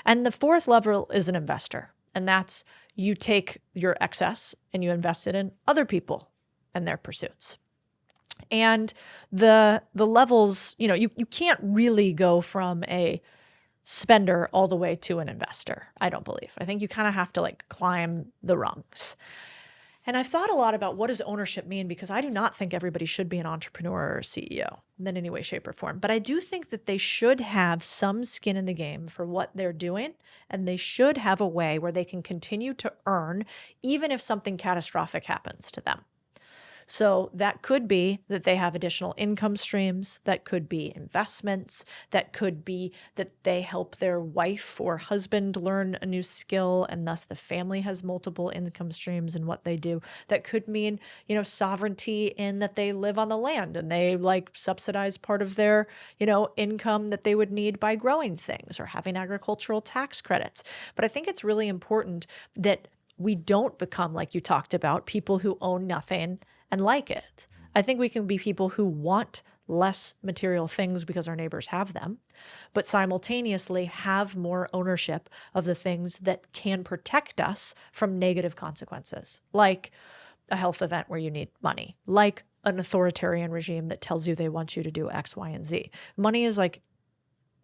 And the fourth level is an investor. And that's you take your excess and you invest it in other people and their pursuits. And the levels, you can't really go from a spender all the way to an investor, I don't believe. I think you kind of have to like climb the rungs. And I've thought a lot about what does ownership mean, because I do not think everybody should be an entrepreneur or CEO in any way, shape, or form. But I do think that they should have some skin in the game for what they're doing, and they should have a way where they can continue to earn even if something catastrophic happens to them. So that could be that they have additional income streams, that could be investments, that could be that they help their wife or husband learn a new skill, and thus the family has multiple income streams in what they do. That could mean, sovereignty in that they live on the land and they subsidize part of their, income that they would need by growing things or having agricultural tax credits. But I think it's really important that we don't become, like you talked about, people who own nothing and like it. I think we can be people who want less material things because our neighbors have them, but simultaneously have more ownership of the things that can protect us from negative consequences, like a health event where you need money, like an authoritarian regime that tells you they want you to do X, Y, and Z. Money is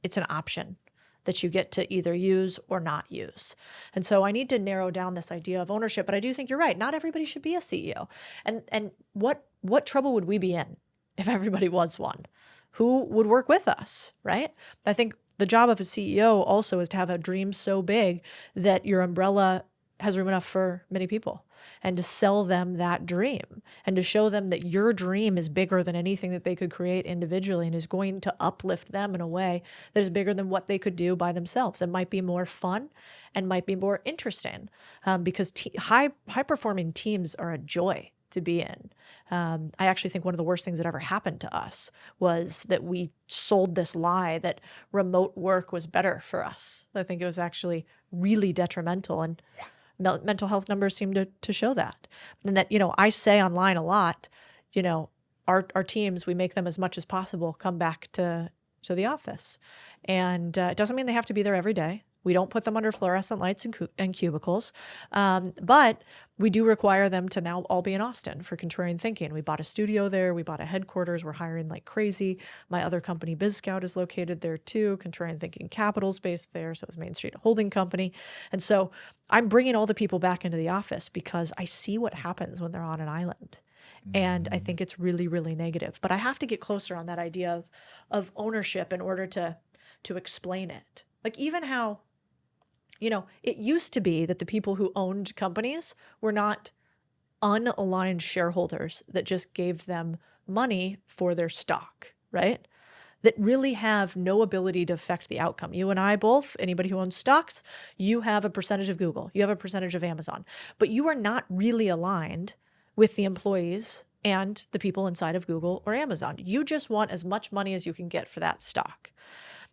it's an option that you get to either use or not use. And so I need to narrow down this idea of ownership, but I do think you're right. Not everybody should be a CEO. And what trouble would we be in if everybody was one? Who would work with us, right? I think the job of a CEO also is to have a dream so big that your umbrella has room enough for many people, and to sell them that dream and to show them that your dream is bigger than anything that they could create individually and is going to uplift them in a way that is bigger than what they could do by themselves. It might be more fun and might be more interesting because high-performing teams are a joy to be in. I actually think one of the worst things that ever happened to us was that we sold this lie that remote work was better for us. I think it was actually really detrimental, and mental health numbers seem to show that. And that, I say online a lot, our teams, we make them as much as possible come back to the office. And it doesn't mean they have to be there every day. We don't put them under fluorescent lights and cubicles. But we do require them to now all be in Austin for Contrarian Thinking. We bought a studio there. We bought a headquarters. We're hiring like crazy. My other company, BizScout, is located there too. Contrarian Thinking Capital's based there. So is Main Street Holding Company. And so I'm bringing all the people back into the office because I see what happens when they're on an island. And I think it's really, really negative. But I have to get closer on that idea of ownership in order to explain it. Even how, it used to be that the people who owned companies were not unaligned shareholders that just gave them money for their stock, right? That really have no ability to affect the outcome. You and I both, anybody who owns stocks, you have a percentage of Google, you have a percentage of Amazon, but you are not really aligned with the employees and the people inside of Google or Amazon. You just want as much money as you can get for that stock.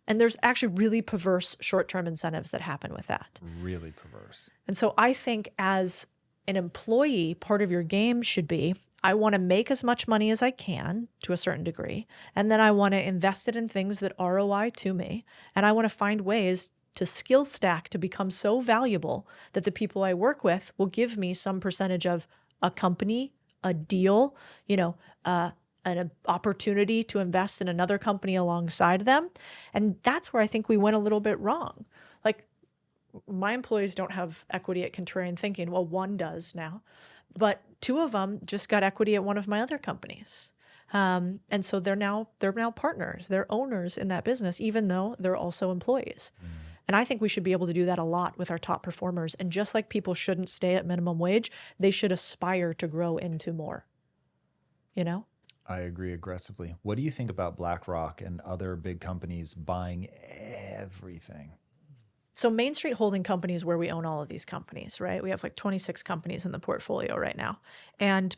And there's actually really perverse short-term incentives that happen with that. Really perverse. And so I think as an employee, part of your game should be, I want to make as much money as I can to a certain degree, and then I want to invest it in things that ROI to me, and I want to find ways to skill stack to become so valuable that the people I work with will give me some percentage of a company, a deal, an opportunity to invest in another company alongside them. And that's where I think we went a little bit wrong. My employees don't have equity at Contrarian Thinking. Well, one does now, but two of them just got equity at one of my other companies. And so they're now partners, they're owners in that business, even though they're also employees. And I think we should be able to do that a lot with our top performers. And just like people shouldn't stay at minimum wage, they should aspire to grow into more, I agree aggressively. What do you think about BlackRock and other big companies buying everything? So Main Street Holding Company is where we own all of these companies, right? We have 26 companies in the portfolio right now. And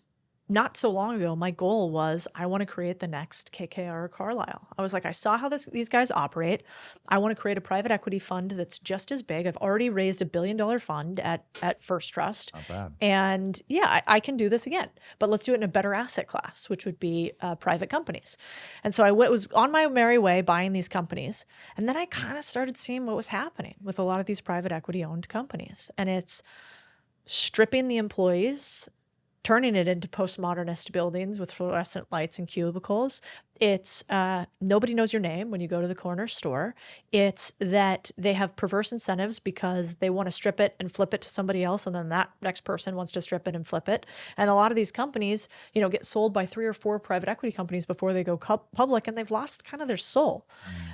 not so long ago, my goal was I want to create the next KKR or Carlyle. I was like, I saw how these guys operate. I want to create a private equity fund that's just as big. I've already raised $1 billion fund at First Trust. Not bad. And yeah, I can do this again, but let's do it in a better asset class, which would be private companies. And so I was on my merry way buying these companies. And then I kind of started seeing what was happening with a lot of these private equity owned companies. And it's stripping the employees turning it into postmodernist buildings with fluorescent lights and cubicles. It's nobody knows your name when you go to the corner store. It's that they have perverse incentives because they want to strip it and flip it to somebody else, and then that next person wants to strip it and flip it. And a lot of these companies, get sold by 3 or 4 private equity companies before they go public, and they've lost kind of their soul.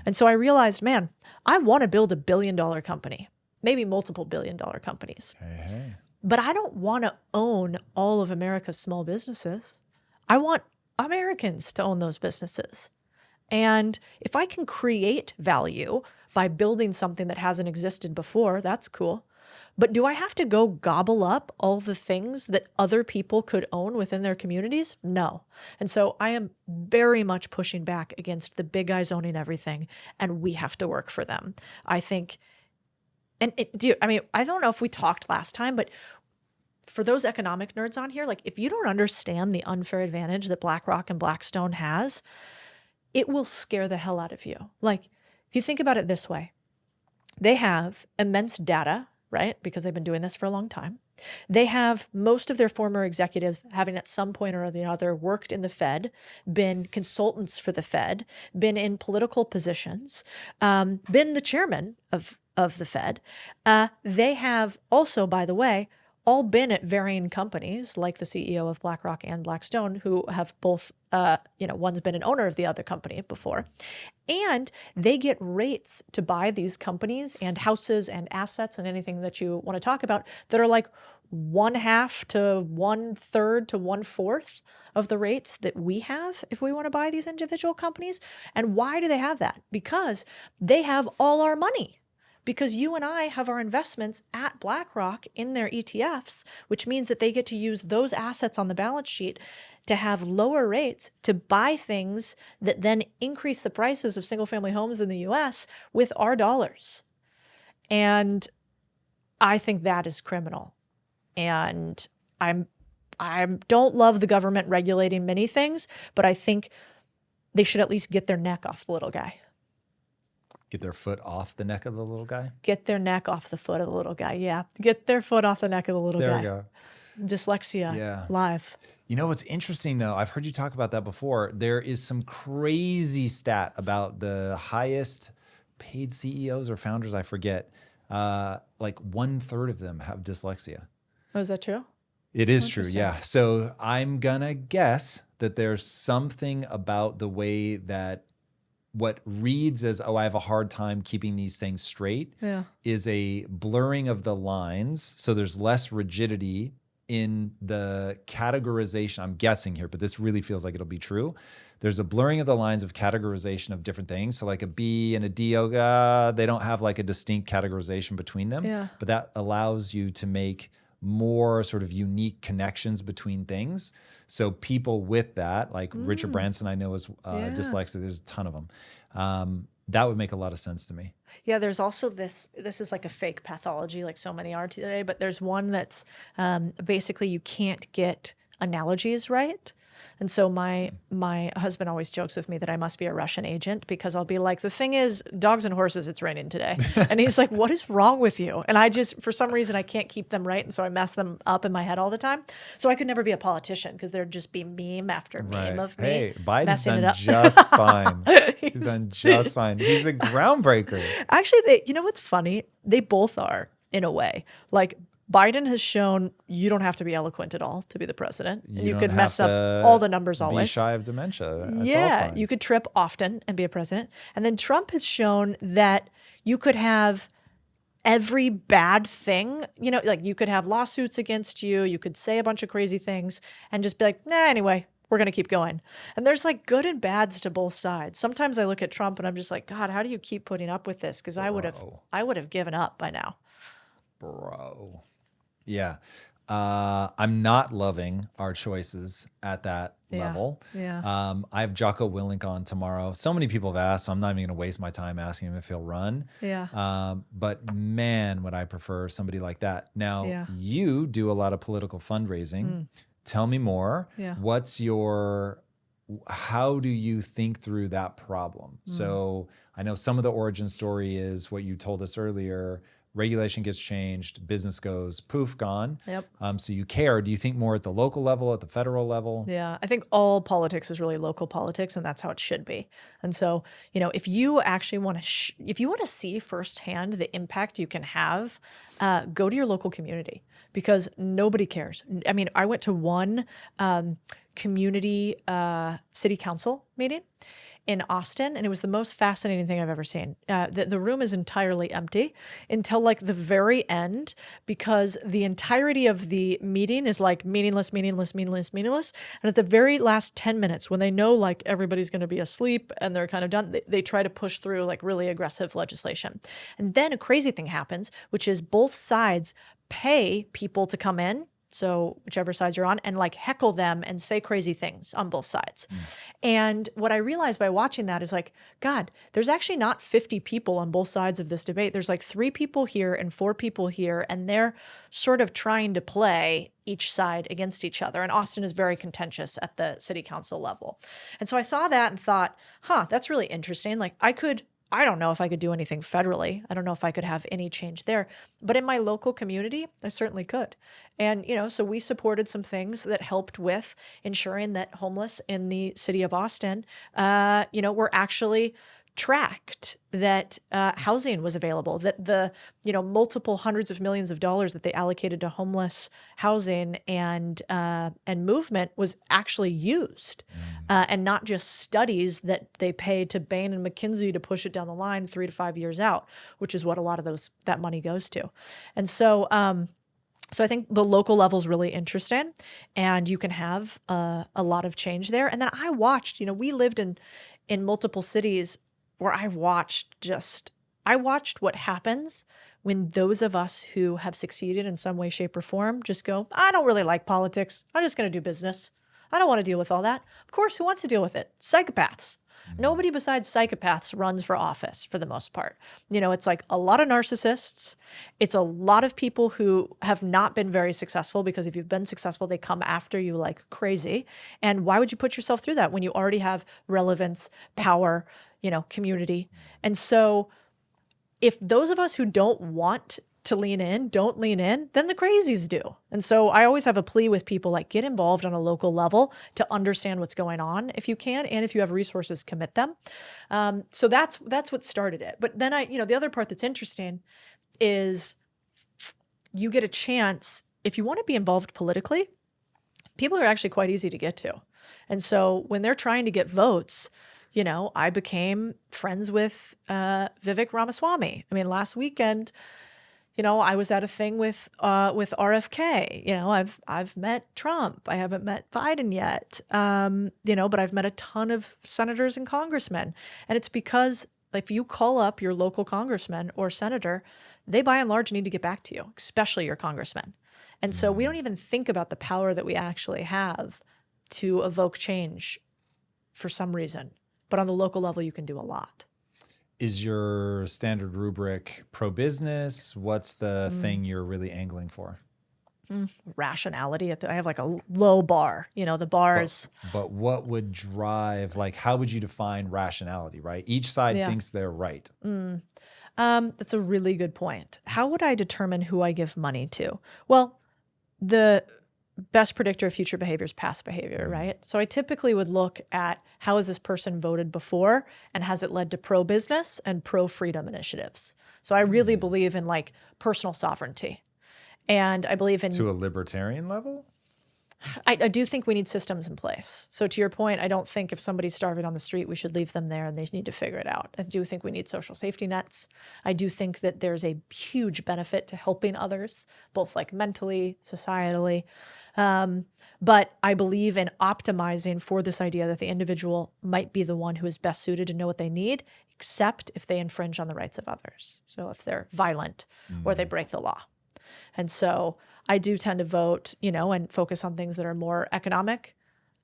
And so I realized, man, I want to build a $1 billion company, maybe multiple $1 billion companies. Hey. But I don't want to own all of America's small businesses. I want Americans to own those businesses. And if I can create value by building something that hasn't existed before, that's cool. But do I have to go gobble up all the things that other people could own within their communities? No. And so I am very much pushing back against the big guys owning everything, and we have to work for them. I think, I don't know if we talked last time, but for those economic nerds on here, like if you don't understand the unfair advantage that BlackRock and Blackstone has, it will scare the hell out of you. Like if you think about it this way, they have immense data, right? Because they've been doing this for a long time. They have most of their former executives having at some point or the other worked in the Fed, been consultants for the Fed, been in political positions, been the chairman of the Fed. They have also, by the way, all been at varying companies, like the CEO of BlackRock and Blackstone, who have both, one's been an owner of the other company before. And they get rates to buy these companies and houses and assets and anything that you want to talk about that are like 1/2 to 1/3 to 1/4 of the rates that we have if we want to buy these individual companies. And why do they have that? Because they have all our money. Because you and I have our investments at BlackRock in their ETFs, which means that they get to use those assets on the balance sheet to have lower rates to buy things that then increase the prices of single-family homes in the US with our dollars. And I think that is criminal. And I don't love the government regulating many things, but I think they should at least get their neck off the little guy. Get their foot off the neck of the little guy? Get their neck off the foot of the little guy. Yeah. Get their foot off the neck of the little guy. There we go. Dyslexia live. You know what's interesting, though? I've heard you talk about that before. There is some crazy stat about the highest paid CEOs or founders, I forget. Like 1/3 of them have dyslexia. Oh, is that true? It is true, yeah. So I'm going to guess that there's something about the way that what reads as, I have a hard time keeping these things straight, is a blurring of the lines. So there's less rigidity in the categorization. I'm guessing here, but this really feels like it'll be true. There's a blurring of the lines of categorization of different things. So like a B and a D, they don't have like a distinct categorization between them, but that allows you to make more sort of unique connections between things. So people with that, like Richard Branson, I know is dyslexic. There's a ton of them. That would make a lot of sense to me. Yeah, there's also this is like a fake pathology, like so many are today, but there's one that's basically you can't get analogies right. And so my husband always jokes with me that I must be a Russian agent because I'll be like, the thing is, dogs and horses, it's raining today. And he's like, what is wrong with you? And I just, for some reason, I can't keep them right. And so I mess them up in my head all the time. So I could never be a politician because there'd just be meme after meme of me. Hey, Biden's done just fine. He's done just fine. He's a groundbreaker. Actually, you know what's funny? They both are, in a way. Like, Biden has shown you don't have to be eloquent at all to be the president. You could mess up all the numbers always. Be shy of dementia. That's yeah, you could trip often and be a president. And then Trump has shown that you could have every bad thing, like you could have lawsuits against you. You could say a bunch of crazy things and just be like, nah, anyway, we're going to keep going. And there's like good and bads to both sides. Sometimes I look at Trump and I'm just like, God, how do you keep putting up with this? Because I would have given up by now. Bro. Yeah. I'm not loving our choices at that level. Yeah. I have Jocko Willink on tomorrow. So many people have asked, so I'm not even going to waste my time asking him if he'll run. Yeah. But man, would I prefer somebody like that. Now, you do a lot of political fundraising. Tell me more. Yeah. How do you think through that problem? So I know some of the origin story is what you told us earlier, regulation gets changed, business goes poof, gone. Yep. So you care. Do you think more at the local level, at the federal level? Yeah, I think all politics is really local politics, and that's how it should be. And so, if you actually want to, if you want to see firsthand the impact you can have, go to your local community, because nobody cares. I mean, I went to one community city council meeting in Austin, and it was the most fascinating thing I've ever seen. The room is entirely empty until like the very end, because the entirety of the meeting is like meaningless. And at the very last 10 minutes, when they know like everybody's going to be asleep and they're kind of done, they try to push through like really aggressive legislation. And then a crazy thing happens, which is both sides pay people to come in, so whichever sides you're on, and like heckle them and say crazy things on both sides. And what I realized by watching that is like, God, there's actually not 50 people on both sides of this debate. There's like 3 people here and 4 people here, and they're sort of trying to play each side against each other. And Austin is very contentious at the city council level. And so I saw that and thought, that's really interesting. Like I don't know if I could do anything federally. I don't know if I could have any change there. But in my local community, I certainly could. And, so we supported some things that helped with ensuring that homeless in the city of Austin, were actually tracked, that housing was available, that the multiple hundreds of millions of dollars that they allocated to homeless housing and movement was actually used, and not just studies that they pay to Bain and McKinsey to push it down the line 3 to 5 years out, which is what a lot of that money goes to. And so I think the local level is really interesting, and you can have a lot of change there. And then I watched, we lived in multiple cities where I watched what happens when those of us who have succeeded in some way, shape, or form just go, I don't really like politics. I'm just going to do business. I don't want to deal with all that. Of course, who wants to deal with it? Psychopaths. Nobody besides psychopaths runs for office for the most part. It's like a lot of narcissists. It's a lot of people who have not been very successful, because if you've been successful, they come after you like crazy. And why would you put yourself through that when you already have relevance, power, community? And so if those of us who don't want to lean in don't lean in, then the crazies do. And so I always have a plea with people, like, get involved on a local level to understand what's going on if you can, and if you have resources, commit them. So that's what started it. But then the other part that's interesting is you get a chance, if you want to be involved politically, people are actually quite easy to get to. And so when they're trying to get votes, I became friends with Vivek Ramaswamy. I mean, last weekend, I was at a thing with RFK. I've met Trump. I haven't met Biden yet. But I've met a ton of senators and congressmen. And it's because if you call up your local congressman or senator, they by and large need to get back to you, especially your congressman. And so we don't even think about the power that we actually have to evoke change for some reason. But on the local level, you can do a lot. Is your standard rubric pro-business? What's the thing you're really angling for? Rationality. I have like a low bar. The bars. But what would drive, like, how would you define rationality, right? Each side thinks they're right. That's a really good point. How would I determine who I give money to? Well, the best predictor of future behavior is past behavior, right? So I typically would look at how has this person voted before, and has it led to pro-business and pro-freedom initiatives. So I really believe in like personal sovereignty. And I believe in... To a libertarian level? I do think we need systems in place. So to your point, I don't think if somebody's starving on the street, we should leave them there and they need to figure it out. I do think we need social safety nets. I do think that there's a huge benefit to helping others, both like mentally, societally. But I believe in optimizing for this idea that the individual might be the one who is best suited to know what they need, except if they infringe on the rights of others. So if they're violent or they break the law. And so I do tend to vote, and focus on things that are more economic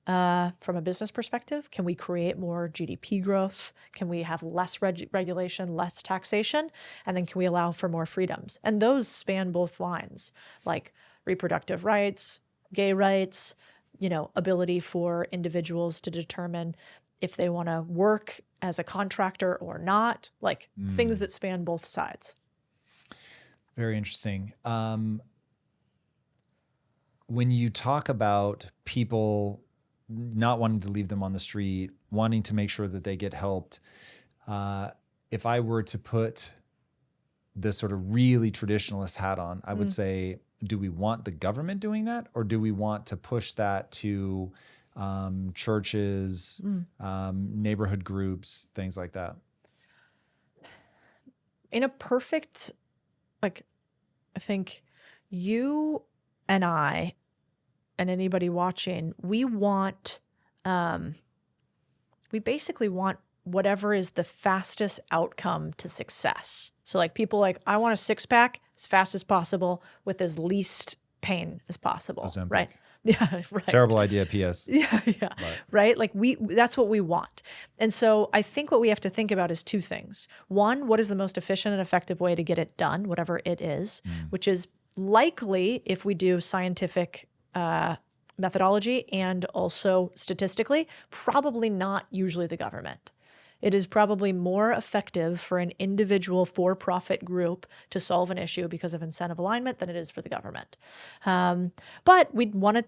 from a business perspective. Can we create more GDP growth? Can we have less regulation, less taxation? And then can we allow for more freedoms? And those span both lines, like reproductive rights, gay rights, ability for individuals to determine if they want to work as a contractor or not, like things that span both sides. Very interesting. When you talk about people not wanting to leave them on the street, wanting to make sure that they get helped, if I were to put this sort of really traditionalist hat on, I would say, do we want the government doing that, or do we want to push that to churches, neighborhood groups, things like that? In a perfect, like, I think you and I and anybody watching, we basically want whatever is the fastest outcome to success. So like people like, I want a 6-pack as fast as possible with as least pain as possible. Ozempic. Right? Yeah, right. Terrible idea, P.S. Yeah. Right? Like that's what we want. And so I think what we have to think about is two things. One, what is the most efficient and effective way to get it done, whatever it is, which is likely, if we do scientific methodology and also statistically, probably not usually the government. It is probably more effective for an individual for-profit group to solve an issue because of incentive alignment than it is for the government. But we'd want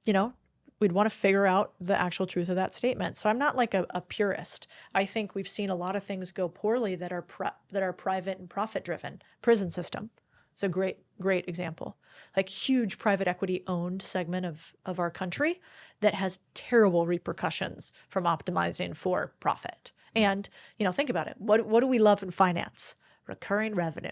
to figure out the actual truth of that statement. So I'm not like a purist. I think we've seen a lot of things go poorly that are private and profit-driven. Prison system. It's a great example. Like huge private equity owned segment of our country that has terrible repercussions from optimizing for profit. And, think about it. What do we love in finance? Recurring revenue.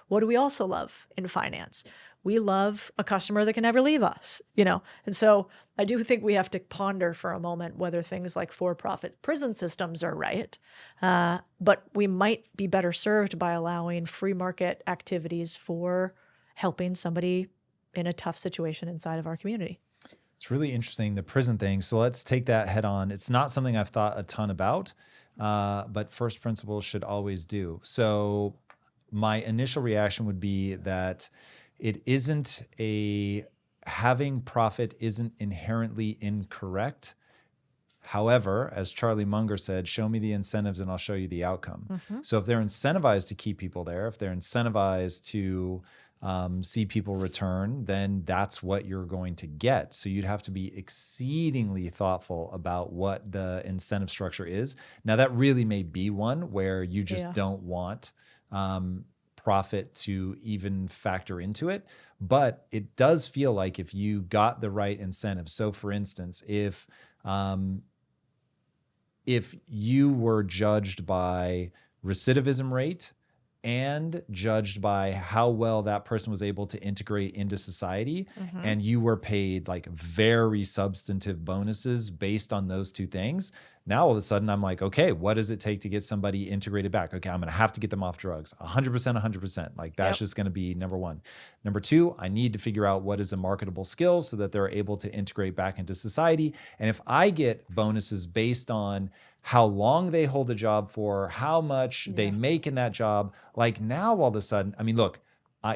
What do we also love in finance? We love a customer that can never leave us, And so I do think we have to ponder for a moment whether things like for-profit prison systems are right. But we might be better served by allowing free market activities for helping somebody in a tough situation inside of our community. It's really interesting, the prison thing. So let's take that head on. It's not something I've thought a ton about, but first principles should always do. So my initial reaction would be that having profit isn't inherently incorrect. However, as Charlie Munger said, show me the incentives and I'll show you the outcome. So if they're incentivized to keep people there, if they're incentivized to see people return, then that's what you're going to get. So you'd have to be exceedingly thoughtful about what the incentive structure is. Now, that really may be one where you just don't want profit to even factor into it. But it does feel like if you got the right incentive. So for instance, if you were judged by recidivism rate and judged by how well that person was able to integrate into society, and you were paid like very substantive bonuses based on those two things, now all of a sudden I'm like, okay, what does it take to get somebody integrated back? Okay, I'm going to have to get them off drugs. 100%. Like that's just going to be number one. Number two, I need to figure out what is a marketable skill so that they're able to integrate back into society. And if I get bonuses based on how long they hold a job for, how much they make in that job, like now all of a sudden, I mean, look,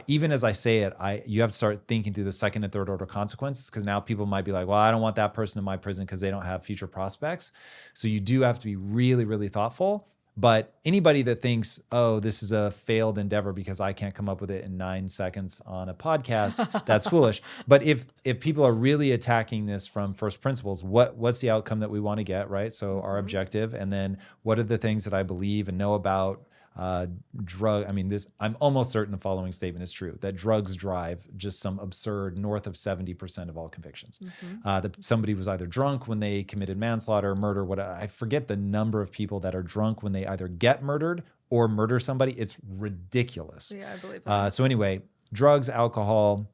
even as I say it, you have to start thinking through the second and third order consequences, because now people might be like, well, I don't want that person in my prison because they don't have future prospects. So you do have to be really, really thoughtful. But anybody that thinks, oh, this is a failed endeavor because I can't come up with it in 9 seconds on a podcast, that's foolish. But if people are really attacking this from first principles, what's the outcome that we want to get, right? So our objective, and then what are the things that I believe and know about I'm almost certain the following statement is true, that drugs drive just some absurd north of 70% of all convictions. That somebody was either drunk when they committed manslaughter, murder, I forget the number of people that are drunk when they either get murdered or murder somebody. It's ridiculous. Yeah, I believe that. So anyway, drugs, alcohol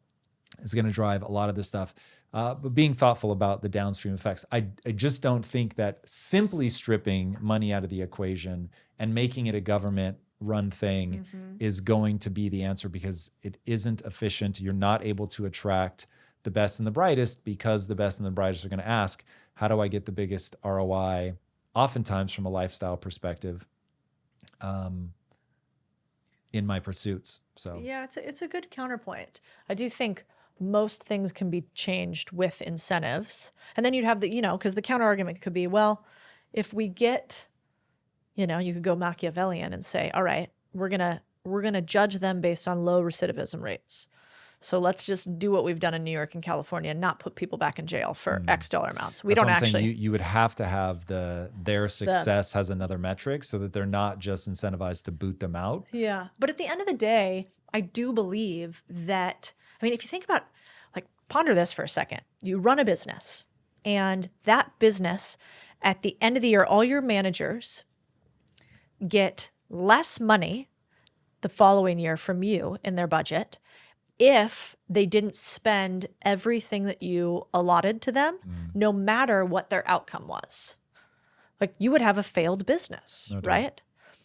is going to drive a lot of this stuff. But being thoughtful about the downstream effects. I just don't think that simply stripping money out of the equation and making it a government-run thing is going to be the answer, because it isn't efficient. You're not able to attract the best and the brightest, because the best and the brightest are going to ask, how do I get the biggest ROI, oftentimes from a lifestyle perspective, in my pursuits. So yeah, it's a good counterpoint. I do think most things can be changed with incentives. And then you'd have because the counter argument could be, well, if we get, you could go Machiavellian and say, all right, we're going to we're going to judge them based on low recidivism rates. So let's just do what we've done in New York and California and not put people back in jail for X dollar amounts. We don't actually. Saying. You would have to have their success has another metric so that they're not just incentivized to boot them out. Yeah. But at the end of the day, I do believe that, I mean, if you think about, like, ponder this for a second. You run a business, and that business, at the end of the year, all your managers get less money the following year from you in their budget if they didn't spend everything that you allotted to them, no matter what their outcome was. Like, you would have a failed business, right?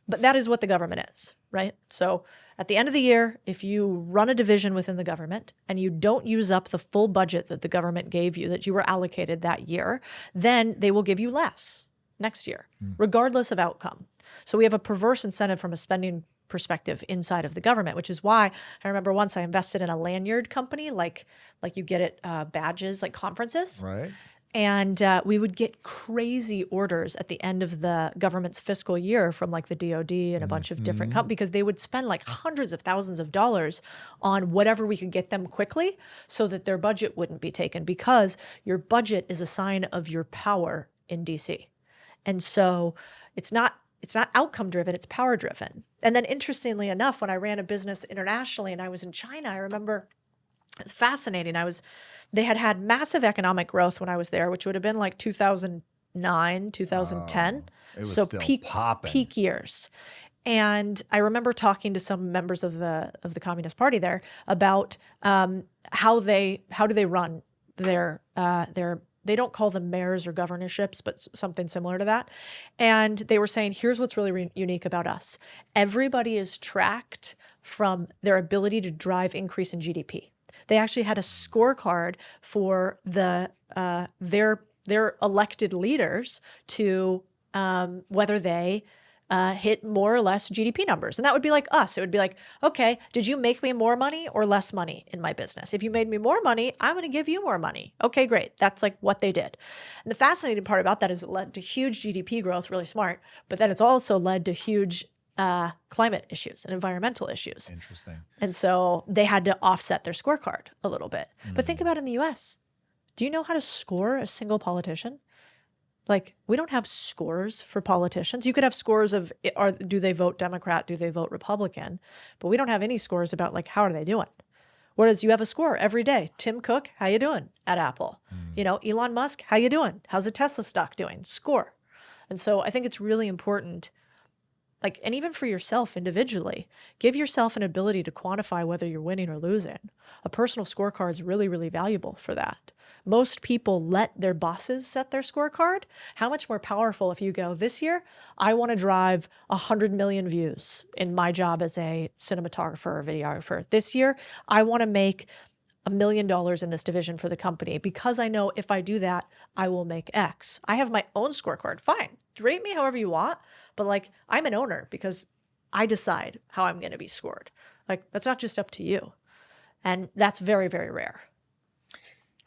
But that is what the government is, right? So at the end of the year, if you run a division within the government and you don't use up the full budget that the government gave you, that you were allocated that year, then they will give you less next year, regardless of outcome. So we have a perverse incentive from a spending perspective inside of the government, which is why I remember once I invested in a lanyard company, like you get at badges, like conferences. Right. And we would get crazy orders at the end of the government's fiscal year from like the DOD and a bunch of different companies, because they would spend like hundreds of thousands of dollars on whatever we could get them quickly so that their budget wouldn't be taken, because your budget is a sign of your power in DC. And so it's not outcome driven, it's power driven. And then interestingly enough, when I ran a business internationally and I was in China, I remember it was fascinating. They had massive economic growth when I was there, which would have been like 2009, 2010. It was so still peak years. And I remember talking to some members of the Communist Party there about how do they run their they don't call them mayors or governorships, but something similar to that. And they were saying, here's what's really unique about us. Everybody is tracked from their ability to drive increase in GDP. They actually had a scorecard for their elected leaders to whether they hit more or less GDP numbers. And that would be like us. It would be like, okay, did you make me more money or less money in my business? If you made me more money, I'm going to give you more money. Okay, great. That's like what they did. And the fascinating part about that is it led to huge GDP growth, really smart, but then it's also led to huge climate issues and environmental issues. Interesting. And so they had to offset their scorecard a little bit. But think about in the US. Do you know how to score a single politician? Like, we don't have scores for politicians. You could have scores of, do they vote Democrat? Do they vote Republican? But we don't have any scores about, like, how are they doing? Whereas you have a score every day. Tim Cook, how you doing at Apple? You know, Elon Musk, how you doing? How's the Tesla stock doing? Score. And so I think it's really important, like, and even for yourself individually, give yourself an ability to quantify whether you're winning or losing. A personal scorecard is really, really valuable for that. Most people let their bosses set their scorecard. How much more powerful if you go, this year, I want to drive 100 million views in my job as a cinematographer or videographer. This year, I want to make $1 million in this division for the company, because I know if I do that, I will make X. I have my own scorecard. Fine. Rate me however you want. But like, I'm an owner because I decide how I'm going to be scored. Like, that's not just up to you. And that's very, very rare.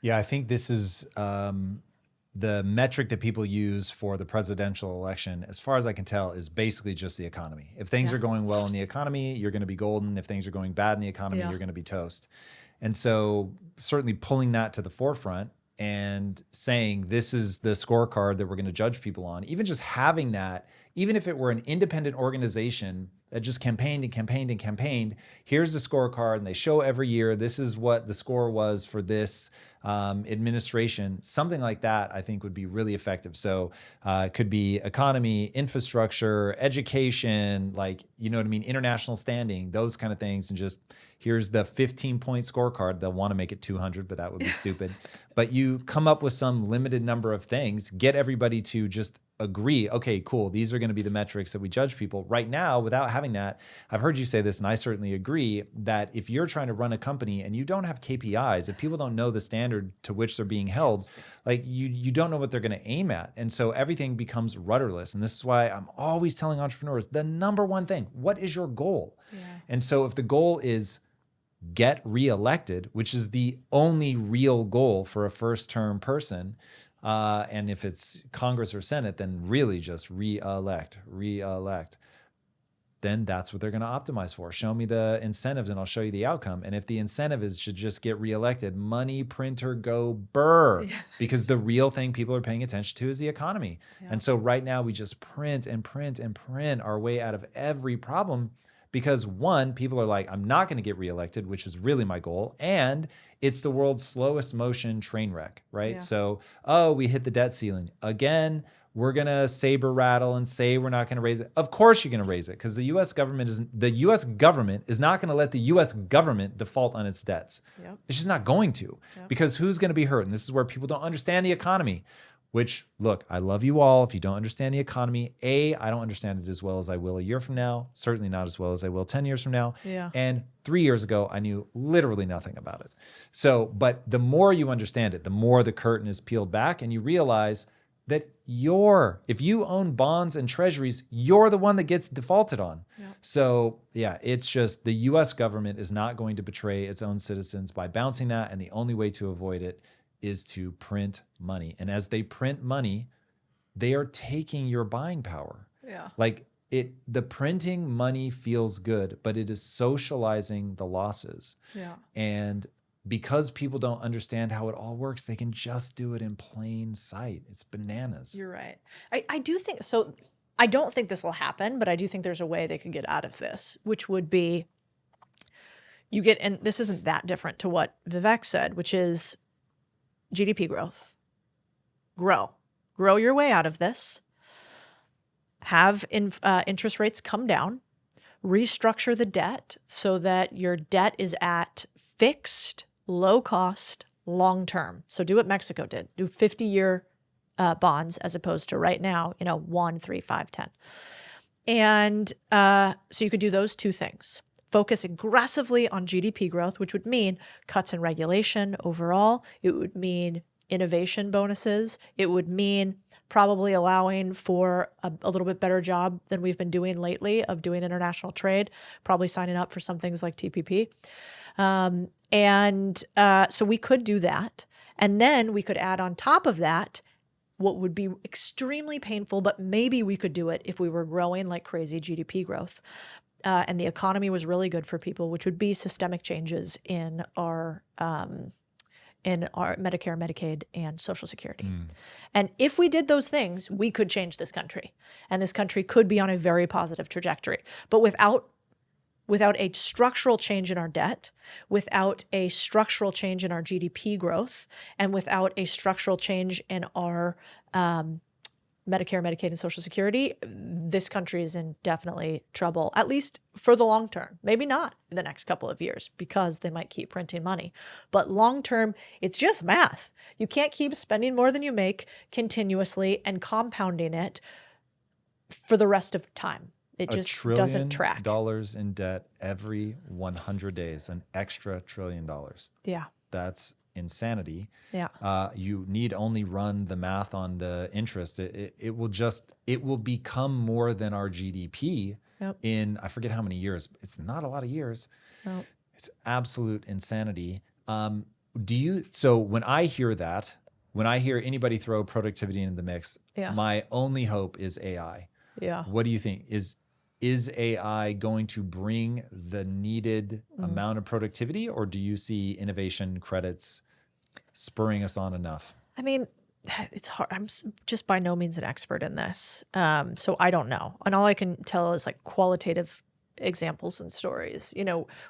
Yeah, I think this is the metric that people use for the presidential election, as far as I can tell, is basically just the economy. If things are going well in the economy, you're going to be golden. If things are going bad in the economy, you're going to be toast. And so certainly pulling that to the forefront and saying this is the scorecard that we're going to judge people on, even just having that, even if it were an independent organization that just campaigned and campaigned and campaigned, here's the scorecard, and they show every year, this is what the score was for this administration. Something like that, I think, would be really effective. So it could be economy, infrastructure, education, like, you know what I mean, international standing, those kind of things. And just, here's the 15-point scorecard. They'll want to make it 200, but that would be stupid. But you come up with some limited number of things, get everybody to just agree, okay, cool, these are going to be the metrics that we judge people. Right now, without having that, I've heard you say this, and I certainly agree, that if you're trying to run a company and you don't have KPIs, if people don't know the standard to which they're being held, like you don't know what they're going to aim at. And so everything becomes rudderless. And this is why I'm always telling entrepreneurs, the number one thing, what is your goal? Yeah. And so if the goal is get reelected, which is the only real goal for a first-term person, and if it's Congress or Senate, then really just re-elect. then that's what they're going to optimize for. Show me the incentives and I'll show you the outcome. And if the incentive is to just get reelected, money printer go burr, because the real thing people are paying attention to is the economy. Yeah. And so right now we just print and print and print our way out of every problem because one, people are like, I'm not going to get reelected, which is really my goal. And it's the world's slowest motion train wreck, right? Yeah. So, we hit the debt ceiling again. We're going to saber rattle and say we're not going to raise it. Of course you're going to raise it because the U.S. government is not going to let the U.S. government default on its debts. Yep. It's just not going to because who's going to be hurt? And this is where people don't understand the economy, which, look, I love you all. If you don't understand the economy, I don't understand it as well as I will a year from now, certainly not as well as I will 10 years from now. Yeah. And 3 years ago, I knew literally nothing about it. So, but the more you understand it, the more the curtain is peeled back and you realize that if you own bonds and treasuries, you're the one that gets defaulted on. Yeah. So it's just the US government is not going to betray its own citizens by bouncing that. And the only way to avoid it is to print money. And as they print money, they are taking your buying power. Yeah. Like the printing money feels good, but it is socializing the losses. Yeah. And because people don't understand how it all works, they can just do it in plain sight. It's bananas. You're right. I do think so. I don't think this will happen, but I do think there's a way they could get out of this, which would be and this isn't that different to what Vivek said, which is GDP growth. Grow your way out of this. Have interest rates come down. Restructure the debt so that your debt is at fixed, low cost, long term. So do what Mexico did. Do 50-year bonds as opposed to right now, 1, 3, 5, 10. And so you could do those two things. Focus aggressively on GDP growth, which would mean cuts in regulation overall. It would mean innovation bonuses. It would mean probably allowing for a little bit better job than we've been doing lately of doing international trade, probably signing up for some things like TPP. So we could do that. And then we could add on top of that what would be extremely painful, but maybe we could do it if we were growing like crazy GDP growth. And the economy was really good for people, which would be systemic changes in our Medicare, Medicaid, and Social Security. And if we did those things, we could change this country. And this country could be on a very positive trajectory. But without a structural change in our debt, without a structural change in our GDP growth, and without a structural change in our Medicare, Medicaid, and Social Security, this country is in definitely trouble, at least for the long term. Maybe not in the next couple of years because they might keep printing money. But long term, it's just math. You can't keep spending more than you make continuously and compounding it for the rest of time. It just doesn't track. $1 trillion in debt every 100 days, an extra $1 trillion. Yeah. That's insanity. Yeah. You need only run the math on the interest. It will become more than our GDP in, I forget how many years. It's not a lot of years. Nope. It's absolute insanity. So when I hear that, when I hear anybody throw productivity into the mix, my only hope is AI. Yeah. What do you think? Is AI going to bring the needed amount of productivity, or do you see innovation credits spurring us on enough? I mean, it's hard. I'm just by no means an expert in this. So I don't know. And all I can tell is like qualitative examples and stories.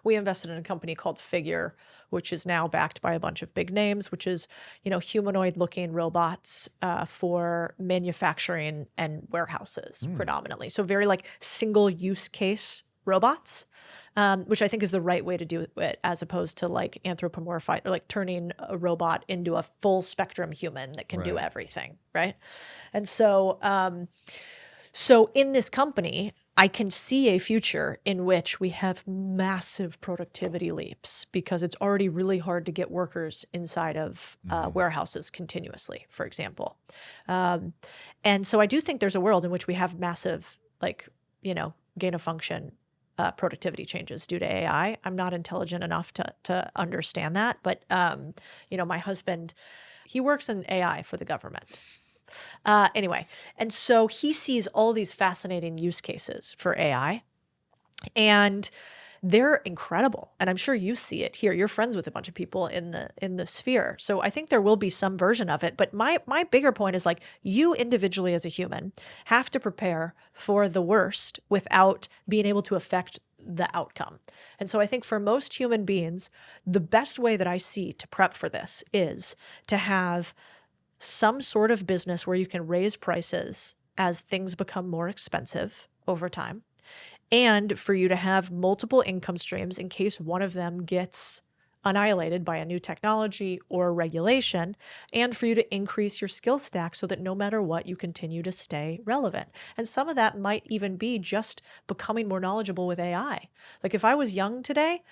We invested in a company called Figure, which is now backed by a bunch of big names, which is, humanoid looking robots for manufacturing and warehouses predominantly. So very like single use case robots, which I think is the right way to do it as opposed to like anthropomorphize or like turning a robot into a full spectrum human that can do everything. Right. And so, in this company, I can see a future in which we have massive productivity leaps because it's already really hard to get workers inside of warehouses continuously, for example. And so I do think there's a world in which we have massive, gain of function productivity changes due to AI. I'm not intelligent enough to understand that. But, my husband, he works in AI for the government. Anyway, and so he sees all these fascinating use cases for AI. And they're incredible. And I'm sure you see it here. You're friends with a bunch of people in the sphere. So I think there will be some version of it. But my bigger point is, like, you individually as a human have to prepare for the worst without being able to affect the outcome. And so I think for most human beings, the best way that I see to prep for this is to have some sort of business where you can raise prices as things become more expensive over time, and for you to have multiple income streams in case one of them gets annihilated by a new technology or regulation, and for you to increase your skill stack so that no matter what, you continue to stay relevant. And some of that might even be just becoming more knowledgeable with AI. Like, if I was young today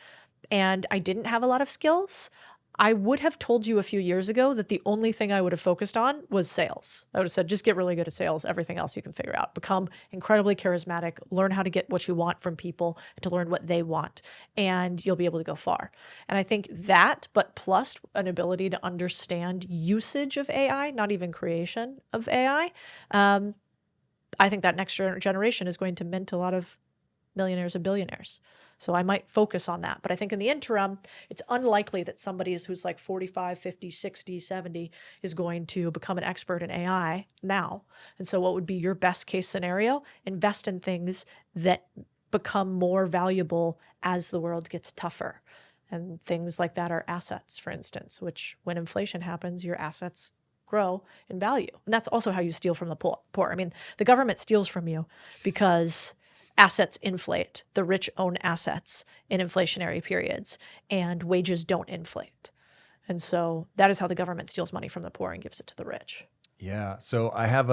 and I didn't have a lot of skills, I would have told you a few years ago that the only thing I would have focused on was sales. I would have said, just get really good at sales. Everything else you can figure out. Become incredibly charismatic, learn how to get what you want from people, to learn what they want, and you'll be able to go far. And I think that, but plus an ability to understand usage of AI, not even creation of AI, I think that next generation is going to mint a lot of millionaires and billionaires. So I might focus on that. But I think in the interim, it's unlikely that somebody who's like 45, 50, 60, 70 is going to become an expert in AI now. And so what would be your best case scenario? Invest in things that become more valuable as the world gets tougher. And things like that are assets, for instance, which when inflation happens, your assets grow in value. And that's also how you steal from the poor. I mean, the government steals from you because assets inflate. The rich own assets in inflationary periods, and wages don't inflate. And so that is how the government steals money from the poor and gives it to the rich. Yeah. So I have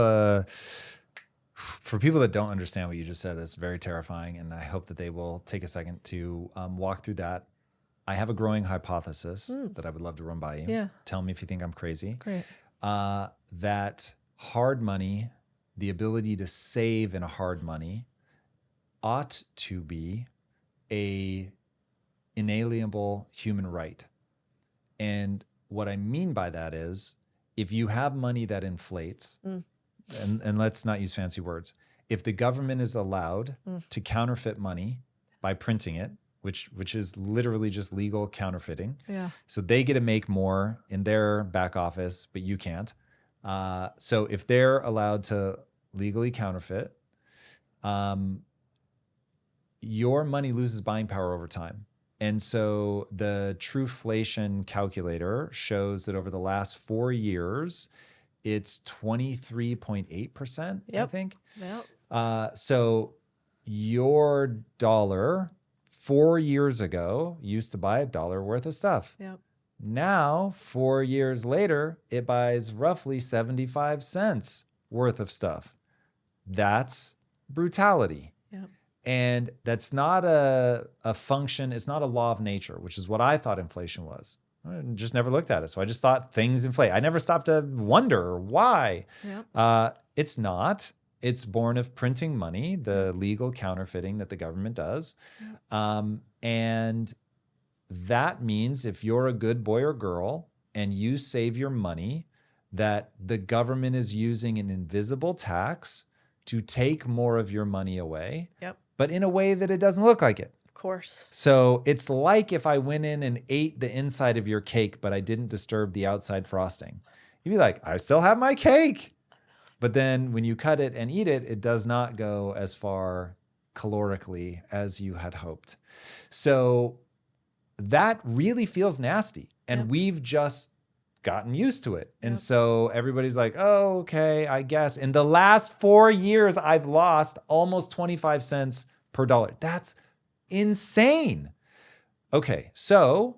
for people that don't understand what you just said, that's very terrifying. And I hope that they will take a second to walk through that. I have a growing hypothesis that I would love to run by you. Yeah. Tell me if you think I'm crazy. Great. That hard money, the ability to save in a hard money, ought to be a inalienable human right. And what I mean by that is, if you have money that inflates, and let's not use fancy words, if the government is allowed to counterfeit money by printing it, which is literally just legal counterfeiting. Yeah. So they get to make more in their back office, but you can't. So if they're allowed to legally counterfeit, your money loses buying power over time. And so the Truflation calculator shows that over the last 4 years, it's 23.8%, I think. Yep. So your dollar 4 years ago used to buy $1 worth of stuff. Yep. Now, 4 years later, it buys roughly 75 cents worth of stuff. That's brutality. Yep. And that's not a function. It's not a law of nature, which is what I thought inflation was. I just never looked at it. So I just thought things inflate. I never stopped to wonder why. Yep. It's not. It's born of printing money, the legal counterfeiting that the government does. Yep. And that means if you're a good boy or girl and you save your money, that the government is using an invisible tax to take more of your money away. Yep. But in a way that it doesn't look like it. Of course. So it's like if I went in and ate the inside of your cake, but I didn't disturb the outside frosting. You'd be like, I still have my cake. But then when you cut it and eat it, it does not go as far calorically as you had hoped. So that really feels nasty. And we've just gotten used to it. And so everybody's like, oh, okay, I guess. In the last 4 years, I've lost almost 25 cents per dollar. That's insane. Okay, so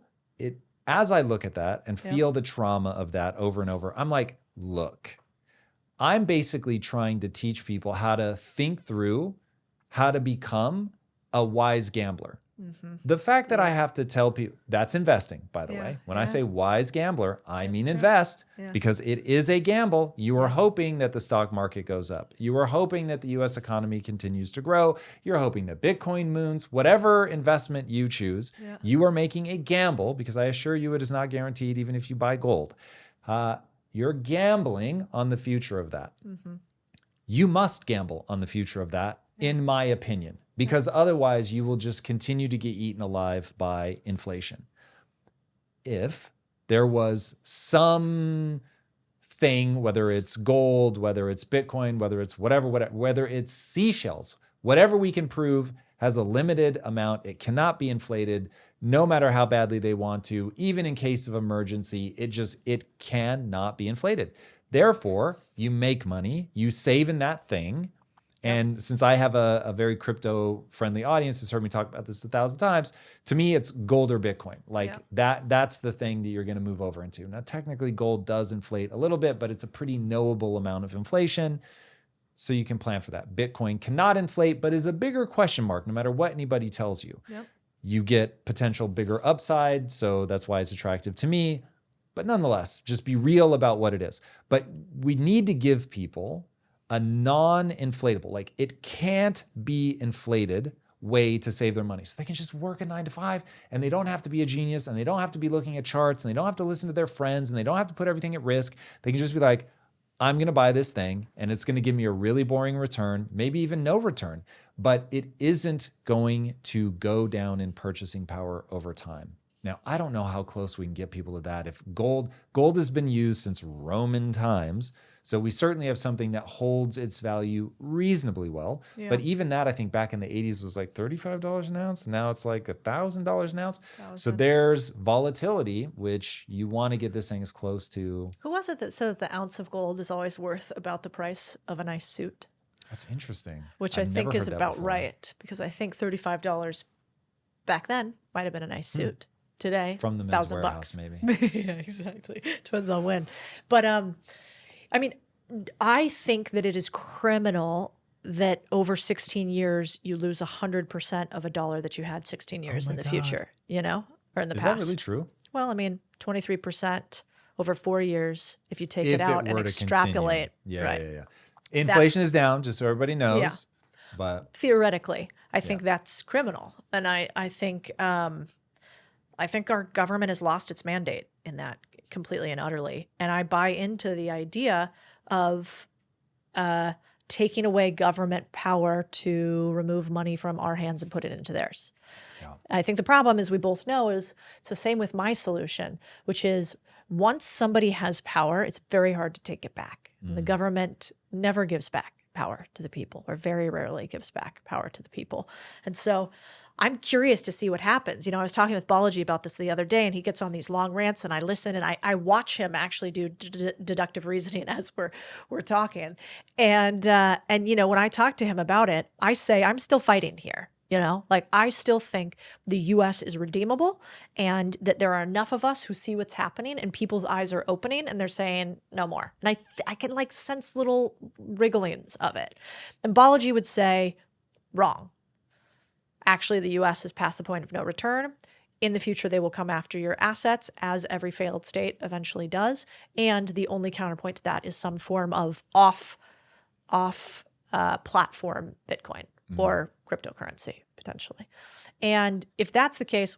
as I look at that and feel the trauma of that over and over, I'm like, look, I'm basically trying to teach people how to think through how to become a wise gambler. Mm-hmm. The fact that I have to tell people, that's investing, by the way. When I say wise gambler, I mean invest because it is a gamble. You are hoping that the stock market goes up. You are hoping that the US economy continues to grow. You're hoping that Bitcoin moons, whatever investment you choose, you are making a gamble, because I assure you it is not guaranteed even if you buy gold. You're gambling on the future of that. Mm-hmm. You must gamble on the future of that, in my opinion. because otherwise you will just continue to get eaten alive by inflation. If there was some thing, whether it's gold, whether it's Bitcoin, whether it's whatever, whether it's seashells, whatever we can prove has a limited amount, it cannot be inflated, no matter how badly they want to, even in case of emergency, it cannot be inflated. Therefore, you make money, you save in that thing. And since I have a very crypto-friendly audience who's heard me talk about this 1,000 times, to me, it's gold or Bitcoin. Like that's the thing that you're going to move over into. Now, technically, gold does inflate a little bit, but it's a pretty knowable amount of inflation. So you can plan for that. Bitcoin cannot inflate, but is a bigger question mark, no matter what anybody tells you. Yep. You get potential bigger upside, so that's why it's attractive to me. But nonetheless, just be real about what it is. But we need to give people a non-inflatable, like it can't be inflated way to save their money. So they can just work a 9 to 5 and they don't have to be a genius and they don't have to be looking at charts and they don't have to listen to their friends and they don't have to put everything at risk. They can just be like, I'm going to buy this thing and it's going to give me a really boring return, maybe even no return, but it isn't going to go down in purchasing power over time. Now, I don't know how close we can get people to that. If gold has been used since Roman times, so we certainly have something that holds its value reasonably well. Yeah. But even that, I think back in the 80s was like $35 an ounce. Now it's like $1,000 an ounce. So there's volatility, which you want to get this thing as close to. Who was it that said that the ounce of gold is always worth about the price of a nice suit? That's interesting. Which I think is about right, because I think $35 back then might have been a nice suit. Today, from the men's warehouse, maybe. Yeah, exactly. Depends on when. But I mean, I think that it is criminal that over 16 years you lose 100% of a dollar that you had 16 years in the future, you know, or in the past. Is that really true? Well, I mean, 23% over 4 years if you take it out and extrapolate. Yeah. Inflation is down, just so everybody knows. Yeah. But theoretically, I think that's criminal, and I think our government has lost its mandate in that completely and utterly. And I buy into the idea of taking away government power to remove money from our hands and put it into theirs. Yeah. I think the problem, as we both know, is it's the same with my solution, which is once somebody has power, it's very hard to take it back. Mm. The government never gives back power to the people, or very rarely gives back power to the people. And so I'm curious to see what happens. You know, I was talking with Bilyeu about this the other day, and he gets on these long rants, and I listen, and I watch him actually do deductive reasoning as we're talking. And you know, when I talk to him about it, I say I'm still fighting here. You know, like I still think the U.S. is redeemable, and that there are enough of us who see what's happening, and people's eyes are opening, and they're saying no more. And I can like sense little wrigglings of it. And Bilyeu would say, wrong. Actually, the U.S. has passed the point of no return. In the future, they will come after your assets, as every failed state eventually does. And the only counterpoint to that is some form of off platform Bitcoin or cryptocurrency, potentially. And if that's the case,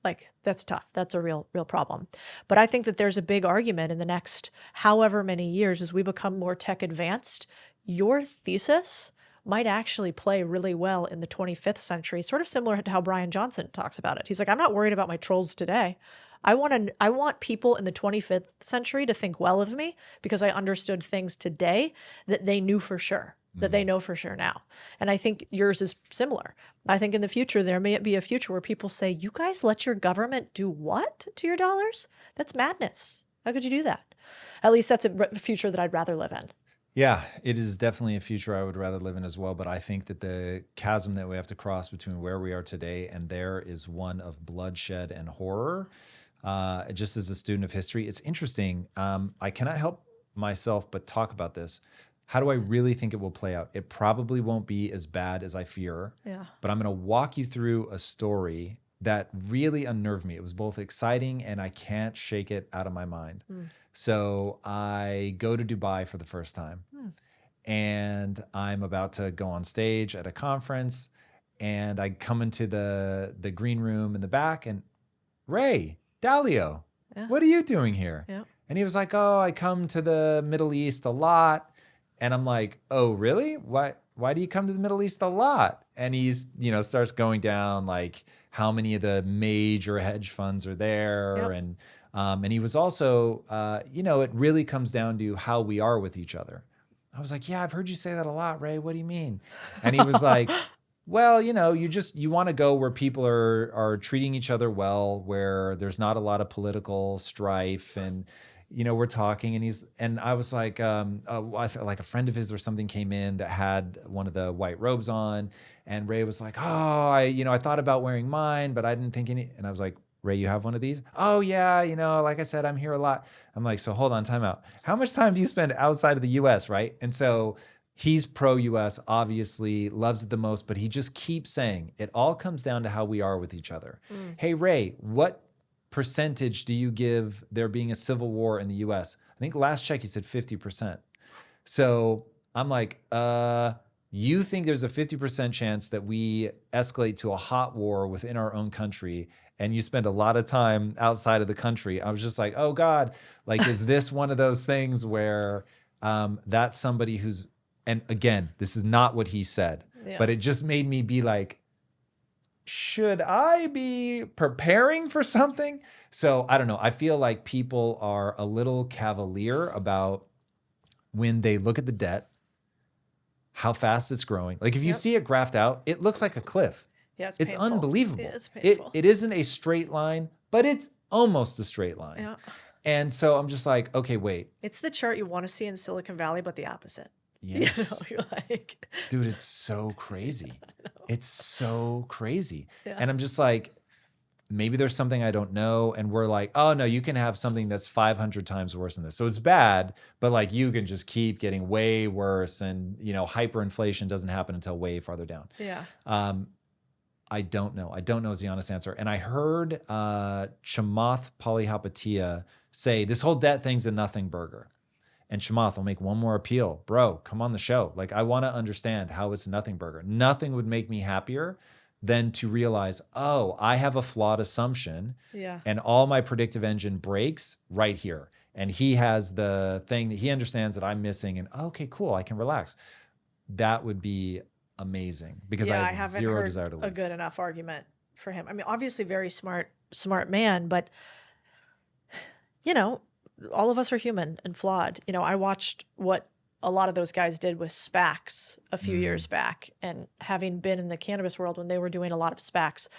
like that's tough. That's a real problem. But I think that there's a big argument in the next however many years as we become more tech advanced. Your thesis might actually play really well in the 25th century, sort of similar to how Brian Johnson talks about it. He's like, I'm not worried about my trolls today. I want people in the 25th century to think well of me because I understood things today that they knew for sure, that they know for sure now. And I think yours is similar. I think in the future, there may be a future where people say, you guys let your government do what to your dollars? That's madness. How could you do that? At least that's a future that I'd rather live in. Yeah, it is definitely a future I would rather live in as well. But I think that the chasm that we have to cross between where we are today and there is one of bloodshed and horror. Just as a student of history, it's interesting. I cannot help myself but talk about this. How do I really think it will play out? It probably won't be as bad as I fear. Yeah. But I'm going to walk you through a story that really unnerved me. It was both exciting and I can't shake it out of my mind. So I go to Dubai for the first time and I'm about to go on stage at a conference and I come into the green room in the back and Ray Dalio, what are you doing here? Yeah. And he was like, oh, I come to the Middle East a lot. And I'm like, oh, really? Why do you come to the Middle East a lot? And he's, starts going down like how many of the major hedge funds are there. Yep. And he was also, it really comes down to how we are with each other. I was like, yeah, I've heard you say that a lot, Ray. What do you mean? And he was like, well, you want to go where people are treating each other well, where there's not a lot of political strife. And, we're talking and I was like, I felt like a friend of his or something came in that had one of the white robes on. And Ray was like, oh, I thought about wearing mine, but I didn't think any. And I was like, Ray, you have one of these? Oh yeah. Like I said, I'm here a lot. I'm like, so hold on, time out. How much time do you spend outside of the US, right? And so he's pro-US, obviously, loves it the most, but he just keeps saying, it all comes down to how we are with each other. Hey, Ray, what percentage do you give there being a civil war in the US? I think last check he said 50%. So I'm like, you think there's a 50% chance that we escalate to a hot war within our own country, and you spend a lot of time outside of the country? I was just like, oh God, like, is this one of those things where that's somebody who's, and again, this is not what he said, but it just made me be like, should I be preparing for something? So I don't know. I feel like people are a little cavalier about when they look at the debt, how fast it's growing. Like if you see it graphed out, it looks like a cliff. Yeah, it's unbelievable. It is painful. It isn't a straight line, but it's almost a straight line. Yeah. And so I'm just like, okay, wait. It's the chart you want to see in Silicon Valley, but the opposite. Yes. You're like, dude, it's so crazy. It's so crazy. Yeah. And I'm just like, maybe there's something I don't know. And we're like, oh no, you can have something that's 500 times worse than this. So it's bad, but like you can just keep getting way worse. And hyperinflation doesn't happen until way farther down. Yeah. I don't know. I don't know is the honest answer. And I heard Chamath Palihapitiya say this whole debt thing's a nothing burger. And Chamath, I'll make one more appeal. Bro, come on the show. Like, I want to understand how it's nothing burger. Nothing would make me happier than to realize, oh, I have a flawed assumption. Yeah. And all my predictive engine breaks right here. And he has the thing that he understands that I'm missing. And okay, cool, I can relax. That would be amazing because I have zero desire to leave. A good enough argument for him. I mean, obviously very smart man, but all of us are human and flawed. I watched what a lot of those guys did with SPACs a few years back, and having been in the cannabis world when they were doing a lot of SPACs,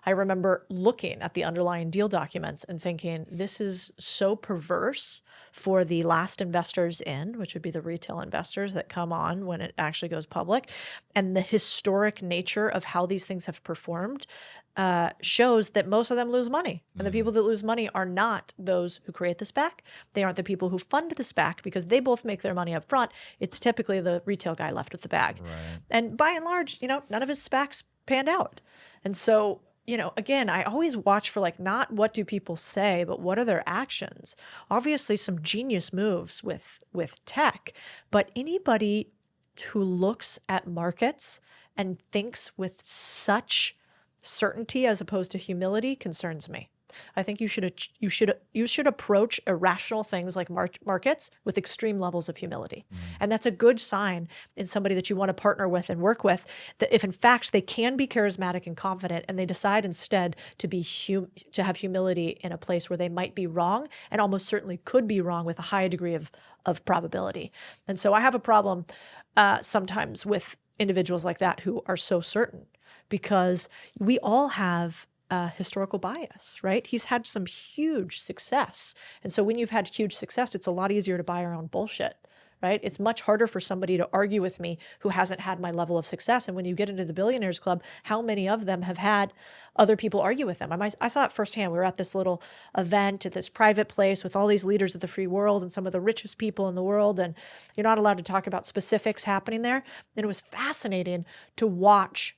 I remember looking at the underlying deal documents and thinking, this is so perverse for the last investors in, which would be the retail investors that come on when it actually goes public. And the historic nature of how these things have performed shows that most of them lose money. And the people that lose money are not those who create the SPAC. They aren't the people who fund the SPAC because they both make their money up front. It's typically the retail guy left with the bag. Right. And by and large, none of his SPACs panned out. And so, again, I always watch for not what do people say, but what are their actions? Obviously some genius moves with tech, but anybody who looks at markets and thinks with such certainty as opposed to humility concerns me. I think you should approach irrational things like markets with extreme levels of humility. And that's a good sign in somebody that you want to partner with and work with, that if in fact they can be charismatic and confident and they decide instead to have humility in a place where they might be wrong and almost certainly could be wrong with a high degree of probability. And so I have a problem sometimes with individuals like that who are so certain, because we all have historical bias, right? He's had some huge success. And so when you've had huge success, it's a lot easier to buy our own bullshit, right? It's much harder for somebody to argue with me who hasn't had my level of success. And when you get into the Billionaires Club, how many of them have had other people argue with them? I saw it firsthand. We were at this little event at this private place with all these leaders of the free world and some of the richest people in the world. And you're not allowed to talk about specifics happening there. And it was fascinating to watch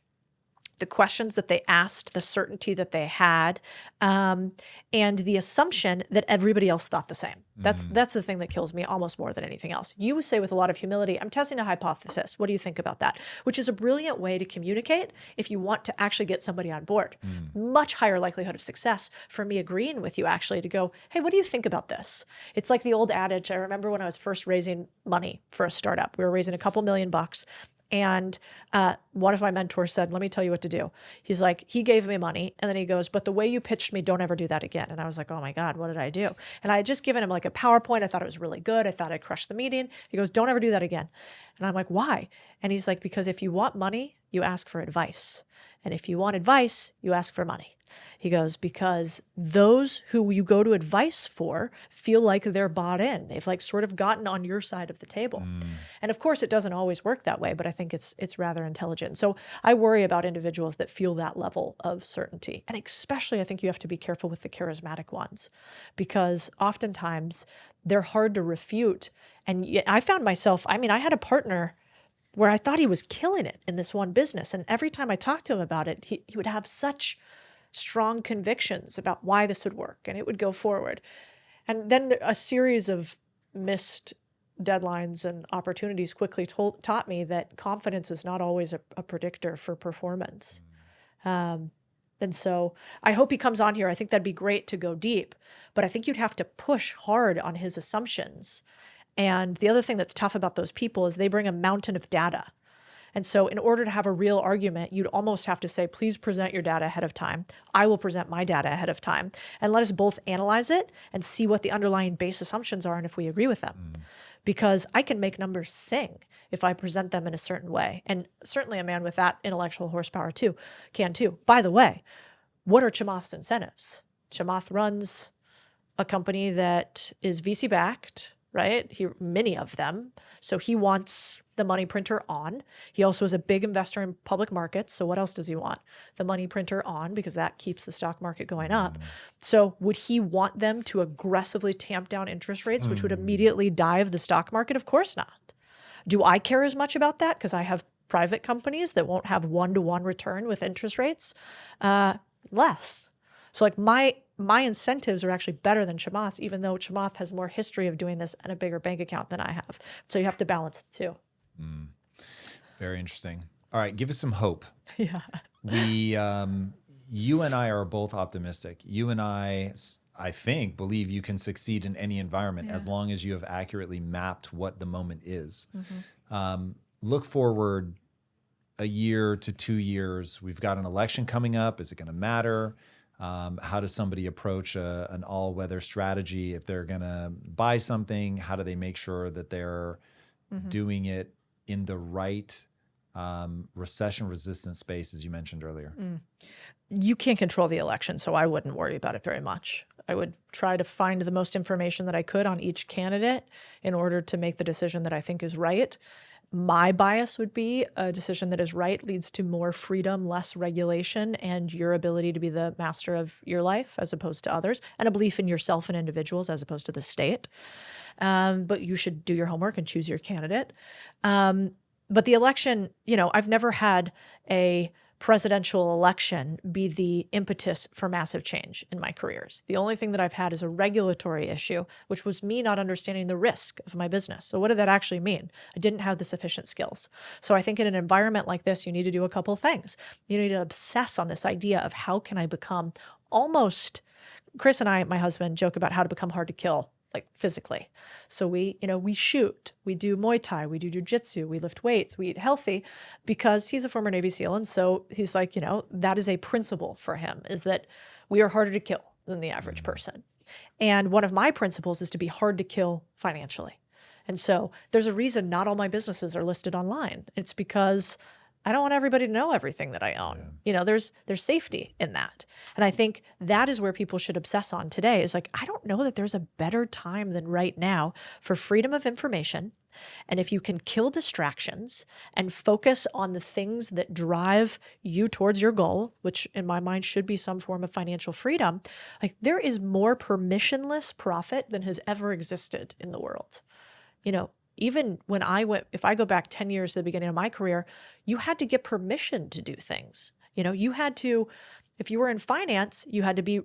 the questions that they asked, the certainty that they had, and the assumption that everybody else thought the same. That's the thing that kills me almost more than anything else. You would say with a lot of humility, I'm testing a hypothesis. What do you think about that? Which is a brilliant way to communicate if you want to actually get somebody on board. Much higher likelihood of success for me agreeing with you actually to go, hey, what do you think about this? It's like the old adage. I remember when I was first raising money for a startup. We were raising a couple $1 million. And one of my mentors said, let me tell you what to do. He's like, he gave me money. And then he goes, but the way you pitched me, don't ever do that again. And I was like, oh my God, what did I do? And I had just given him like a PowerPoint. I thought it was really good. I thought I'd crushed the meeting. He goes, don't ever do that again. And I'm like, why? And he's like, because if you want money, you ask for advice. And if you want advice, you ask for money. He goes, because those who you go to advice for feel like they're bought in. They've like sort of gotten on your side of the table. And of course, it doesn't always work that way, but I think it's rather intelligent. So I worry about individuals that feel that level of certainty. And especially, I think you have to be careful with the charismatic ones, because oftentimes they're hard to refute. And I found myself, I had a partner where I thought he was killing it in this one business. And every time I talked to him about it, he would have such strong convictions about why this would work, and it would go forward. And then a series of missed deadlines and opportunities quickly taught me that confidence is not always a predictor for performance. And so I hope he comes on here. I think that'd be great to go deep, but I think you'd have to push hard on his assumptions. And the other thing that's tough about those people is they bring a mountain of data. And so in order to have a real argument, you'd almost have to say, please present your data ahead of time. I will present my data ahead of time. And let us both analyze it and see what the underlying base assumptions are and if we agree with them. Because I can make numbers sing if I present them in a certain way. And certainly a man with that intellectual horsepower can too. By the way, what are Chamath's incentives? Chamath runs a company that is VC-backed, right? Many of them. So he wants the money printer on. He also is a big investor in public markets. So what else does he want? The money printer on, because that keeps the stock market going up. So would he want them to aggressively tamp down interest rates, which would immediately dive the stock market? Of course not. Do I care as much about that? Because I have private companies that won't have one-to-one return with interest rates? Less. So like my incentives are actually better than Chamath's, even though Chamath has more history of doing this and a bigger bank account than I have. So you have to balance the two. Very interesting. All right, give us some hope. Yeah. You and I are both optimistic. You and I think, believe you can succeed in any environment as long as you have accurately mapped what the moment is. Look forward a year to 2 years. We've got an election coming up. Is it going to matter? How does somebody approach an all-weather strategy? If they're going to buy something, how do they make sure that they're doing it in the right recession-resistant space, as you mentioned earlier? You can't control the election, so I wouldn't worry about it very much. I would try to find the most information that I could on each candidate in order to make the decision that I think is right. My bias would be a decision that is right leads to more freedom, less regulation, and your ability to be the master of your life as opposed to others, and a belief in yourself and individuals as opposed to the state. But you should do your homework and choose your candidate. But the election, I've never had a presidential election be the impetus for massive change in my careers. The only thing that I've had is a regulatory issue, which was me not understanding the risk of my business. So what did that actually mean? I didn't have the sufficient skills. So I think in an environment like this, you need to do a couple of things. You need to obsess on this idea of how can I become almost, Chris and I, my husband, joke about how to become hard to kill, like physically. So we shoot, we do Muay Thai, we do jujitsu, we lift weights, we eat healthy, because he's a former Navy SEAL. And so he's like, that is a principle for him, is that we are harder to kill than the average person. And one of my principles is to be hard to kill financially. And so there's a reason not all my businesses are listed online. It's because I don't want everybody to know everything that I own. There's safety in that. And I think that is where people should obsess on today, is like, I don't know that there's a better time than right now for freedom of information. And if you can kill distractions and focus on the things that drive you towards your goal, which in my mind should be some form of financial freedom, like there is more permissionless profit than has ever existed in the world. Even when if I go back 10 years to the beginning of my career, you had to get permission to do things. You had to, if you were in finance, you had to be,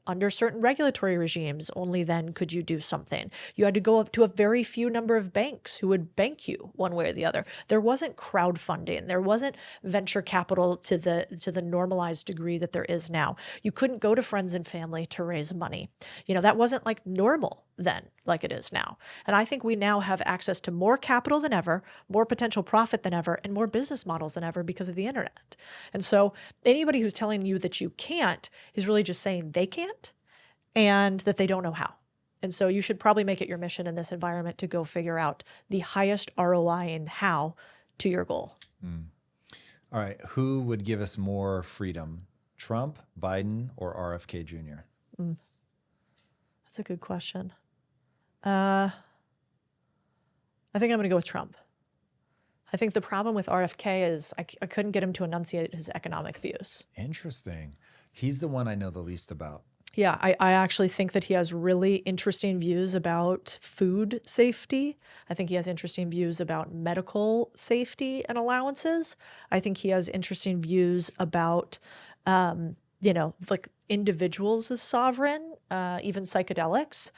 under certain regulatory regimes. Only then could you do something. You had to go up to a very few number of banks who would bank you one way or the other. There wasn't crowdfunding. There wasn't venture capital to the normalized degree that there is now. You couldn't go to friends and family to raise money. That wasn't like normal then. like it is now. And I think we now have access to more capital than ever, more potential profit than ever, and more business models than ever because of the internet. And so anybody who's telling you that you can't is really just saying they can't and that they don't know how. And so you should probably make it your mission in this environment to go figure out the highest ROI and how to your goal. All right. Who would give us more freedom, Trump, Biden, or RFK Jr.? That's a good question. I think I'm going to go with Trump. I think the problem with RFK is I couldn't get him to enunciate his economic views. Interesting. He's the one I know the least about. Yeah, I actually think that he has really interesting views about food safety. I think he has interesting views about medical safety and allowances. I think he has interesting views about, like individuals as sovereign, even psychedelics.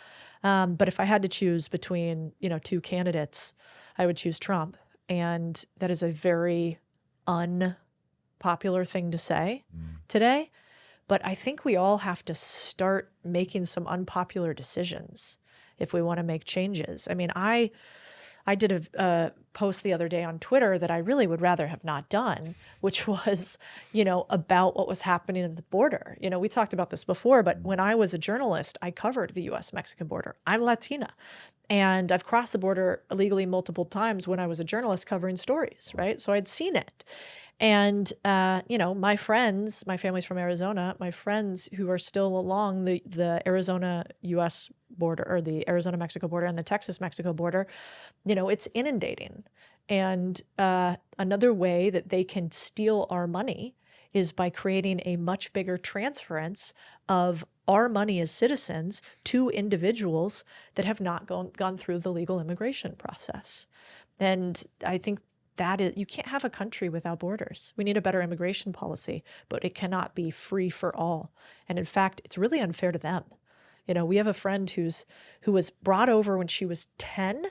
But if I had to choose between, two candidates, I would choose Trump. And that is a very unpopular thing to say today. But I think we all have to start making some unpopular decisions if we want to make changes. I mean, I did a post the other day on Twitter that I really would rather have not done, which was, about what was happening at the border. We talked about this before, but when I was a journalist, I covered the U.S.-Mexican border. I'm Latina, and I've crossed the border illegally multiple times when I was a journalist covering stories, right? So I'd seen it. And, my friends, my family's from Arizona, my friends who are still along the Arizona-U.S. border or the Arizona-Mexico border and the Texas-Mexico border, it's inundating. And another way that they can steal our money is by creating a much bigger transference of our money as citizens to individuals that have not gone through the legal immigration process. And I think that is, you can't have a country without borders. We need a better immigration policy, but it cannot be free for all. And in fact, it's really unfair to them. We have a friend who was brought over when she was 10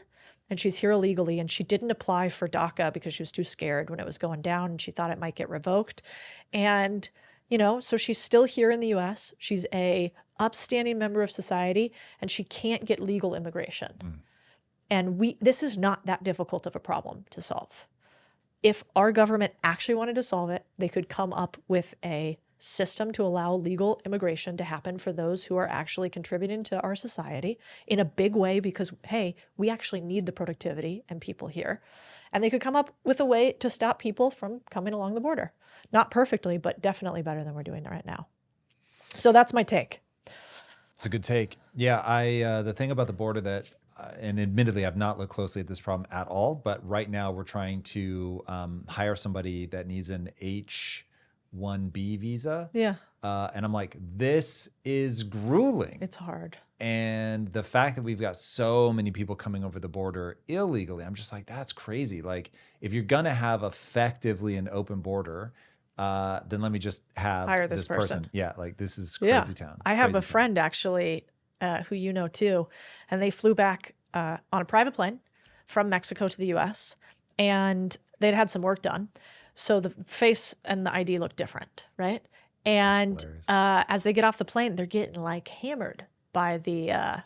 and she's here illegally, and she didn't apply for DACA because she was too scared when it was going down and she thought it might get revoked. And, so she's still here in the US. She's a upstanding member of society and she can't get legal immigration. And this is not that difficult of a problem to solve. If our government actually wanted to solve it, they could come up with a system to allow legal immigration to happen for those who are actually contributing to our society in a big way because, hey, we actually need the productivity and people here. And they could come up with a way to stop people from coming along the border. Not perfectly, but definitely better than we're doing right now. So that's my take. It's a good take. Yeah, the thing about the border that, and admittedly, I've not looked closely at this problem at all, but right now we're trying to hire somebody that needs an H-1B visa. Yeah. And I'm like, this is grueling. It's hard. And the fact that we've got so many people coming over the border illegally, I'm just like, that's crazy. Like, if you're going to have effectively an open border, then let me just hire this person. Yeah, like this is crazy town. I have a friend actually who you know too, and they flew back on a private plane from Mexico to the U.S. and they'd had some work done. So the face and the ID looked different, right? And as they get off the plane, they're getting like hammered by the,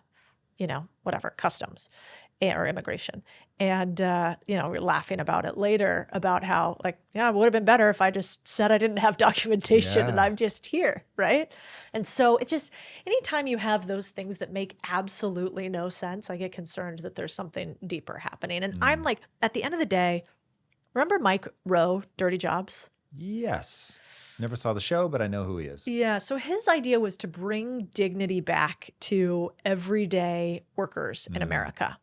customs or immigration. And, we're laughing about it later about how it would have been better if I just said I didn't have documentation and I'm just here, right? And so it's just, anytime you have those things that make absolutely no sense, I get concerned that there's something deeper happening. And I'm like, at the end of the day, remember Mike Rowe, Dirty Jobs? Yes. Never saw the show, but I know who he is. Yeah. So his idea was to bring dignity back to everyday workers in America.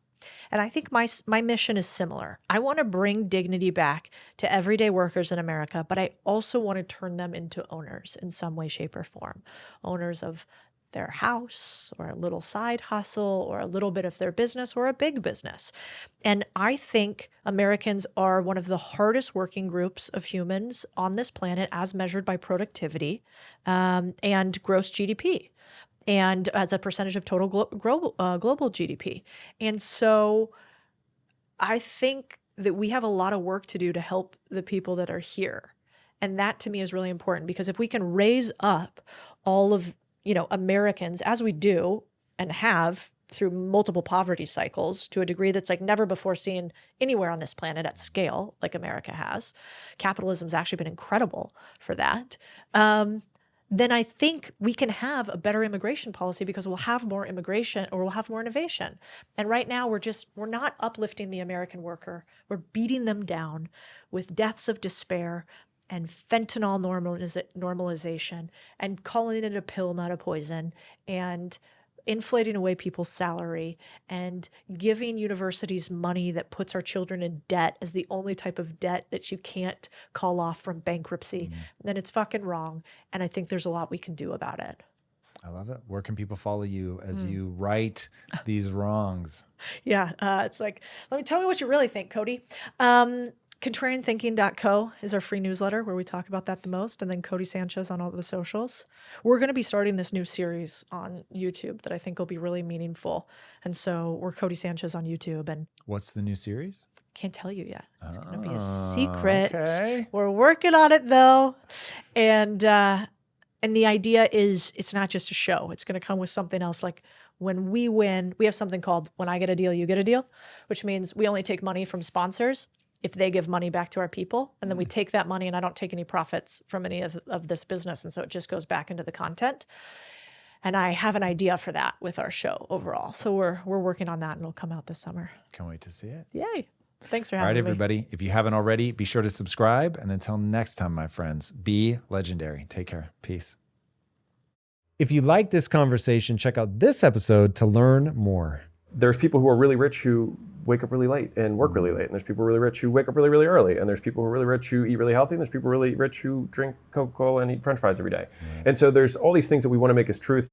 And I think my mission is similar. I want to bring dignity back to everyday workers in America, but I also want to turn them into owners in some way, shape, or form. Owners of their house or a little side hustle or a little bit of their business or a big business. And I think Americans are one of the hardest working groups of humans on this planet as measured by productivity and gross GDP. And as a percentage of total global GDP. And so I think that we have a lot of work to do to help the people that are here. And that to me is really important because if we can raise up all of, Americans as we do and have through multiple poverty cycles to a degree that's like never before seen anywhere on this planet at scale like America has. Capitalism's actually been incredible for that. Then I think we can have a better immigration policy because we'll have more immigration or we'll have more innovation. And right now we're not uplifting the American worker. We're beating them down with deaths of despair and fentanyl normalization and calling it a pill, not a poison, and inflating away people's salary and giving universities money that puts our children in debt as the only type of debt that you can't call off from bankruptcy, then it's fucking wrong. And I think there's a lot we can do about it. I love it. Where can people follow you as you right these wrongs? Yeah, it's like, tell me what you really think, Codie. Contrarianthinking.co is our free newsletter where we talk about that the most, and then Codie Sanchez on all the socials. We're going to be starting this new series on YouTube that I think will be really meaningful. And so we're Codie Sanchez on YouTube. And what's the new series? Can't tell you yet. It's going to be a secret. Okay. We're working on it though. And the idea is it's not just a show. It's going to come with something else. Like when we win, we have something called When I Get a Deal, You Get a Deal, which means we only take money from sponsors if they give money back to our people. And then we take that money, and I don't take any profits from any of this business. And so it just goes back into the content. And I have an idea for that with our show overall. So we're working on that, and it'll come out this summer. Can't wait to see it. Yay. Thanks for having me. All right, everybody. If you haven't already, be sure to subscribe. And until next time, my friends, be legendary. Take care. Peace. If you like this conversation, check out this episode to learn more. There's people who are really rich who wake up really late and work really late. And there's people really rich who wake up really, really early. And there's people who are really rich who eat really healthy. And there's people really rich who drink Coca-Cola and eat French fries every day. And so there's all these things that we want to make as truth.